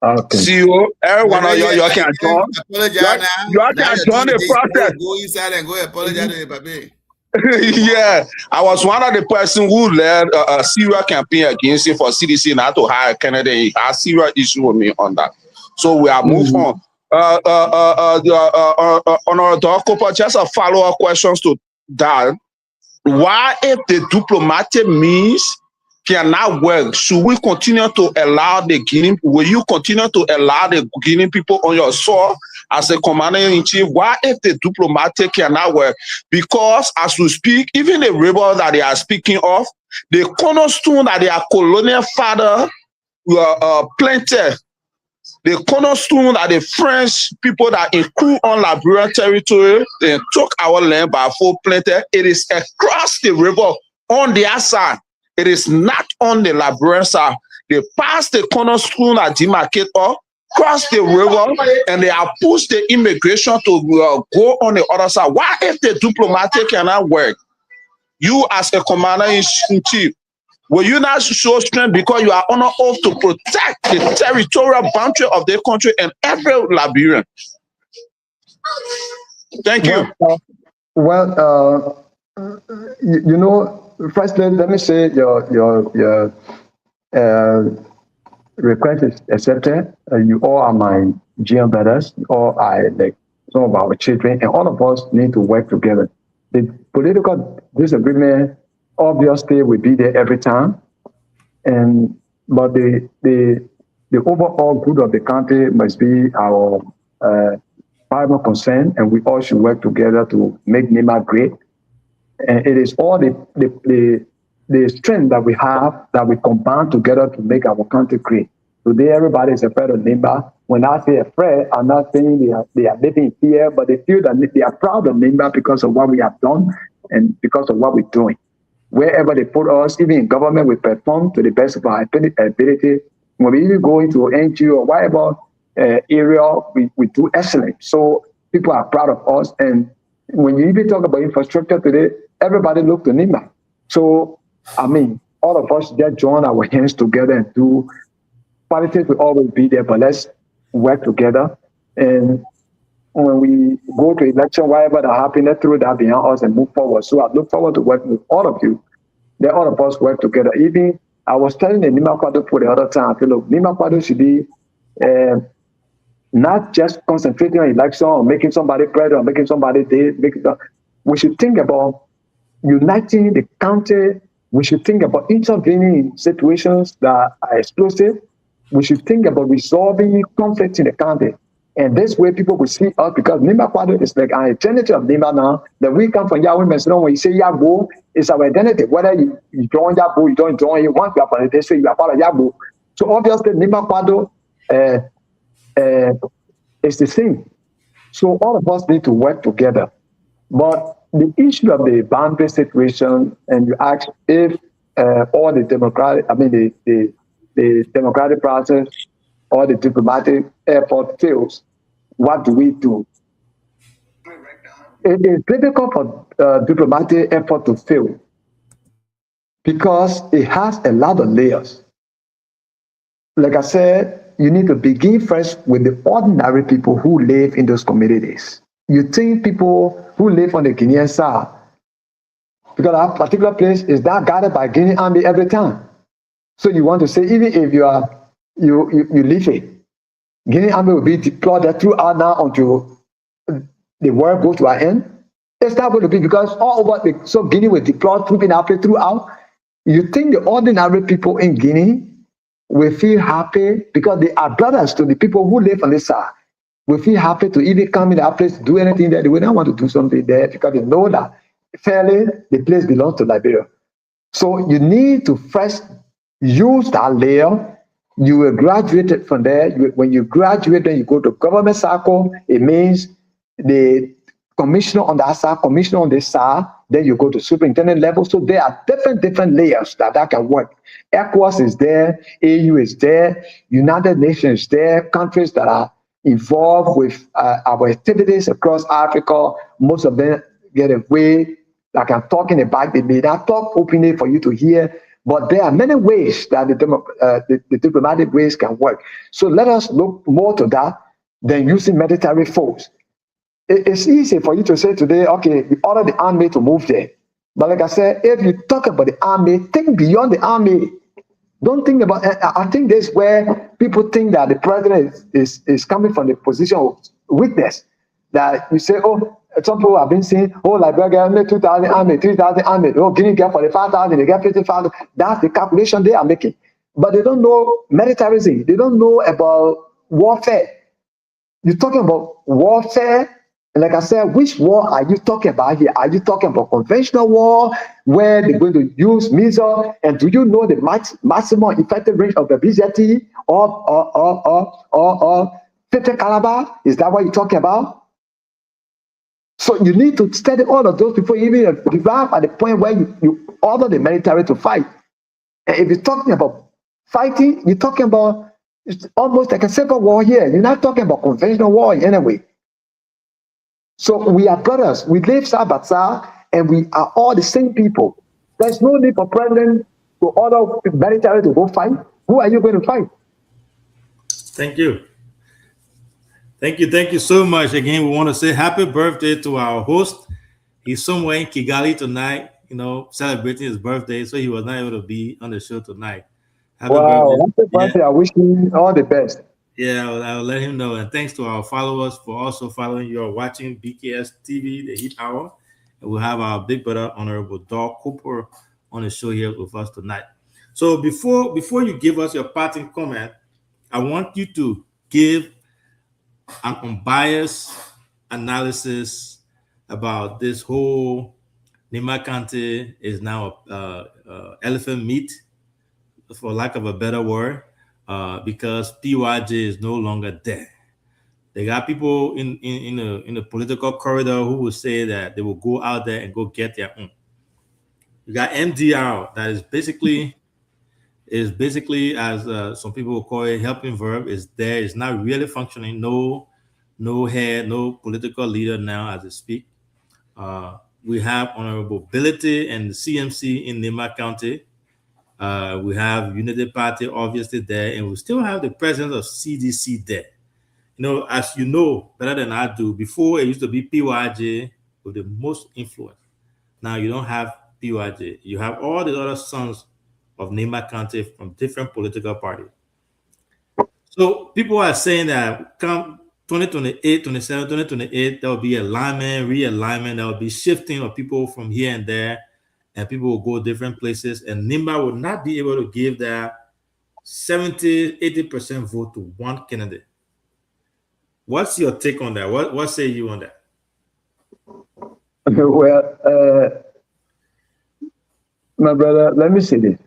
Okay. CEO, every one of you can join. Apologize now. You can join the process. Go inside and go apologize to the baby. Yeah, I was one of the person who led a serious campaign against him for CDC not to hire a candidate. He had serious issue with me on that. So we are moving on. Honorable Doug Cooper, just a follow-up questions to that. Why, if the diplomatic means cannot work, should we continue to allow the Guinea? Will you continue to allow the Guinea people on your soil as a commander-in-chief? Why, if the diplomatic cannot work? Because as we speak, even the rebel that they are speaking of, the cornerstone that their colonial father planted, the cornerstone that the French people that include on Liberian territory, they took our land by full planted. It is across the river on their side. It is not on the Liberian side. They passed the cornerstone that demarcate up, cross the river, and they have pushed the immigration to go on the other side. Why, if the diplomatic cannot work, you as a commander-in-chief, will you not show strength because you are on an oath to protect the territorial boundary of the country and every Liberian? Thank you. you know, first let me say your request is accepted. You all are my GM brothers. You all are like some of our children, and all of us need to work together. The political disagreement obviously will be there every time, but the overall good of the country must be our primary concern, and we all should work together to make NIMA great. And it is all the strength that we have that we combine together to make our country great. Today, everybody is afraid of NIMBA. When I say afraid, I'm not saying they are living in fear, but they feel that they are proud of NIMBA because of what we have done and because of what we're doing. Wherever they put us, even in government, we perform to the best of our ability. When we even go into NGO or whatever area, we do excellent. So people are proud of us. And when you even talk about infrastructure today, everybody look to NIMBA. So, I mean, all of us just join our hands together and do. Politics will always be there, but let's work together. And when we go to election, whatever that happens, let's throw that behind us and move forward. So I look forward to working with all of you. Let all of us work together. Even I was telling the Nima Kwado for the other time, I feel, look, Nima Kwado should be not just concentrating on election or making somebody president or making somebody dead. We should think about uniting the country. We should think about intervening in situations that are explosive. We should think about resolving conflict in the country. And this way people will see us, because Nima Kwado is like an identity of Nima now. That we come from Yahweh Mesno, when you say Yahweh, it's our identity. Whether you join Yahweh, you don't join it. Once you are part of this, you are part of Yahweh. So obviously Nima Kwado is the same. So all of us need to work together. But the issue of the boundary situation, and you ask if all the democratic, the democratic process or the diplomatic effort fails, what do we do? It is difficult for diplomatic effort to fail because it has a lot of layers. Like I said, you need to begin first with the ordinary people who live in those communities. You think people who live on the Guinean side, because that particular place is not guarded by Guinean army every time. So you want to say, even if you leave it, Guinean army will be deployed there throughout now until the war goes to an end. It's not going to be, because all over so Guinea will deploy troops in Africa throughout. You think the ordinary people in Guinea will feel happy because they are brothers to the people who live on this side. Will feel happy to even come in that place, do anything there. They will not want to do something there because they know that fairly the place belongs to Liberia. So you need to first use that layer. You will graduate from there. When you graduate, then you go to government circle. It means the commissioner on that side, commissioner on this side. Then you go to superintendent level. So there are different layers that can work. ECOWAS is there, AU is there, United Nations is there, countries that are involved with our activities across Africa. Most of them get away. Like I'm talking about, they may not talk openly for you to hear. But there are many ways that the diplomatic ways can work. So let us look more to that than using military force. It's easy for you to say today, okay, we order the army to move there. But like I said, if you talk about the army, think beyond the army. Don't think about, I think this is where people think that the president is coming from the position of weakness. That you say, oh, some people have been saying, oh, Liberia get 2,000 army, 3,000 army. Oh, Guinea get 45,000, they get 50,000. That's the calculation they are making. But they don't know militarism. They don't know about warfare. You're talking about warfare. And like I said, which war are you talking about here? Are you talking about conventional war, where they're going to use missiles? And do you know the maximum effective range of the BZT or 50 caliber? Is that what you're talking about? So you need to study all of those before you even arrive at the point where you order the military to fight. And if you're talking about fighting, you're talking about almost like a civil war here. You're not talking about conventional war in any way. So we are brothers. We live side by side, and we are all the same people. There's no need for president to order the military to go fight. Who are you going to fight? Thank you. Thank you so much. Again, we want to say happy birthday to our host. he's somewhere in Kigali tonight, celebrating his birthday, so he was not able to be on the show tonight. Happy Wow, birthday. happy birthday. I wish you all the best. Yeah, I'll let him know. And thanks to our followers for also following you or watching BKS TV, the Heat Hour. And we'll have our big brother, Honorable Doug Cooper, on the show here with us tonight. So before you give us your parting comment, I want you to give an unbiased analysis about this whole Nimba Kante is now elephant meat, for lack of a better word, because PYJ is no longer there. They got people in the political corridor who will say that they will go out there and go get their own. You got MDR that is basically as some people will call it, helping verb, is there. It's not really functioning. No head, no political leader now as they speak. We have Honorable Ability and the CMC in Nimba County. We have Unity Party obviously there, and we still have the presence of CDC there. As you know better than I do, before it used to be PYJ with the most influence. Now you don't have PYJ. You have all the other sons of Nimba County from different political parties. So people are saying that come 2028, 27, 2028, there will be alignment, realignment, there will be shifting of people from here and there, and people will go different places, and Nimba will not be able to give that 70, 80% vote to one candidate. What's your take on that? What say you on that? Well, my brother, let me say this.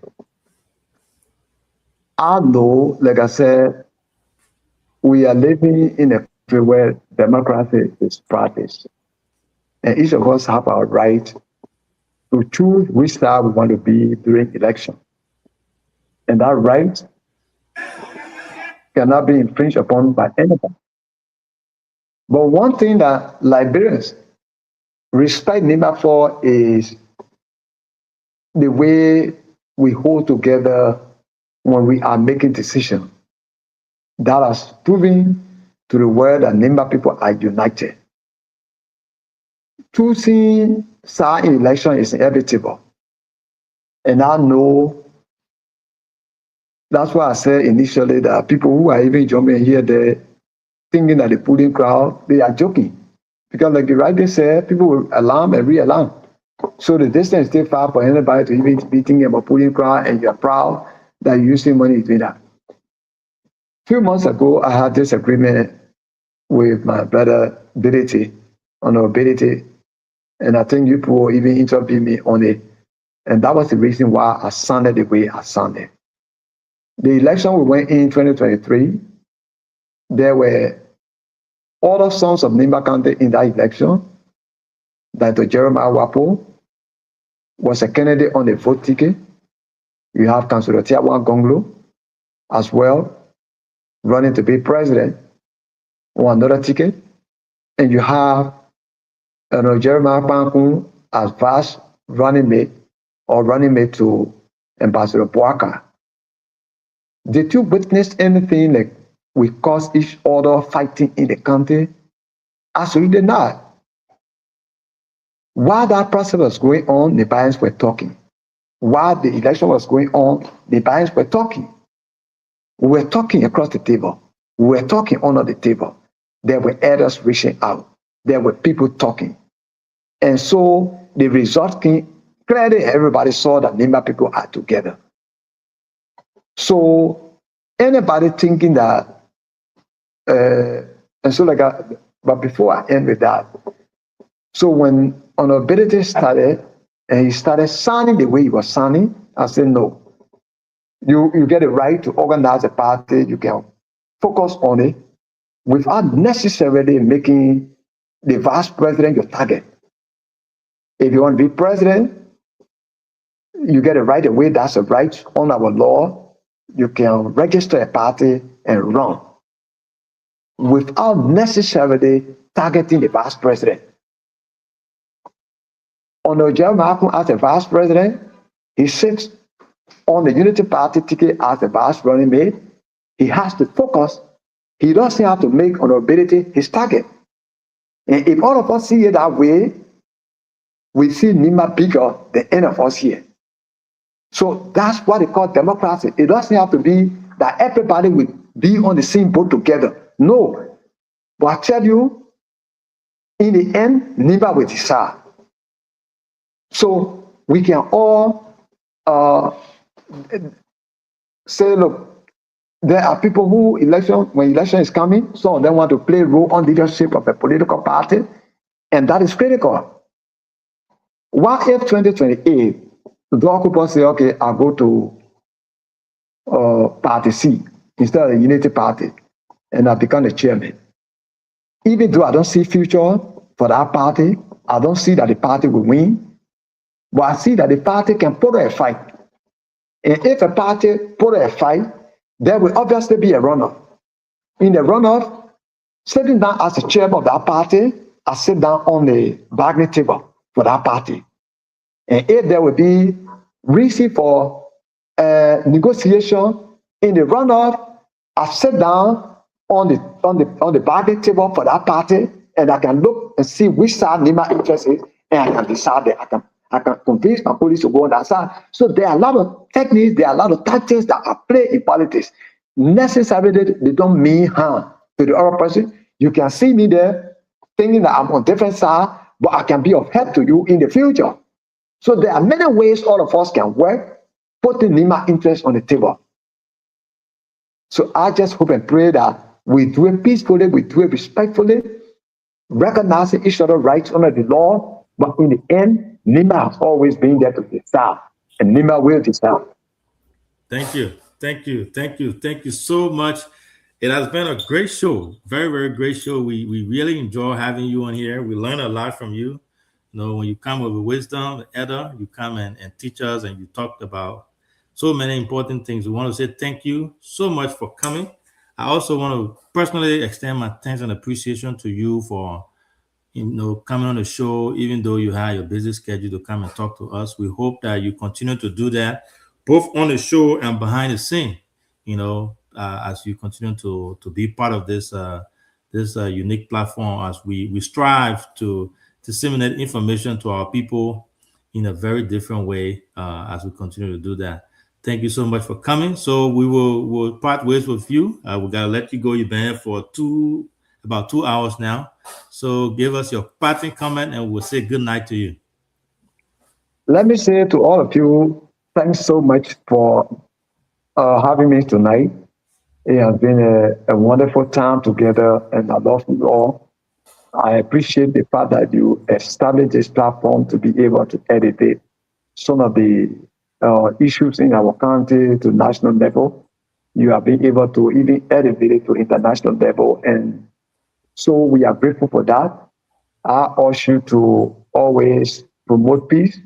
I know, like I said, we are living in a country where democracy is practiced. And each of us have our right to choose which side we want to be during election. And that right cannot be infringed upon by anybody. But one thing that Liberians respect Nimba for is the way we hold together when we are making decisions. That has proven to the world that Nimba people are united. Choosing side in election is inevitable. And I know that's why I said initially that people who are even jumping here, they're thinking that the polling crowd, they are joking. Because like the writer said, people will alarm and re-alarm. So the distance is still far for anybody to even be thinking about polling crowd, and you're proud that you're using money to do that. A few months ago, I had this agreement with my brother Ability on Ability, and I think you people even interviewed me on it. And that was the reason why I sounded the way I sounded. The election we went in 2023, there were other sons of Nimba County in that election. Dr. Jeremiah Wapo was a candidate on the vote ticket. You have Councilor Tiawan Gonglo as well, running to be president on another ticket. And you have Jeremiah Pankun as vice running mate to Ambassador Boaka. Did you witness anything like we cause each other fighting in the country? Absolutely not. While that process was going on, the Bidens were talking. While the election was going on, the Bidens were talking. We were talking across the table. We were talking under the table. There were others reaching out. There were people talking. And so the result came, clearly everybody saw that Nimba people are together. So anybody thinking that, but before I end with that, so when Honorability started, and he started sounding the way he was sounding, I said, no, you get a right to organize a party, you can focus on it without necessarily making the vice president your target. If you want to be president, you get a right away, that's a right on our law. You can register a party and run without necessarily targeting the vice president. Under Jeremiah as a vice president, he sits on the Unity Party ticket as a vice running mate. He has to focus. He doesn't have to make Honorability his target. And if all of us see it that way, we see Nima bigger than any of us here. So that's what they call democracy. It doesn't have to be that everybody will be on the same boat together. No. But I tell you, in the end, Nima will decide. So we can all say, look, there are people who when election is coming, some of them want to play a role on leadership of a political party, and that is critical. What if 2028, the occupant say, okay, I'll go to party C instead of the Unity Party, and I become the chairman. Even though I don't see future for that party, I don't see that the party will win, but I see that the party can put a fight. And if a party put a fight, there will obviously be a runoff. In the runoff, sitting down as the chairman of that party, I sit down on the bargaining table for that party. And if there will be reason for negotiation in the runoff, I sit down on the bargaining table for that party, and I can look and see which side Nima interest is, and I can decide that I can convince my police to go on that side. So there are a lot of techniques, there are a lot of tactics that are played in politics. Necessarily, they don't mean harm to the other person. You can see me there thinking that I'm on different side, but I can be of help to you in the future. So there are many ways all of us can work, putting Nima interest on the table. So I just hope and pray that we do it peacefully, we do it respectfully, recognizing each other's rights under the law, but in the end, Nima has always been there to decide, and Nima will decide. Thank you. Thank you. Thank you. Thank you so much. It has been a great show. Very, very great show. We really enjoy having you on here. We learn a lot from you. You know, when you come with wisdom, Edda, you come and teach us, and you talked about so many important things. We want to say thank you so much for coming. I also want to personally extend my thanks and appreciation to you for coming on the show, even though you had your busy schedule to come and talk to us. We hope that you continue to do that, both on the show and behind the scene, as you continue to be part of this unique platform, as we strive to disseminate information to our people in a very different way as we continue to do that. Thank you so much for coming. So we'll part ways with you. We got to let you go. You've been here for about 2 hours now. So give us your parting comment and we'll say good night to you. Let me say to all of you, thanks so much for having me tonight. It has been a wonderful time together, and I love you all. I appreciate the fact that you established this platform to be able to educate some of the issues in our country to national level. You have been able to even elevate it to international level, and so we are grateful for that. I urge you to always promote peace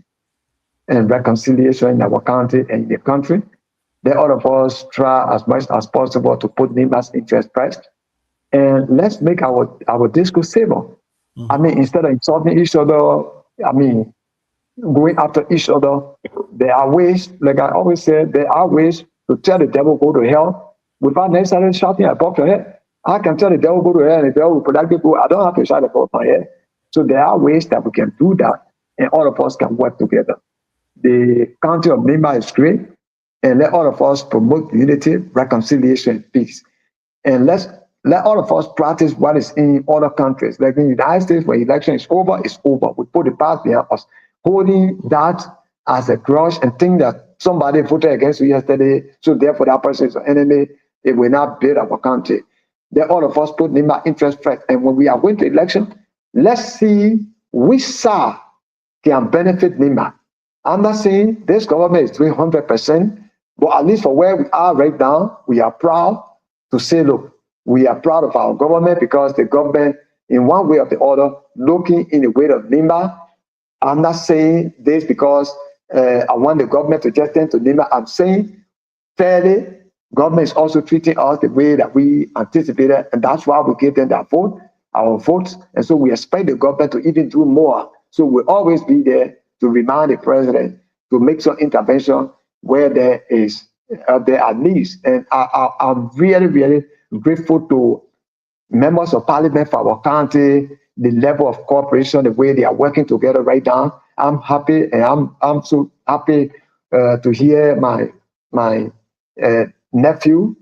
and reconciliation in our country and in the country. Let all of us try as much as possible to put Nima's interest first. And let's make our discourse civil. Mm-hmm. I mean, instead of insulting each other, going after each other, there are ways, like I always say, there are ways to tell the devil go to hell without necessarily shouting above your head. I can tell the devil go to hell, and the devil will protect people. I don't have to shout above my head. So there are ways that we can do that, and all of us can work together. The country of Nima is great, and let all of us promote unity, reconciliation, and peace. And let all of us practice what is in other countries. Like in the United States, when election is over, it's over. We put the past behind us. Holding that as a grudge and think that somebody voted against you yesterday, so therefore that person is an enemy, it will not build our country. Let all of us put Nima interest first. And when we are going to election, let's see which side can benefit Nima. I'm not saying this government is doing 100%, but at least for where we are right now, we are proud to say, look, we are proud of our government because the government, in one way or the other, looking in the way of Nima. I'm not saying this because I want the government to just tend to Nima. I'm saying fairly, government is also treating us the way that we anticipated, and that's why we give them our votes. And so we expect the government to even do more. So we'll always be there to remind the president to make some intervention where there are needs. And I'm really, really grateful to members of parliament for our country, the level of cooperation, the way they are working together right now. I'm happy, and I'm so happy to hear my nephew,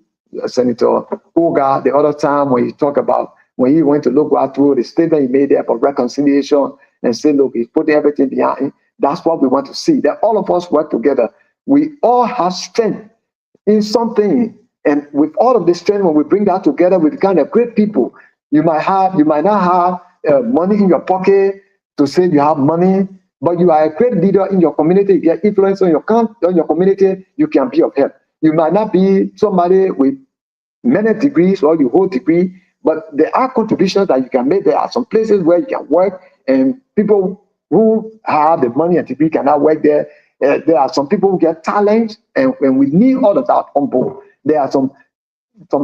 Senator Oga, the other time when he talked about when he went to look through the statement he made there about reconciliation and say, look, he's putting everything behind him. That's what we want to see, that all of us work together. We all have strength in something. And with all of this strength, when we bring that together, we become a great people. You might not have money in your pocket to say you have money, but you are a great leader in your community. You get influence on your community, you can be of help. You might not be somebody with many degrees or you hold degree, but there are contributions that you can make. There are some places where you can work, and people who have the money and degree cannot work there. There are some people who get talent, and we need all of that on board. There are some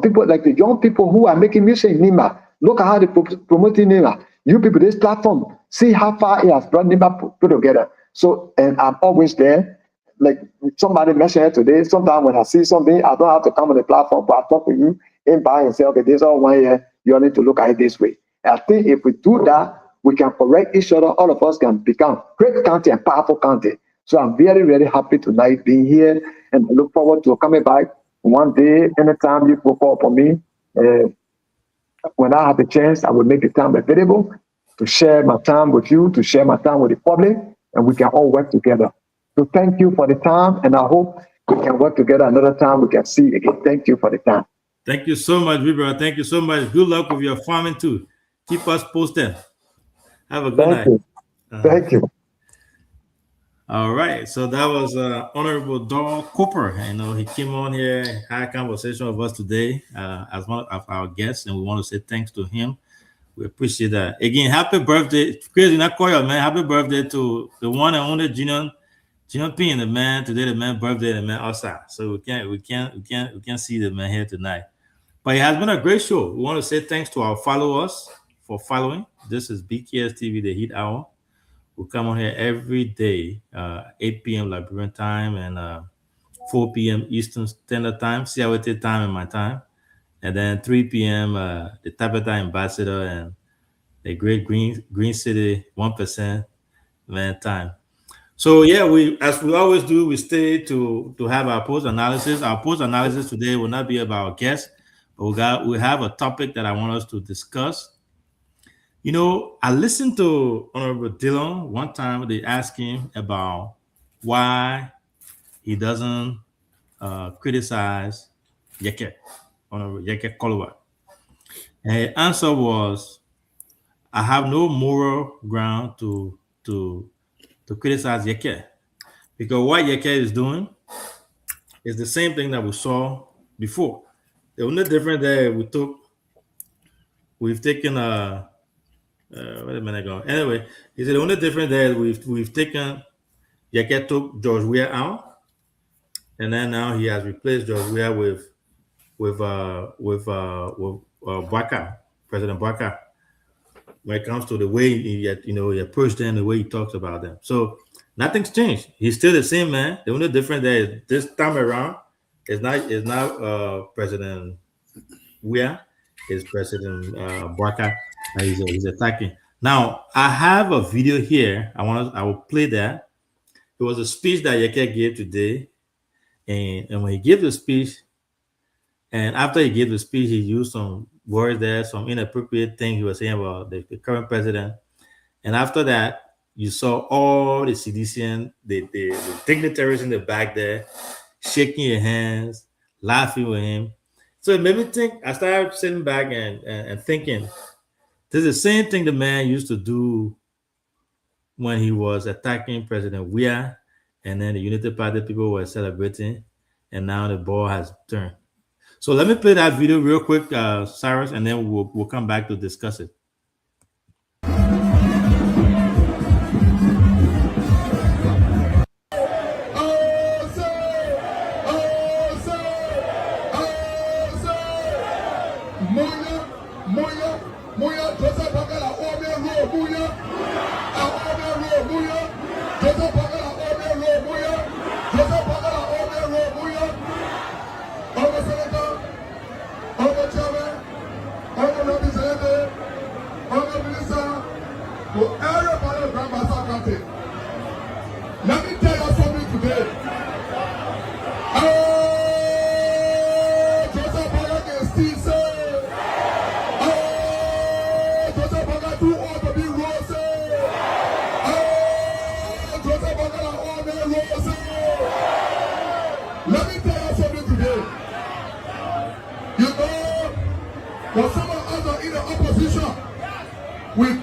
people, like the young people who are making music in Nima. Look at how they promoting Nima. You people, this platform, see how far it has brought Nima put together. So, and I'm always there. Like somebody mentioned it today, sometimes when I see something, I don't have to come on the platform, but I talk with you in by and say, okay, this is all 1 year, you need to look at it this way. And I think if we do that, we can correct each other. All of us can become great county and powerful county. So I'm very, very happy tonight being here, and I look forward to coming back one day. Anytime you will call for me, when I have the chance, I will make the time available to share my time with you, to share my time with the public, and we can all work together. So thank you for the time, and I hope we can work together another time. We can see again. Thank you for the time. Thank you so much, Vibra. Thank you so much. Good luck with your farming too. Keep us posted. Have a good night. Thank you. All right. So that was Honorable Doug Cooper. I know he came on here, had a conversation with us today as one of our guests, and we want to say thanks to him. We appreciate that. Again, happy birthday. Crazy, not call you, man. Happy birthday to the one and only Gino P, the man. Today, the man birthday, the man outside. So we can't see the man here tonight. But it has been a great show. We want to say thanks to our followers for following. This is BKS TV, the Heat Hour. We come on here every day, 8 p.m. Liberian time and 4 p.m. Eastern Standard Time, CIOT time and my time. And then 3 p.m. The Tabitha Ambassador and the Great Green City 1% man time. So yeah, as we always do, we stay to have our post analysis. Our post analysis today will not be about guests, but we have a topic that I want us to discuss. You know, I listened to Honorable Dillon one time. They asked him about why he doesn't criticize Yeke, Honorable Yeke Kolowa. And his answer was, I have no moral ground to criticize Yeke, because what Yeke is doing is the same thing that we saw before. The only difference that we've taken wait a minute ago. Anyway, he said the only difference that we've taken Yeke took George Weah out, and then now he has replaced George Weah with Bouakai, President Bouakai. When it comes to the way he approached them, the way he talks about them, so nothing's changed. He's still the same man. The only difference that this time around is not President Weah, is President Bouakai. He's attacking. Now, I have a video here. I will play that. It was a speech that Yeke gave today. And when he gave the speech, and after he gave the speech, he used some words there, some inappropriate things he was saying about the current president. And after that, you saw all the CDCN, the dignitaries in the back there, shaking your hands, laughing with him. So it made me think. I started sitting back and thinking, this is the same thing the man used to do when he was attacking President Weah, and then the Unity Party people were celebrating, and now the ball has turned. So let me play that video real quick, Cyrus, and then we'll come back to discuss it.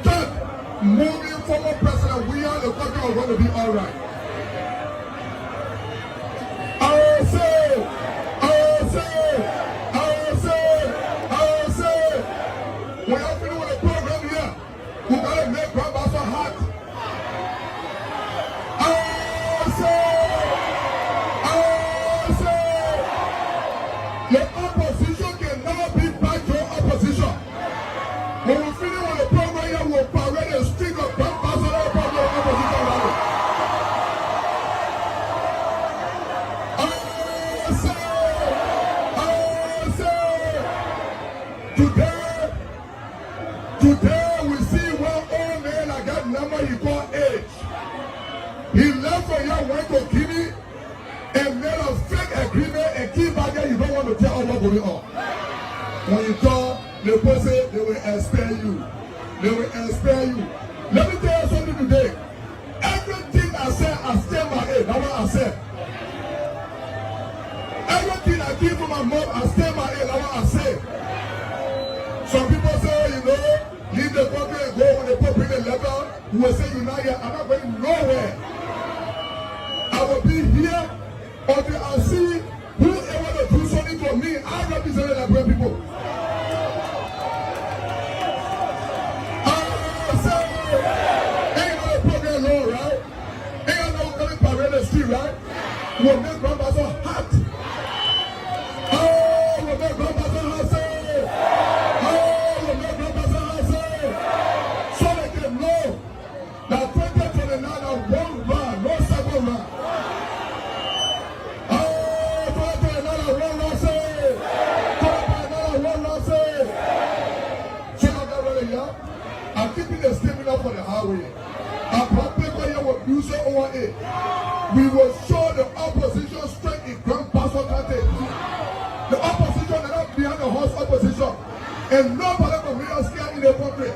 thought moving former President William, the country was going to be all right. I will say, when I finish with the program here, we're going to make Grandmaster hot. The opposition can never be back to opposition. When we finish with the program here, we'll parade a string of Grandmaster opposition rally. Today we see one old man like that number he called age. He left from here, went to Guinea, and made a fake agreement and keep back there. You don't want to tell us what's going on. When you talk, the person, they will expel you. They will expel you. Let me tell you something today. Everything I said, I stand by it. That's what I said. Everything I give to my mom, I stand by it. That's what I said. Some people say, you know, leave the country and go when they put bring the letter. We will say, you're not here. I'm not going nowhere. I will be here until I see whoever to do something for me. I represent the Liberian people. I say, ain't no program law, right? Ain't no coming parade the street, right? We'll make Grandmaster hot. Oh, we'll make Grandmaster hot. Now 2029 one run, no second run. Oh, 2029 one run, say. 2029 one run, say. So I got ready here. I'm keeping the statement up for the highway. I'm probably going with music over it. We will show the opposition strength in Grand Pastor County. The opposition is not behind the horse opposition. And nobody can make us scared in the country.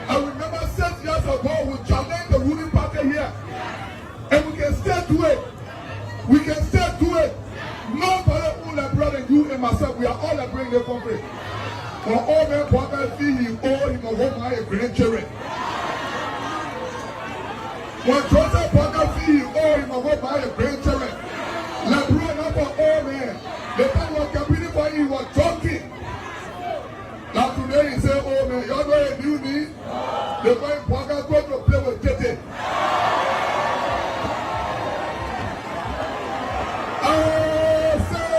I remember 6 years ago, we challenged the ruling party here. And we can still do it. We can still do it. Nobody who like brother, you and myself, we are all like bringing the country. When all men want feel he owe him a home my grandchildren. When Joseph Parker feel he owe him a home my grandchildren. Like brother, not for all men. The time was competing for him, he was joking. Now today he say, oh man, y'all know a new need? They're going to go to play with Tete. I say,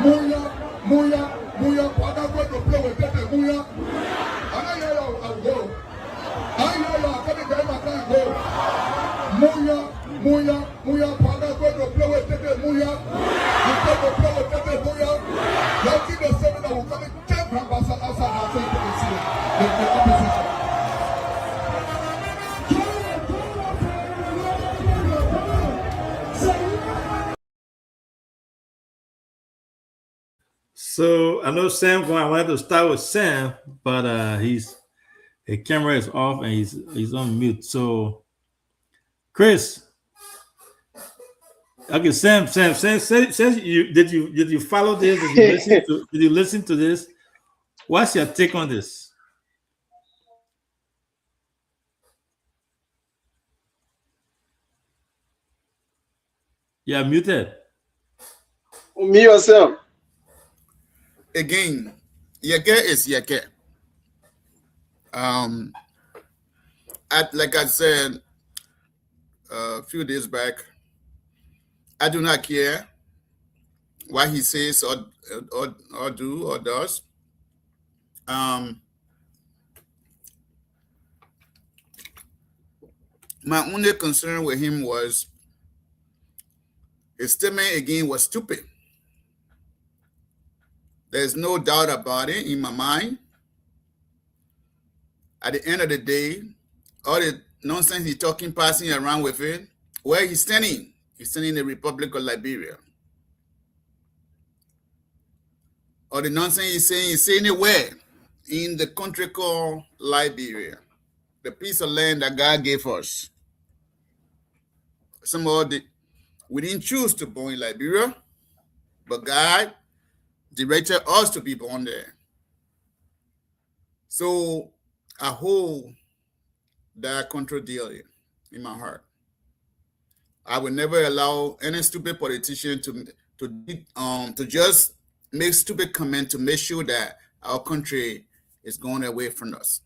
Muya, Paga going to play with Tete, Muya. I hear you, I'll go. I hear you, I'm coming to my time, go. Muya, Paga going to play with Tete, Muya. You going to play with Tete, Muya. Y'all keep the seven that will come in. Grandmaster outside so you can see the opposition. So I know Sam going. I wanted to start with Sam, but his camera is off and he's on mute. So Chris, okay, Sam, did you follow this? Did you listen to this? What's your take on this? You're muted. Me or Sam? Again, Yeke is Yeke. Like I said a few days back, I do not care what he says or do or does. My only concern with him was his statement again was stupid. There's no doubt about it in my mind. At the end of the day, all the nonsense he's talking, passing around with it, where he's standing in the Republic of Liberia. Or the nonsense he's saying it where? In the country called Liberia, the piece of land that God gave us. We didn't choose to born in Liberia, but God directed us to be born there. So I hold that control dearly in my heart. I will never allow any stupid politician to just make stupid comment to make sure that our country is going away from us.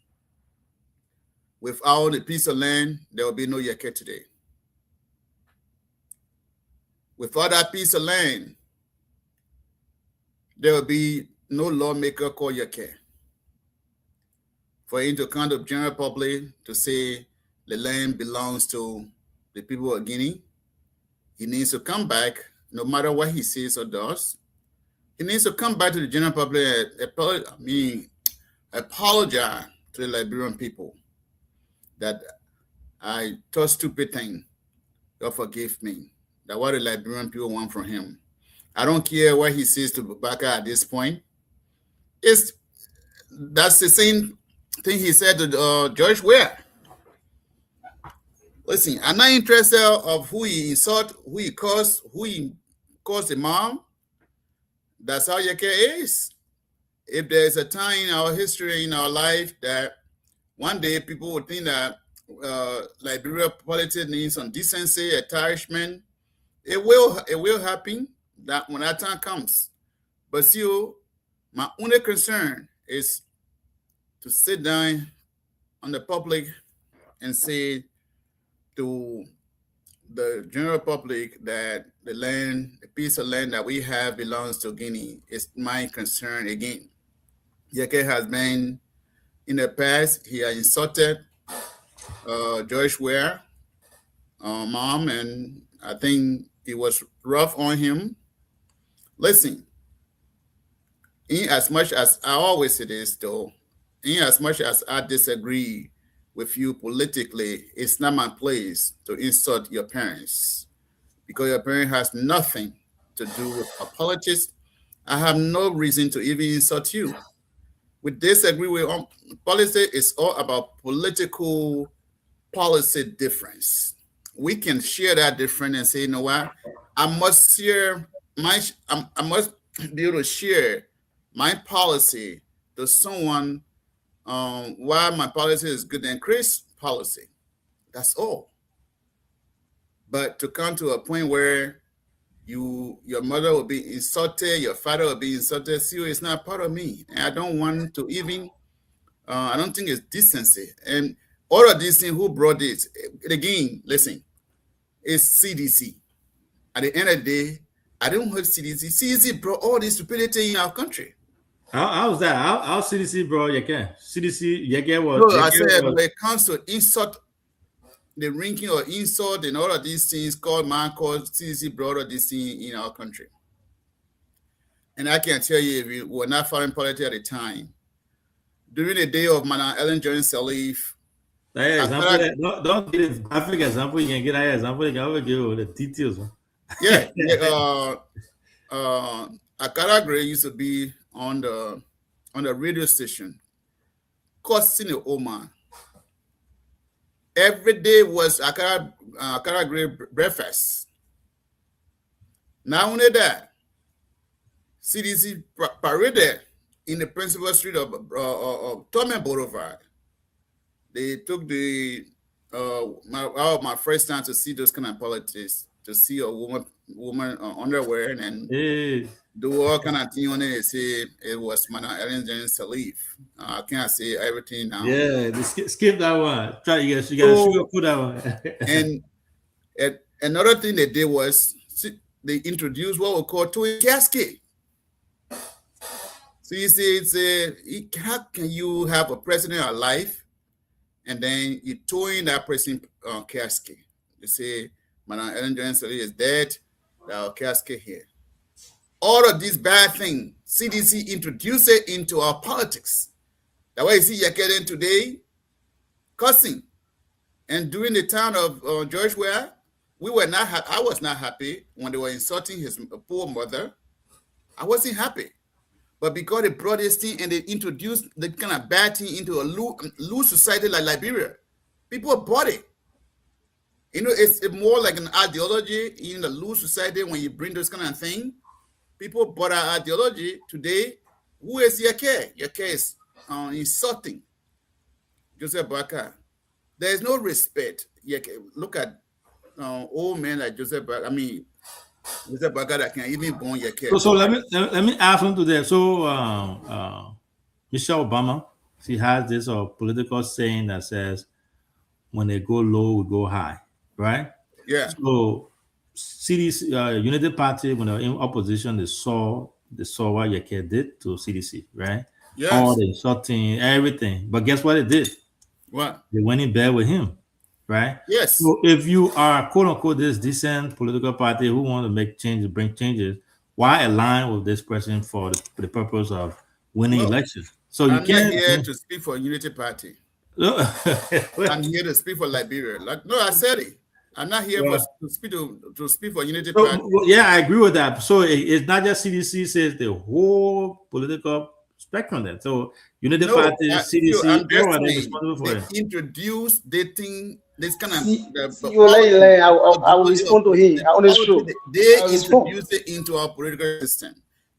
Without a piece of land, there will be no Yeke today. Without that piece of land, there will be no lawmaker called Yeke. For him to come to the general public to say the land belongs to the people of Guinea, he needs to come back, no matter what he says or does. He needs to come back to the general public and apologize to the Liberian people that I thought stupid thing. God forgive me. That's what the Liberian people want from him. I don't care what he says to Boubacar at this point. That's the same thing he said to George Weah. Listen, I'm not interested of who he insult, who he calls the mom. That's how Yeke is. If there's a time in our history, in our life, that one day people would think that Liberia politics needs some decency, attachment, it will happen that when that time comes. But still, my only concern is to sit down on the public and say to the general public that the piece of land that we have belongs to Guinea. Is my concern again. Yeke has been, in the past, he has insulted George Weah, mom, and I think it was rough on him. Listen, in as much as I always say this though, in as much as I disagree with you politically, it's not my place to insult your parents, because your parent has nothing to do with our politics. I have no reason to even insult you. We disagree with policy. It's all about political policy difference. We can share that difference and say, you know what, I must share I must be able to share my policy to someone why my policy is good than Chris' policy. That's all. But to come to a point where your mother will be insulted, your father will be insulted, see, it's not part of me. And I don't want to even, I don't think it's decency. And all of these things, who brought this? Again, listen, it's CDC. At the end of the day, I don't hurt CDC. CDC brought all this stupidity in our country. How was that? How CDC, bro? Yeke? CDC, Yeke was. No, Yeke I said was, when it comes to insult, the ranking or insult and all of these things called CDC brought all these things in our country. And I can tell you, if we were not following politics at the time, during the day of Madam Ellen Jones Sirleaf, don't get a graphic example. You can get an example. You can give the details. Yeah, Akara Gray used to be on the radio station, cursing the old man. Every day was Akara Gray breakfast. Not only that, CDC paraded in the principal street of Tome Boulevard. They took my first time to see those kind of politics, to see a woman underwear and do all kind of thing on it. Say it was Madam Ellen Jones Sirleaf. I can't say everything now. Yeah, skip that one. You got to put that one. And another thing they did was they introduced what we call towing casket. So you see, how can you have a president alive and then you towing that person casket? You say, Madam Ellen Jones Sirleaf is dead, our casket here. All of these bad things, CDC introduced it into our politics. That's why you see Yeke today cussing. And during the time of George Weah, I was not happy when they were insulting his poor mother. I wasn't happy. But because they brought this thing and they introduced the kind of bad thing into a loose society like Liberia, people bought it. You know, it's more like an ideology in the loose society when you bring those kind of thing. People bought our ideology today. Who is Yeke? Yeke is insulting Joseph Boakai, there is no respect. Look at old men like Joseph Boakai. I mean, Joseph Boakai that can even born your kid. So let me add something to that. So Michelle Obama, she has this political saying that says, "When they go low, we go high," right? Yeah. So CDC, United Party, when they were in opposition, they saw what Yeke did to CDC, right? Yes. All the insulting, everything. But guess what it did? What? They went in bed with him, right? Yes. So if you are quote unquote this decent political party who want to make changes, bring changes, why align with this person for the purpose of winning elections? So I'm not here to speak for Unity Party. I'm here to speak for Liberia. I said it. I'm not here to speak for Unity Party. Yeah, I agree with that. So it's not just CDC, says the whole political spectrum there. So Unity Party, CDC, everyone is responsible for it. They introduced dating this kind of. I will respond to him. They introduced it into our political system.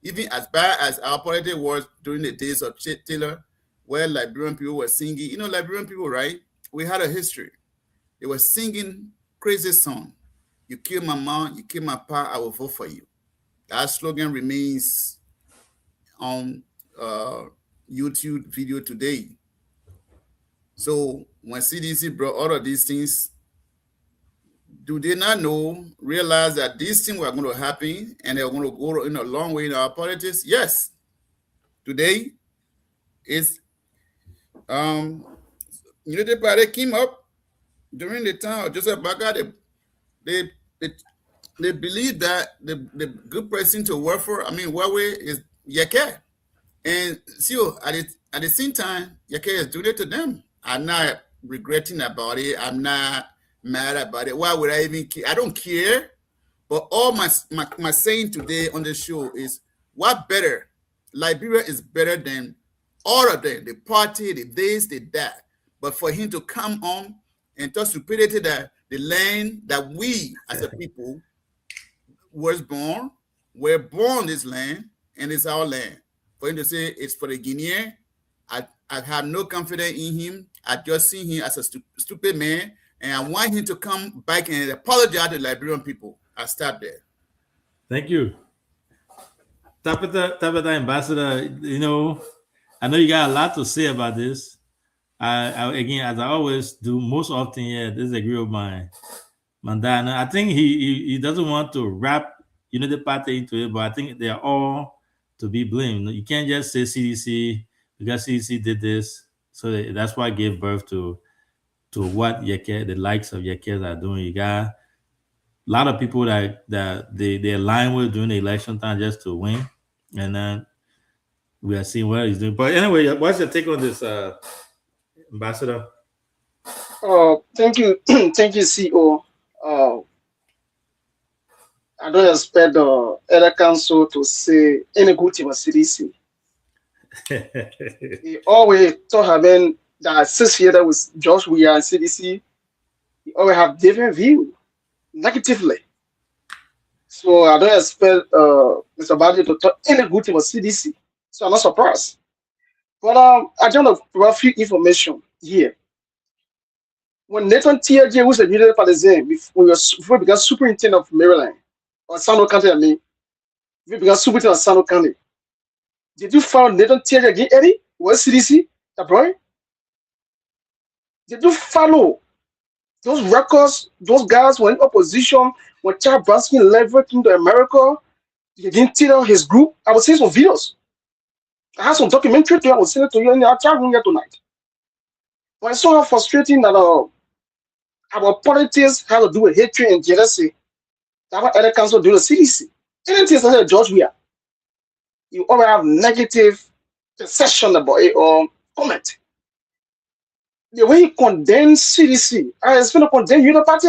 Even as bad as our politics was during the days of Chet Taylor, where Liberian people were singing. You know, Liberian people, right? We had a history. They were singing crazy song. You kill my mom, you kill my pa, I will vote for you. That slogan remains on YouTube video today. So when CDC brought all of these things, do they not realize that these things were going to happen and they're going to go in a long way in our politics? Yes. Today, it's Unity Party came up during the time of Joseph Boakai. They believe that the good person to work for, Huawei is Yeke. And so at the same time, Yeke is doing it to them. I'm not regretting about it. I'm not mad about it. Why would I even care? I don't care. But all my saying today on the show is, what better? Liberia is better than all of them. The party, the this, the that. But for him to come on and talk stupidity that the land that we as a people we're born this land, and it's our land. For him to say it's for the Guinean, I have no confidence in him. I just see him as a stupid man, and I want him to come back and apologize to Liberian people. I'll stop there. Thank you. Tabitha Ambassador, I know you got a lot to say about this. I again, as I always do, most often, disagree with my Mandana. I think he doesn't want to wrap Unity Party into it, but I think they are all to be blamed. You can't just say CDC because CDC did this, so that's why it gave birth to what Yeke, the likes of Yekes are doing. You got a lot of people that they align with during the election time just to win, and then we are seeing what he's doing. But anyway, what's your take on this, Ambassador? Thank you, thank you, CEO. I don't expect the other council to say any good thing about CDC. He always thought having that associated with George Weah and CDC, he always have different view, negatively. So I don't expect Mr. Badi to talk any good thing about CDC. So I'm not surprised. But I don't have a few information here. When Nathan T.J. was a Unity Party, before he became superintendent of Maryland, or Sano County, he became superintendent of Sano County. Did you follow Nathan T.J. again, Eddie? What CDC? That boy? Did you follow those records? Those guys were in opposition when Charles Bransky left came to America. He didn't tell his group. I was seeing some videos. I have some documentary to you. I will send it to you in our chat room here tonight. But it's so frustrating that our politics have to do with hatred and jealousy. That's what other council do to CDC. Anything like George Weah, you always have negative perception about it or comment. The way he condemns CDC, I expect to condemn Unity Party.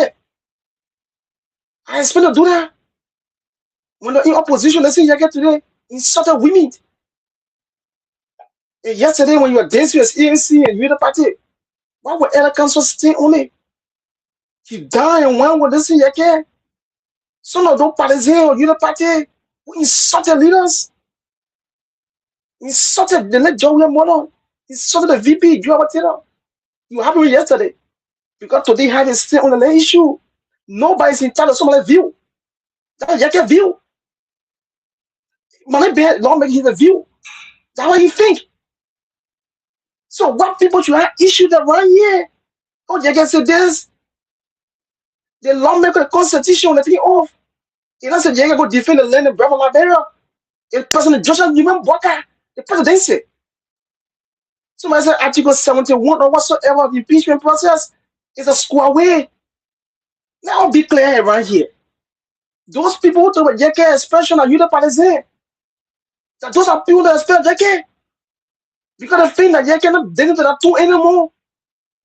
I expect to do that. When they're in opposition, let's say you get today, insulted women. And yesterday, when you were dancing with ANC and Unity Party, why would other council stay on it? He died and went with this thing, you some of those parties or Unity Party who insulted leaders, insulted the late John Model, insulted the VP, Joe Taylor. You happy with yesterday. Because today have a say on the issue. Nobody's entitled to someone's view. That's your view. Money bear lawmaking his view. That's what he think. So what people should have issued that right here? Oh, you can say this. The lawmaker, the constitution, the thing off. You know, said you can go defend the land of Bravo Liberia. The President Joshua Newman Walker, the presidency. Somebody said Article 71 or whatsoever, the impeachment process is a square way. Now be clear right here. Those people who talk about JK expression are you the partisan. That those are people that expel JK. Because the thing that JK not dating to that two anymore.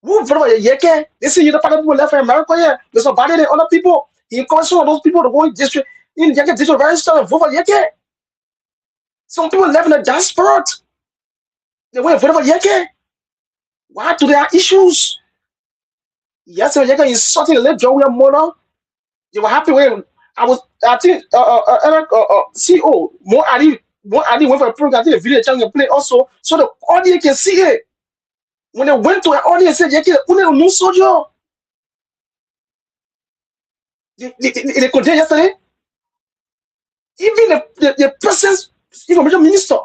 Who vote about JK? They say you the part of people left in America here. There's somebody and other people. He encouraged some of those people to go in district in JK district register and vote for JK. Some people left in the diaspora. They went vote for JK. Why do they have issues? Yes, JK is sorting the left Joe Mona. You were happy when I think CEO more Ali went for a program. I think the video channel play also so the audience can see it. When they went to an audience, said, "Yeah, no soldier." They condemned yesterday. Even the president's information minister,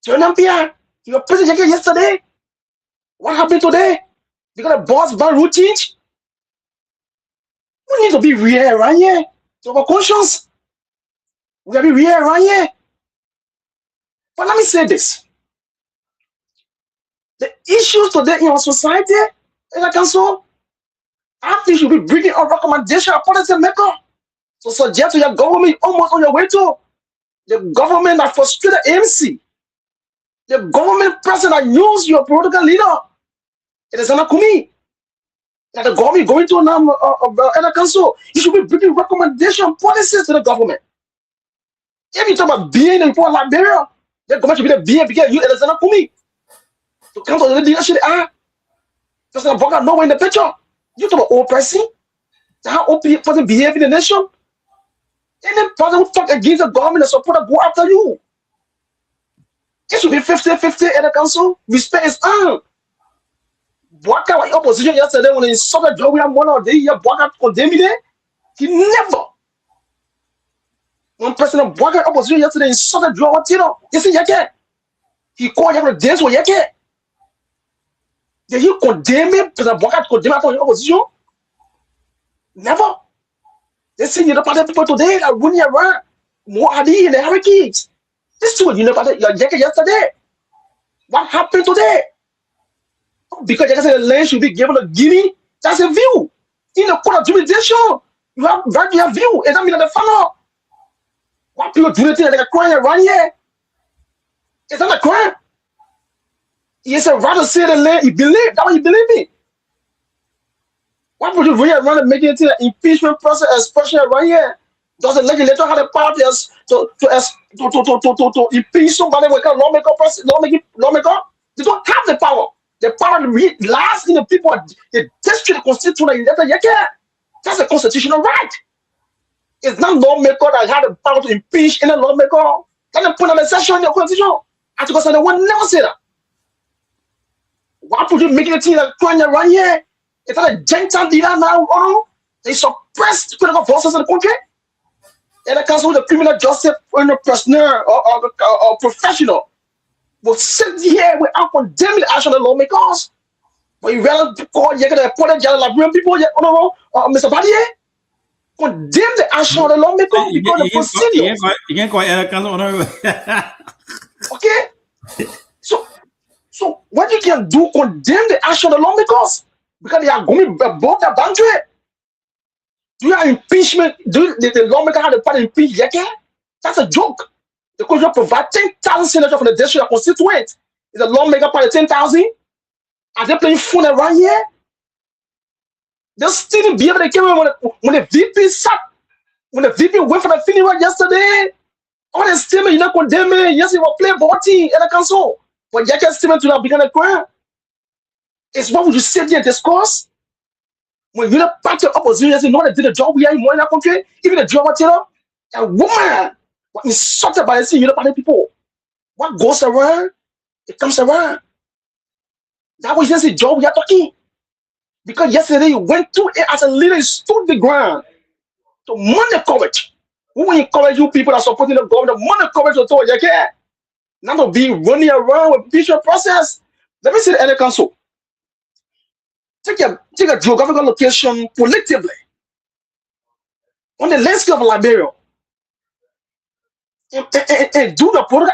John Pierre, he was president yesterday. What happened today? Because the boss ban routine. We need to be real right here. To our conscience. We gotta be real right here. But let me say this. The issues today in our society, in the council, I think you should be bringing a recommendation of policy maker to suggest to your government almost on your way to the government that frustrated AMC, the government president that used your political leader. It is not me. That the government going to now in the council, you should be bringing recommendation policies to the government. If you talk about being in poor Liberia, the government should be the being because you it is not me. To come to the leadership, just not walk out nowhere in the picture. You talk about old person, how old person behave in the nation. Any person who talk against the government and support go after you. It should be 50-50 in the council. Respect is earned. Walk out opposition yesterday when he saw the Joe William one or day, walk out condemn it. He never. One President walk out opposition yesterday, he saw the Joe Watino. You see, he called him to dance with Yake. Did he condemn him? President walk out condemn after the opposition? Never. They see you the party people today are running around. More Adi and the Hurricanes. This is what you never did yesterday. What happened today? Because you said the land should be given to Guinea, that's a view. In the court of jurisdiction, you have right your view. It doesn't mean that the funnel. What people do they like a crime around here? It's not a crime. He said rather say the land, he believe. That's what he believe in. Why would you really run and make it into the impeachment process, especially right here? Does the legislature have the power to impeach somebody with a lawmaker? They don't have the power. The power lies in the people, the district constituent. That's a constitutional right. It's not lawmaker that have the power to impeach any lawmaker. That's the point of the section in the constitution. Article 71 never say that. Why would you make it a like crime right here? It's not a Gentile dealer now. They suppress critical forces in the country. And the council, the criminal justice prisoner or professional will sit here without condemning the action of the lawmakers. But you rather call you the important Liberian people, Mr. Badier, condemn the action of the lawmakers because the procedures. You can't call it council. Okay? So what you can do, condemn the action of the lawmakers because they are going above the boundary. Do you have impeachment? Do the lawmaker have the power to impeach Yeke? That's a joke. Because you provide 10,000 senators from the district constituent. Is the lawmaker part of 10,000? Are they playing phone around here? They'll still be able to came when the VP sat, when the VP went for the funeral yesterday. All the statement, you're not condemning. Yes, he will play voting in the council. But Yeke's statement to have begun a crime. It's what would you say there in discourse? When you're not part of opposition, you know they did a job we are in more in our country, even the job material, a woman was insulted by the you're not part of people. What goes around, it comes around. That was just a job we are talking. Because yesterday you went to it as a leader, you stood the ground to money coverage. Who encourage you people that are supporting the government, money coverage to tell you, yeah, not to be running around with visual process. Let me see the other council. Take a geographical location collectively on the landscape of Liberia and do the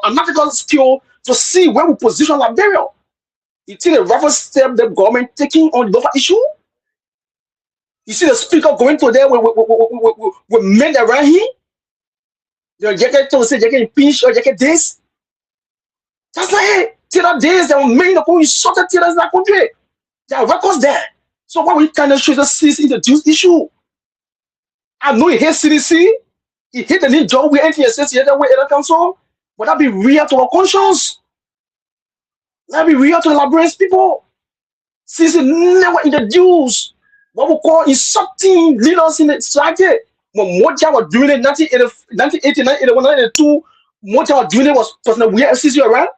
analytical skill to see where we position Liberia. You see the rougher step the government taking on the issue. You see the speaker going to there with men around him. They're to say they can pinch or they can this. That's not it. Till that days they will make the point short till in that country. There are records there. So why we cannot show the CDC introduce issue? I know he hates CDC. He hate the new job we NTSS the other way in the council. But that be real to our conscience. That be real to the Liberians people. CDC never introduced what we call insulting leaders in the society. When Moja was doing it in 1989, 81, 92, Moja was doing it was personal we FCC around.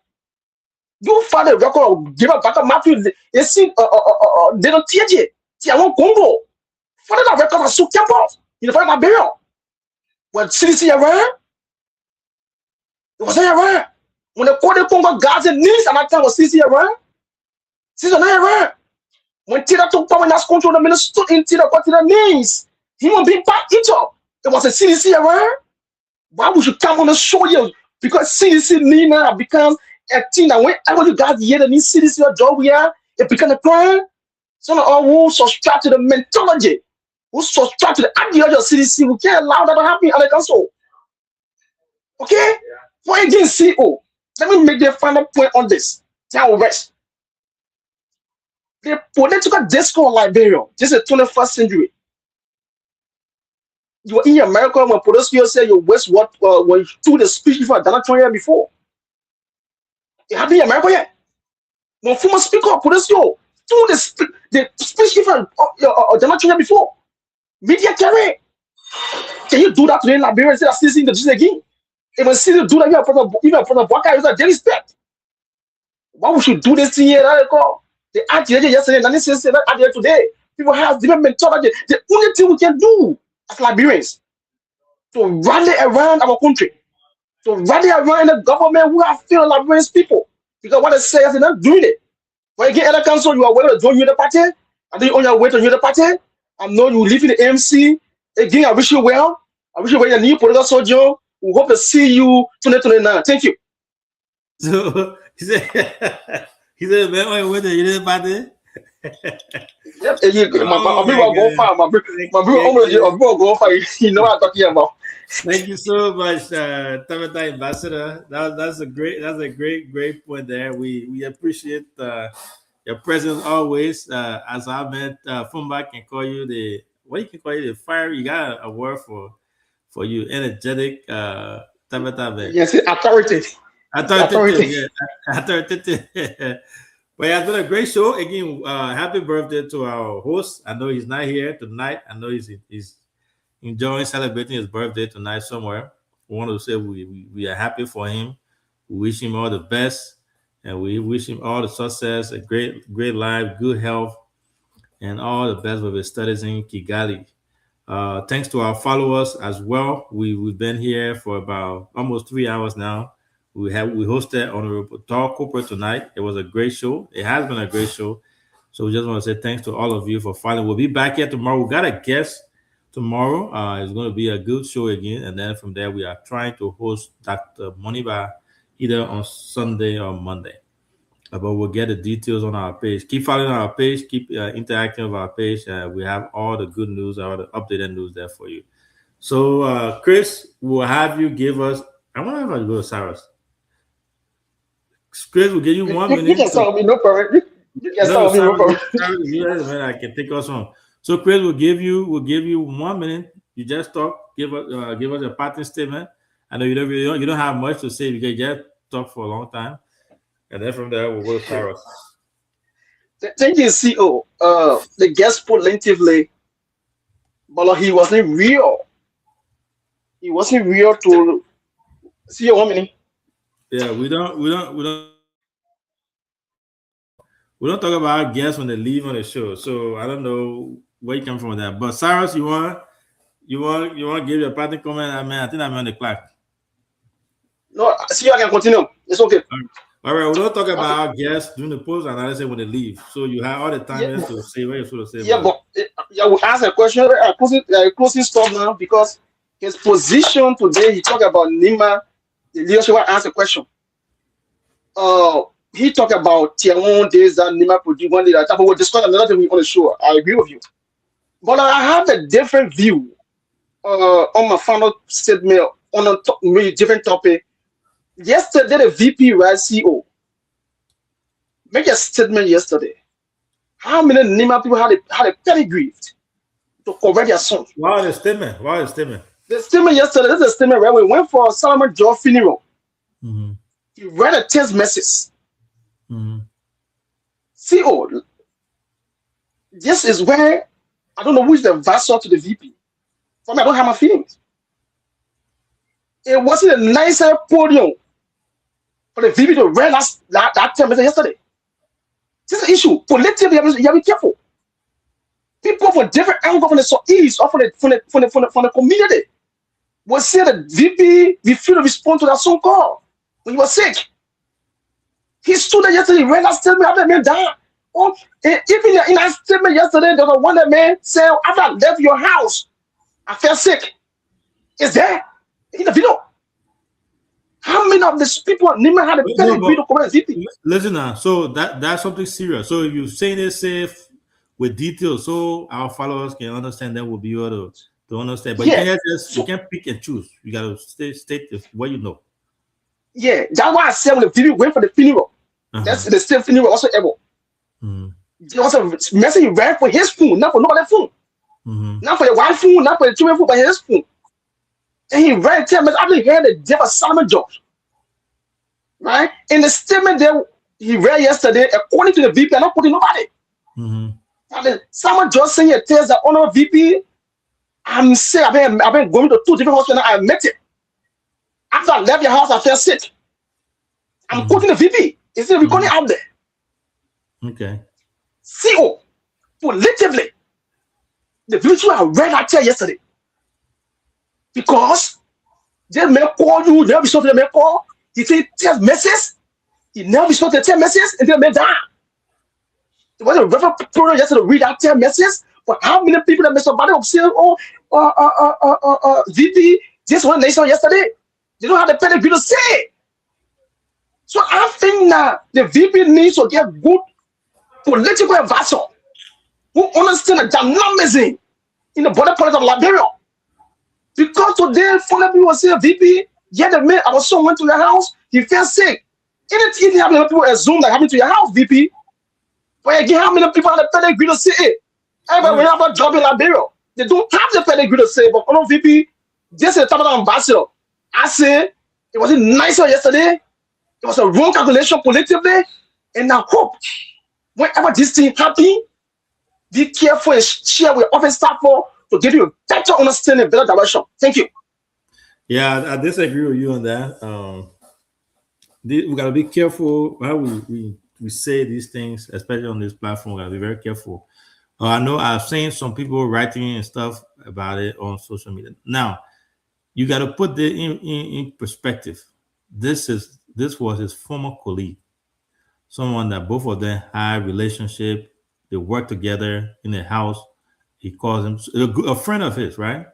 You find a record of give up back Matthew. You see, they don't teach it. See, I want Congo. Find that record of Sue Campbell in the fight Liberia. When CDC around, it was not around. When the Congo guards and knees, and that time was CDC around. CDC not around. When Tita took power in that control, the minister stood in Tita, got to the knees. He won't be back into it. It was a CDC around. Why would you come on the show you? Because CDC need now become a thing that whenever you guys hear the new CDC or job we are, it become a crime. Some of all who subscribe to the mentality, who subscribe to the ideology of CDC, we can't allow that to happen at the council. Okay? For again, CEO, let me make the final point on this. Then we'll rest. The political discourse in Liberia, this is the 21st century. You were in America when Podosio said you waste what when you do the speech for Donald Trump before. It happened in America yet. When former speaker Podosio do the speech for Donald Trump before. Media carry. Can you do that today in Liberia instead of seeing the this again? If we see you do that, even for the Baka, it's a daily respect. Why would you do this thing here? The idea yesterday, and this is the idea today. People have different mentality. The only thing we can do as Liberians to rally around our country, to rally around the government who are feeling Liberians people. Because what they say is they're not doing it. When you get other council, you are willing to join the party, and then on your way to join the party. I know you live in the AMC. Again, I wish you well. I wish you well, your new political soldier. We hope to see you 2029. Thank you. So he said, man, on your way to the party. Yep, my people go far. My people go far. You know what I'm talking about. Thank you so much, Tabitha Ambassador. That's a great point there. We appreciate your presence always. As I met Fumba can call you the fire. You got a word for you, energetic Tabitha. Yes, authoritative. Yeah, authoritative. But it's been a great show. Again, happy birthday to our host. I know he's not here tonight. I know he's enjoying celebrating his birthday tonight somewhere. We want to say we are happy for him. We wish him all the best, and we wish him all the success, a great life, good health, and all the best with his studies in Kigali. Thanks to our followers as well. We've been here for about almost 3 hours now. We hosted Honorable Talk Cooper tonight. It was a great show. It has been a great show. So we just want to say thanks to all of you for following. We'll be back here tomorrow. We got a guest tomorrow. It's going to be a good show again. And then from there, we are trying to host Dr. Moniba either on Sunday or Monday. But we'll get the details on our page. Keep following our page. Keep interacting with our page. We have all the good news, all the updated news there for you. So, Chris, we'll have you give us. I wonder if I go to Cyrus. Chris will give you 1 minute. You can tell me, no problem. You can tell me, no problem. I can take us on. So Chris will give you 1 minute. You just talk. Give us a parting statement. I know you don't have much to say because you just talk for a long time, and then from there we'll go to Cyrus. Thank you, CEO. The guest positively, but he wasn't real. He wasn't real to see you 1 minute. Yeah, we don't We don't talk about our guests when they leave on the show. So I don't know where you come from with that. But Cyrus, you want to give your parting comment? I mean, I think I'm on the clock. No, see, I can continue. It's okay. All right, we don't talk about our guests doing the post analysis when they leave. So you have all the time to say what you're supposed to say. Yeah, but we'll ask a question. Closing stuff now because his position today, he talked about Nima. The leadership will ask a question. He talked about tier 1 days that Nima produced one day. But we'll discuss another thing on the show. I agree with you. But I have a different view on my final statement on a different topic. Yesterday, the VP, right, CEO, make a statement yesterday. How many Nima people had a pedigree to correct their son? Wow, the statement. The statement yesterday, this is a statement where we went for Solomon George funeral. Mm-hmm. He read a text message. Mm-hmm. CEO, this is where I don't know who is the advisor to the VP. For me, I don't have my feelings. It wasn't a nicer podium for the VP to read that text message yesterday. This is an issue. Politically, you have to be careful. People from different angles from the southeast or from the community will say the VP refused to respond to that phone call when he was sick. He stood there yesterday, read that statement after the man died. Oh, and even in that statement yesterday, there was one man said, after I left your house, I felt sick. Is there in the video? How many of these people Nima had a pedigree to correct VP? Listen now, so that's something serious. So if you say this safe with details, so our followers can understand, then we'll be able to understand. But you can't pick and choose. You gotta state what you know. Yeah, that's why I said when the VP went for the funeral. That's the same funeral also ever. There was a message he read for his phone, not for nobody's phone. Not for your wife's phone, not for the children's phone, but his phone. And he read a statement after he heard the death of Solomon George. Right? In the statement that he read yesterday, according to the VP, I'm not putting nobody. Solomon George saying a test that honor VP, I'm sick. I've been going to 2 different hospitals. I met it. After I left your house, I felt sick. I'm quoting the VP. It's the recording out there. Okay. CO, politically, the video I read that tell yesterday. Because they may call you, never respond to the may call. He say text message, he never respond to the text message, and they may die. There was a reference program yesterday to read that text message. But how many people that Mr. Biden observed VP just one nation yesterday? They don't have the pedigree to say. So I think that the VP needs to get good political advisor who understand the dynamism in the border politics of Liberia. Because today, funny people say VP, the man, our son went to your house, he felt sick. Anything happened, people assume that happened to your house, VP. But again, how many people have the pedigree to say it? Everybody have a job in Liberia. They don't have the pedigree to say it, but VP, this is the type of ambassador. I say it wasn't nicer yesterday. It was a wrong calculation politically, and I hope whenever this thing happens, be careful and share with office staff to give you a better understanding, better direction. Thank you. Yeah, I disagree with you on that. We gotta be careful how we say these things, especially on this platform. We gotta be very careful. I know I've seen some people writing and stuff about it on social media. Now, you got to put it in perspective. This was his former colleague, someone that both of them had a relationship. They worked together in the house. He calls him a friend of his, right?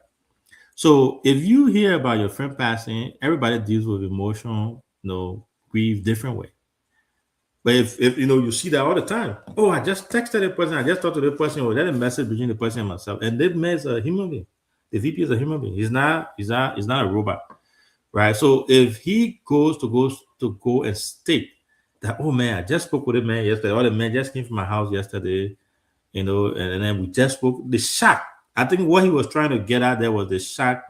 So if you hear about your friend passing, everybody deals with emotional, grief different way. But if you see that all the time, oh, I just texted the person, I just talked to the person, or that a message between the person and myself, and that man is a human being. The VP is a human being. He's not a robot, right? So if he goes to go and state that, oh man, I just spoke with a man yesterday, or the man just came from my house yesterday, and then we just spoke. The shock. I think what he was trying to get at there was the shock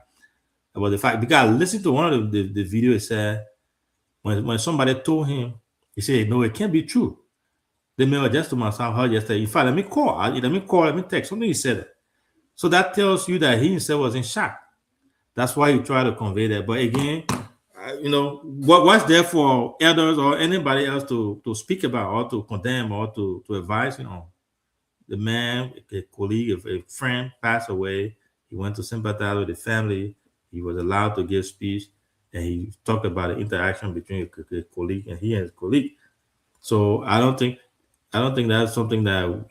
about the fact, because I listened to one of the video. It said when somebody told him, he said, no, it can't be true. The man was just to myself heard yesterday. In fact, let me text. Something he said. So that tells you that he himself was in shock. That's why he tried to convey that. But again, you know, what's there for elders or anybody else to speak about or to condemn or to advise? You know, the man, a colleague, a friend passed away. He went to sympathize with the family. He was allowed to give speech, and he talked about the interaction between a colleague and his colleague. So I don't think that's something that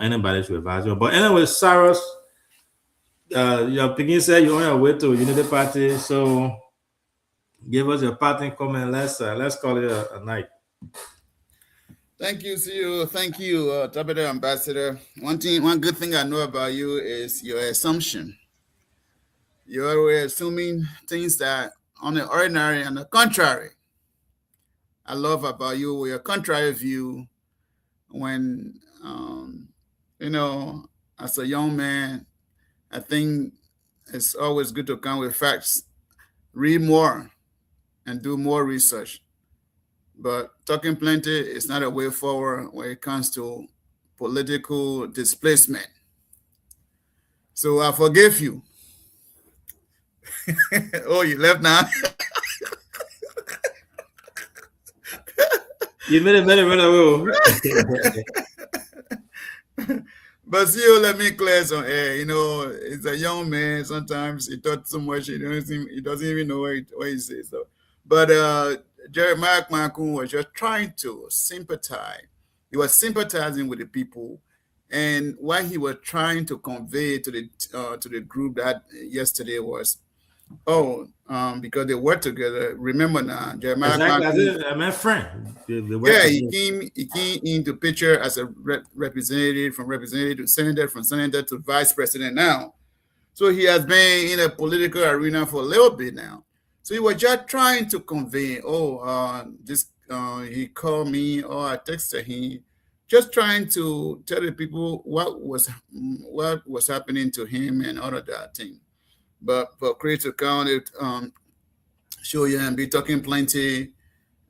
anybody should advise you. But anyway, Cyrus, your Piggy said you're on your way to Unity Party, so give us your parting comment. Let's call it a night. Thank you, CEO. Thank you, Tabitha Ambassador. One good thing I know about you is your assumption. You're always assuming things that on the ordinary and the contrary. I love about you your contrary view when, as a young man, I think it's always good to come with facts, read more, and do more research. But talking plenty is not a way forward when it comes to political displacement. So I forgive you. Oh, you left now? You made it run away. But still, let me clear some air. It's a young man. Sometimes he thought so much he doesn't even know what he says. So, but Jeremiah Makun was just trying to sympathize. He was sympathizing with the people, and what he was trying to convey to the group that yesterday was, because they work together. Remember now, Jeremiah Makun, my friend. He came into picture as a representative, from representative to senator, from senator to vice president now. So he has been in a political arena for a little bit now. So he was just trying to convey, he called me or I texted him, just trying to tell the people what was happening to him and all of that thing. But for Chris to count it, show you and be talking plenty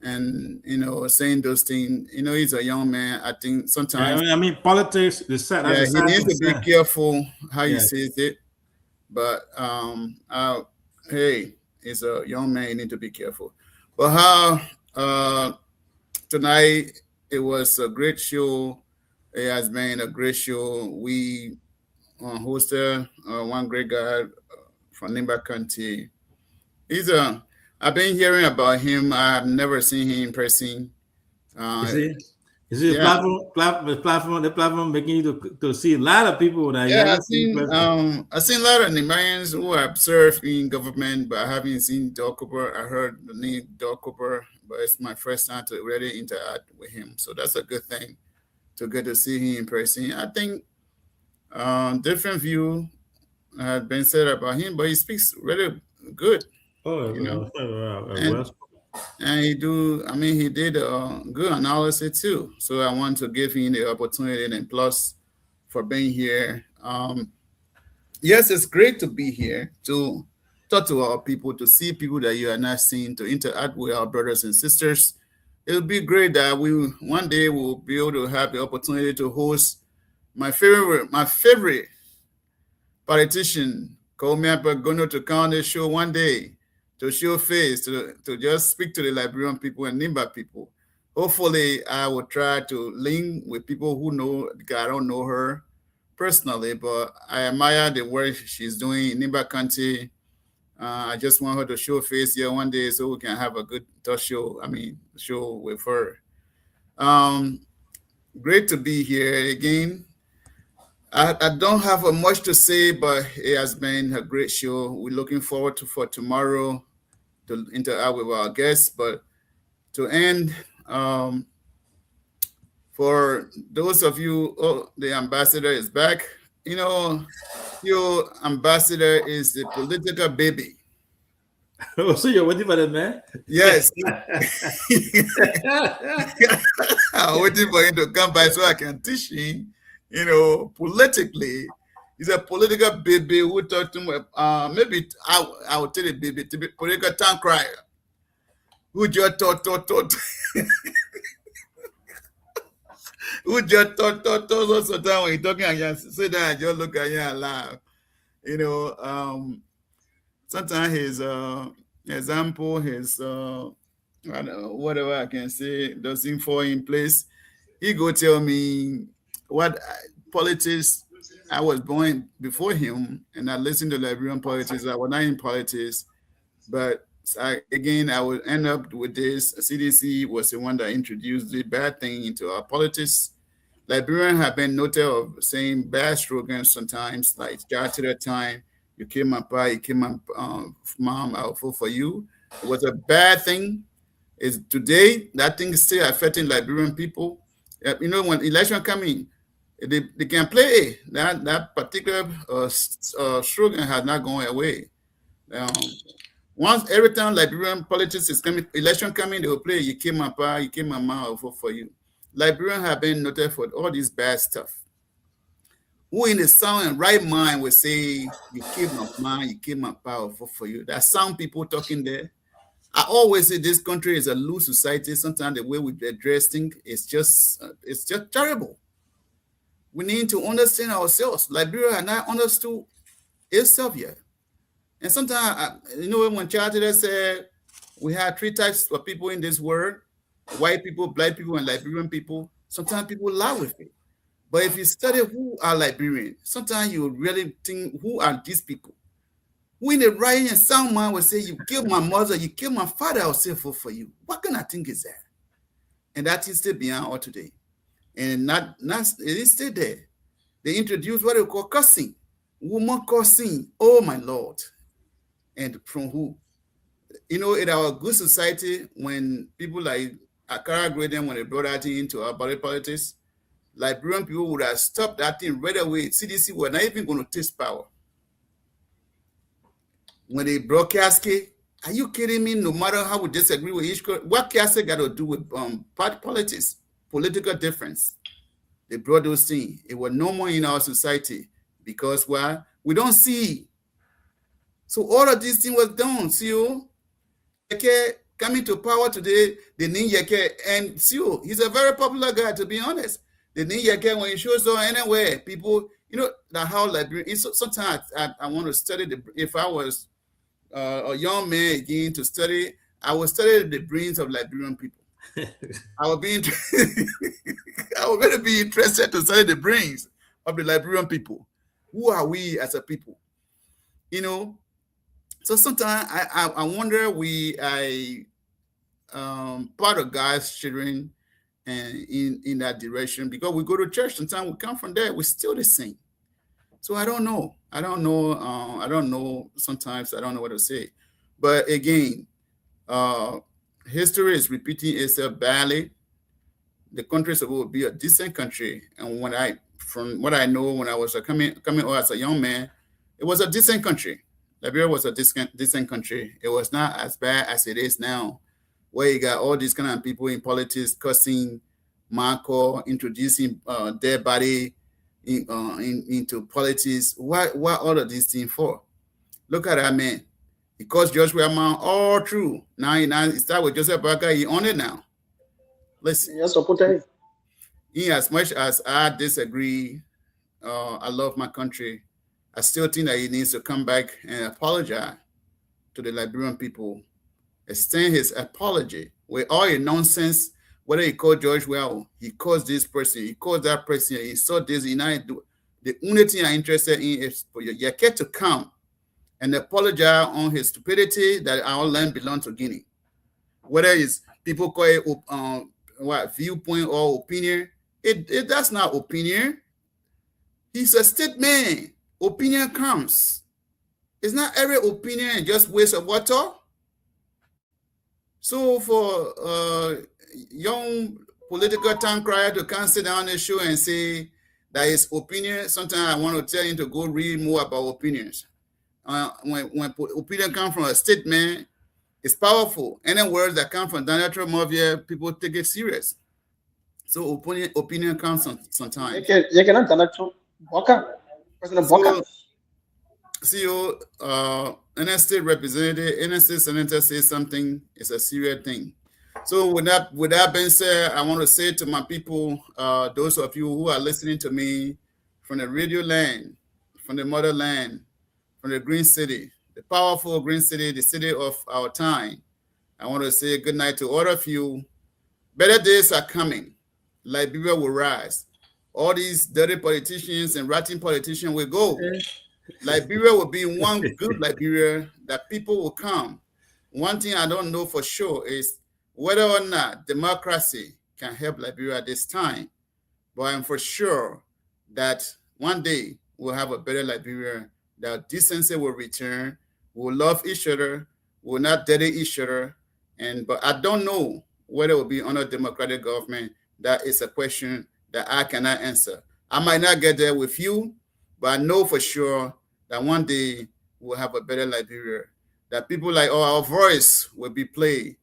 and saying those things, he's a young man. I think sometimes politics he needs to be careful how he says it. But hey, he's a young man, you need to be careful. But how tonight it was a great show. It has been a great show. We hosted one great guy from Nimba County. I've been hearing about him. I have never seen him in person. Is it the platform making you to see a lot of people that I've seen a lot of Nigerians who have served in government, but I haven't seen Doug Cooper. I heard the name Doug Cooper, but it's my first time to really interact with him. So that's a good thing to get to see him in person. I think different view had been said about him, but he speaks really good. And he did a good analysis too. So I want to give him the opportunity and plus for being here. Yes, it's great to be here to talk to our people, to see people that you are not seeing, to interact with our brothers and sisters. It would be great that one day we'll be able to have the opportunity to host my favorite politician, Komi Apagono, to come on this show one day, to show face, to just speak to the Liberian people and Nimba people. Hopefully, I will try to link with people who know, because I don't know her personally, but I admire the work she's doing in Nimba County. I just want her to show face here one day so we can have a good show with her. Great to be here again. I don't have much to say, but it has been a great show. We're looking forward for tomorrow to interact with our guests. But to end, for those of you, the ambassador is back. Your ambassador is the political baby. So you're waiting for the man? Yes. I'm waiting for him to come by so I can teach him. Politically, he's a political baby who talked to him. Maybe I will tell the baby to be political town crier. Who just thought. Who just thought lots of time when he's talking and you sit down and just look at you and laugh. Sometimes example, his I don't know, whatever I can say doesn't fall in place. He go tell me what politics. I was born before him, and I listened to Liberian politics. I was not in politics, but I would end up with this. CDC was the one that introduced the bad thing into our politics. Liberians have been noted of saying bad slogans sometimes, like "Start to the time, you kill my pa, you kill my mom, I'll vote for you." It was a bad thing. Is today that thing is still affecting Liberian people. You know, when election coming, they can play that particular slogan has not gone away. Once every time Liberian politics is coming, election coming, they will play "You kill my pa, you kill my mom, I'll vote for you." Liberians have been noted for all this bad stuff. Who in the sound and right mind will say, "You kill my mom, you kill my pa, I'll vote for you"? There's some people talking there. I always say this country is a loose society. Sometimes the way we address things is just terrible. We need to understand ourselves. Liberia has not understood itself yet. And sometimes, you know, when Charles said we have three types of people in this world: white people, black people, and Liberian people. Sometimes people laugh with it. But if you study who are Liberians, sometimes you really think, who are these people? Who in the right and sound mind will say, "You killed my mother, you killed my father, I'll say for you"? What kind of thing is that? And that is still beyond all today. And not it is still there. They introduced what they call cursing. Woman cursing. Oh my Lord. And from who? You know, in our good society, when people like Akara Graydon, when they brought that thing into our body politics, Liberian people would have stopped that thing right away. CDC were not even going to taste power. When they brought Cascade, are you kidding me? No matter how we disagree with each, what Cascade got to do with party politics, political difference? They brought those things. It was no more in our society because why? We don't see. So all of these things was done. See you, Yeke coming to power today. They need Yeke, and see you, he's a very popular guy, to be honest. They need Yeke when he shows up anywhere. People, you know, that how Liberian. Sometimes I want to study if I was a young man again to study, I would study the brains of Liberian people. I would be I would really be interested to study the brains of the Liberian people. Who are we as a people? You know, so sometimes I wonder part of God's children and in that direction, because we go to church, sometimes we come from there, we're still the same. So I don't know. Sometimes I don't know what to say. But again, history is repeating itself badly. The country is supposed to be a decent country. And from what I know, when I was coming out as a young man, it was a decent country. Liberia was a decent country. It was not as bad as it is now, where you got all these kind of people in politics cussing, Marco, introducing dead body into politics. What all of these things for? Look at that man. He caused Joshua Man all through. Now he started with Joseph Barker. He on it now. Listen. Yes, okay. In as much as I disagree, I love my country, I still think that he needs to come back and apologize to the Liberian people. Extend his apology with all the nonsense. Whether he called George Well, he calls this person, he calls that person, he saw this, he now do. The only thing I'm interested in is for your kid to come and apologize on his stupidity that our land belongs to Guinea. Whether it's people call it viewpoint or opinion, that's not opinion. He's a statement. Opinion counts. It's not every opinion just waste of water. So for young political town crier to come sit down on the show and say that his opinion, sometimes I want to tell him to go read more about opinions. When opinion comes from a statement, it's powerful. Any words that come from Daniel Trump, people take it serious. So opinion comes sometimes. You cannot Daniel Trump. President Boka. CEO, any state representative, any state senator says something, it's a serious thing. So with that being said, I want to say to my people, those of you who are listening to me from the radio land, from the motherland, from the Green City, the powerful Green City, the city of our time. I want to say good night to all of you. Better days are coming. Liberia will rise. All these dirty politicians and rotten politicians will go. Liberia will be one good Liberia that people will come. One thing I don't know for sure is whether or not democracy can help Liberia at this time. But I'm for sure that one day we'll have a better Liberia, that decency will return, we'll love each other, we'll not dirty each other. But I don't know whether it will be under democratic government. That is a question that I cannot answer. I might not get there with you, but I know for sure that one day we'll have a better Liberia, that people like, oh, our voice will be played.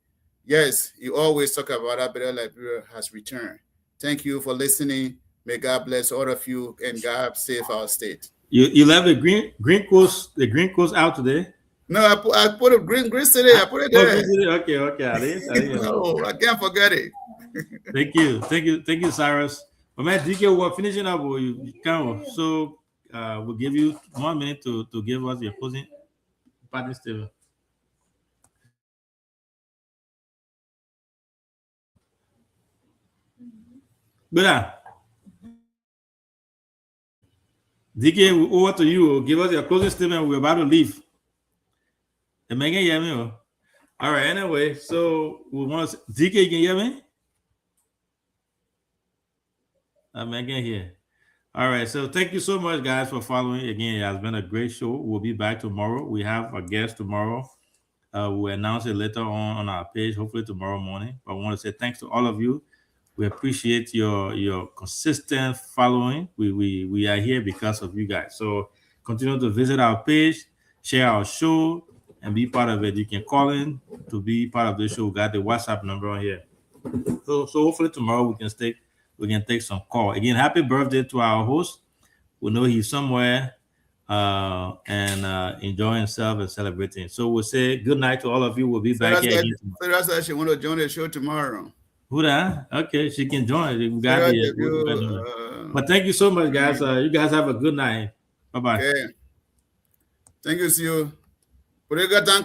Yes, you always talk about how better Liberia has returned. Thank you for listening. May God bless all of you and God save our state. You left the green coast out today? No, I put a green city. I put it there. Okay. I didn't. No, I can't forget it. Thank you, Cyrus. But man, DK, we're finishing up. You can. So we'll give you 1 minute to give us your closing party statement. Good. DK, over to you. Give us your closing statement. We're about to leave. All right. Anyway, so we want to. DK, you can hear me? I'm again here. All right. So thank you so much, guys, for following. Again, it has been a great show. We'll be back tomorrow. We have a guest tomorrow. We'll announce it later on our page, hopefully tomorrow morning. But I want to say thanks to all of you. We appreciate your consistent following. We are here because of you guys. So continue to visit our page, share our show, and be part of it. You can call in to be part of the show. We got the WhatsApp number on here. So hopefully tomorrow we can take some call. Again, happy birthday to our host. We know he's somewhere and enjoying himself and celebrating. So we'll say good night to all of you. We'll be back here again tomorrow. So that's why she want to join the show tomorrow. Who that? Okay, she can join. We got but thank you so much, guys. You guys have a good night. Bye-bye. Okay. Thank you, see you.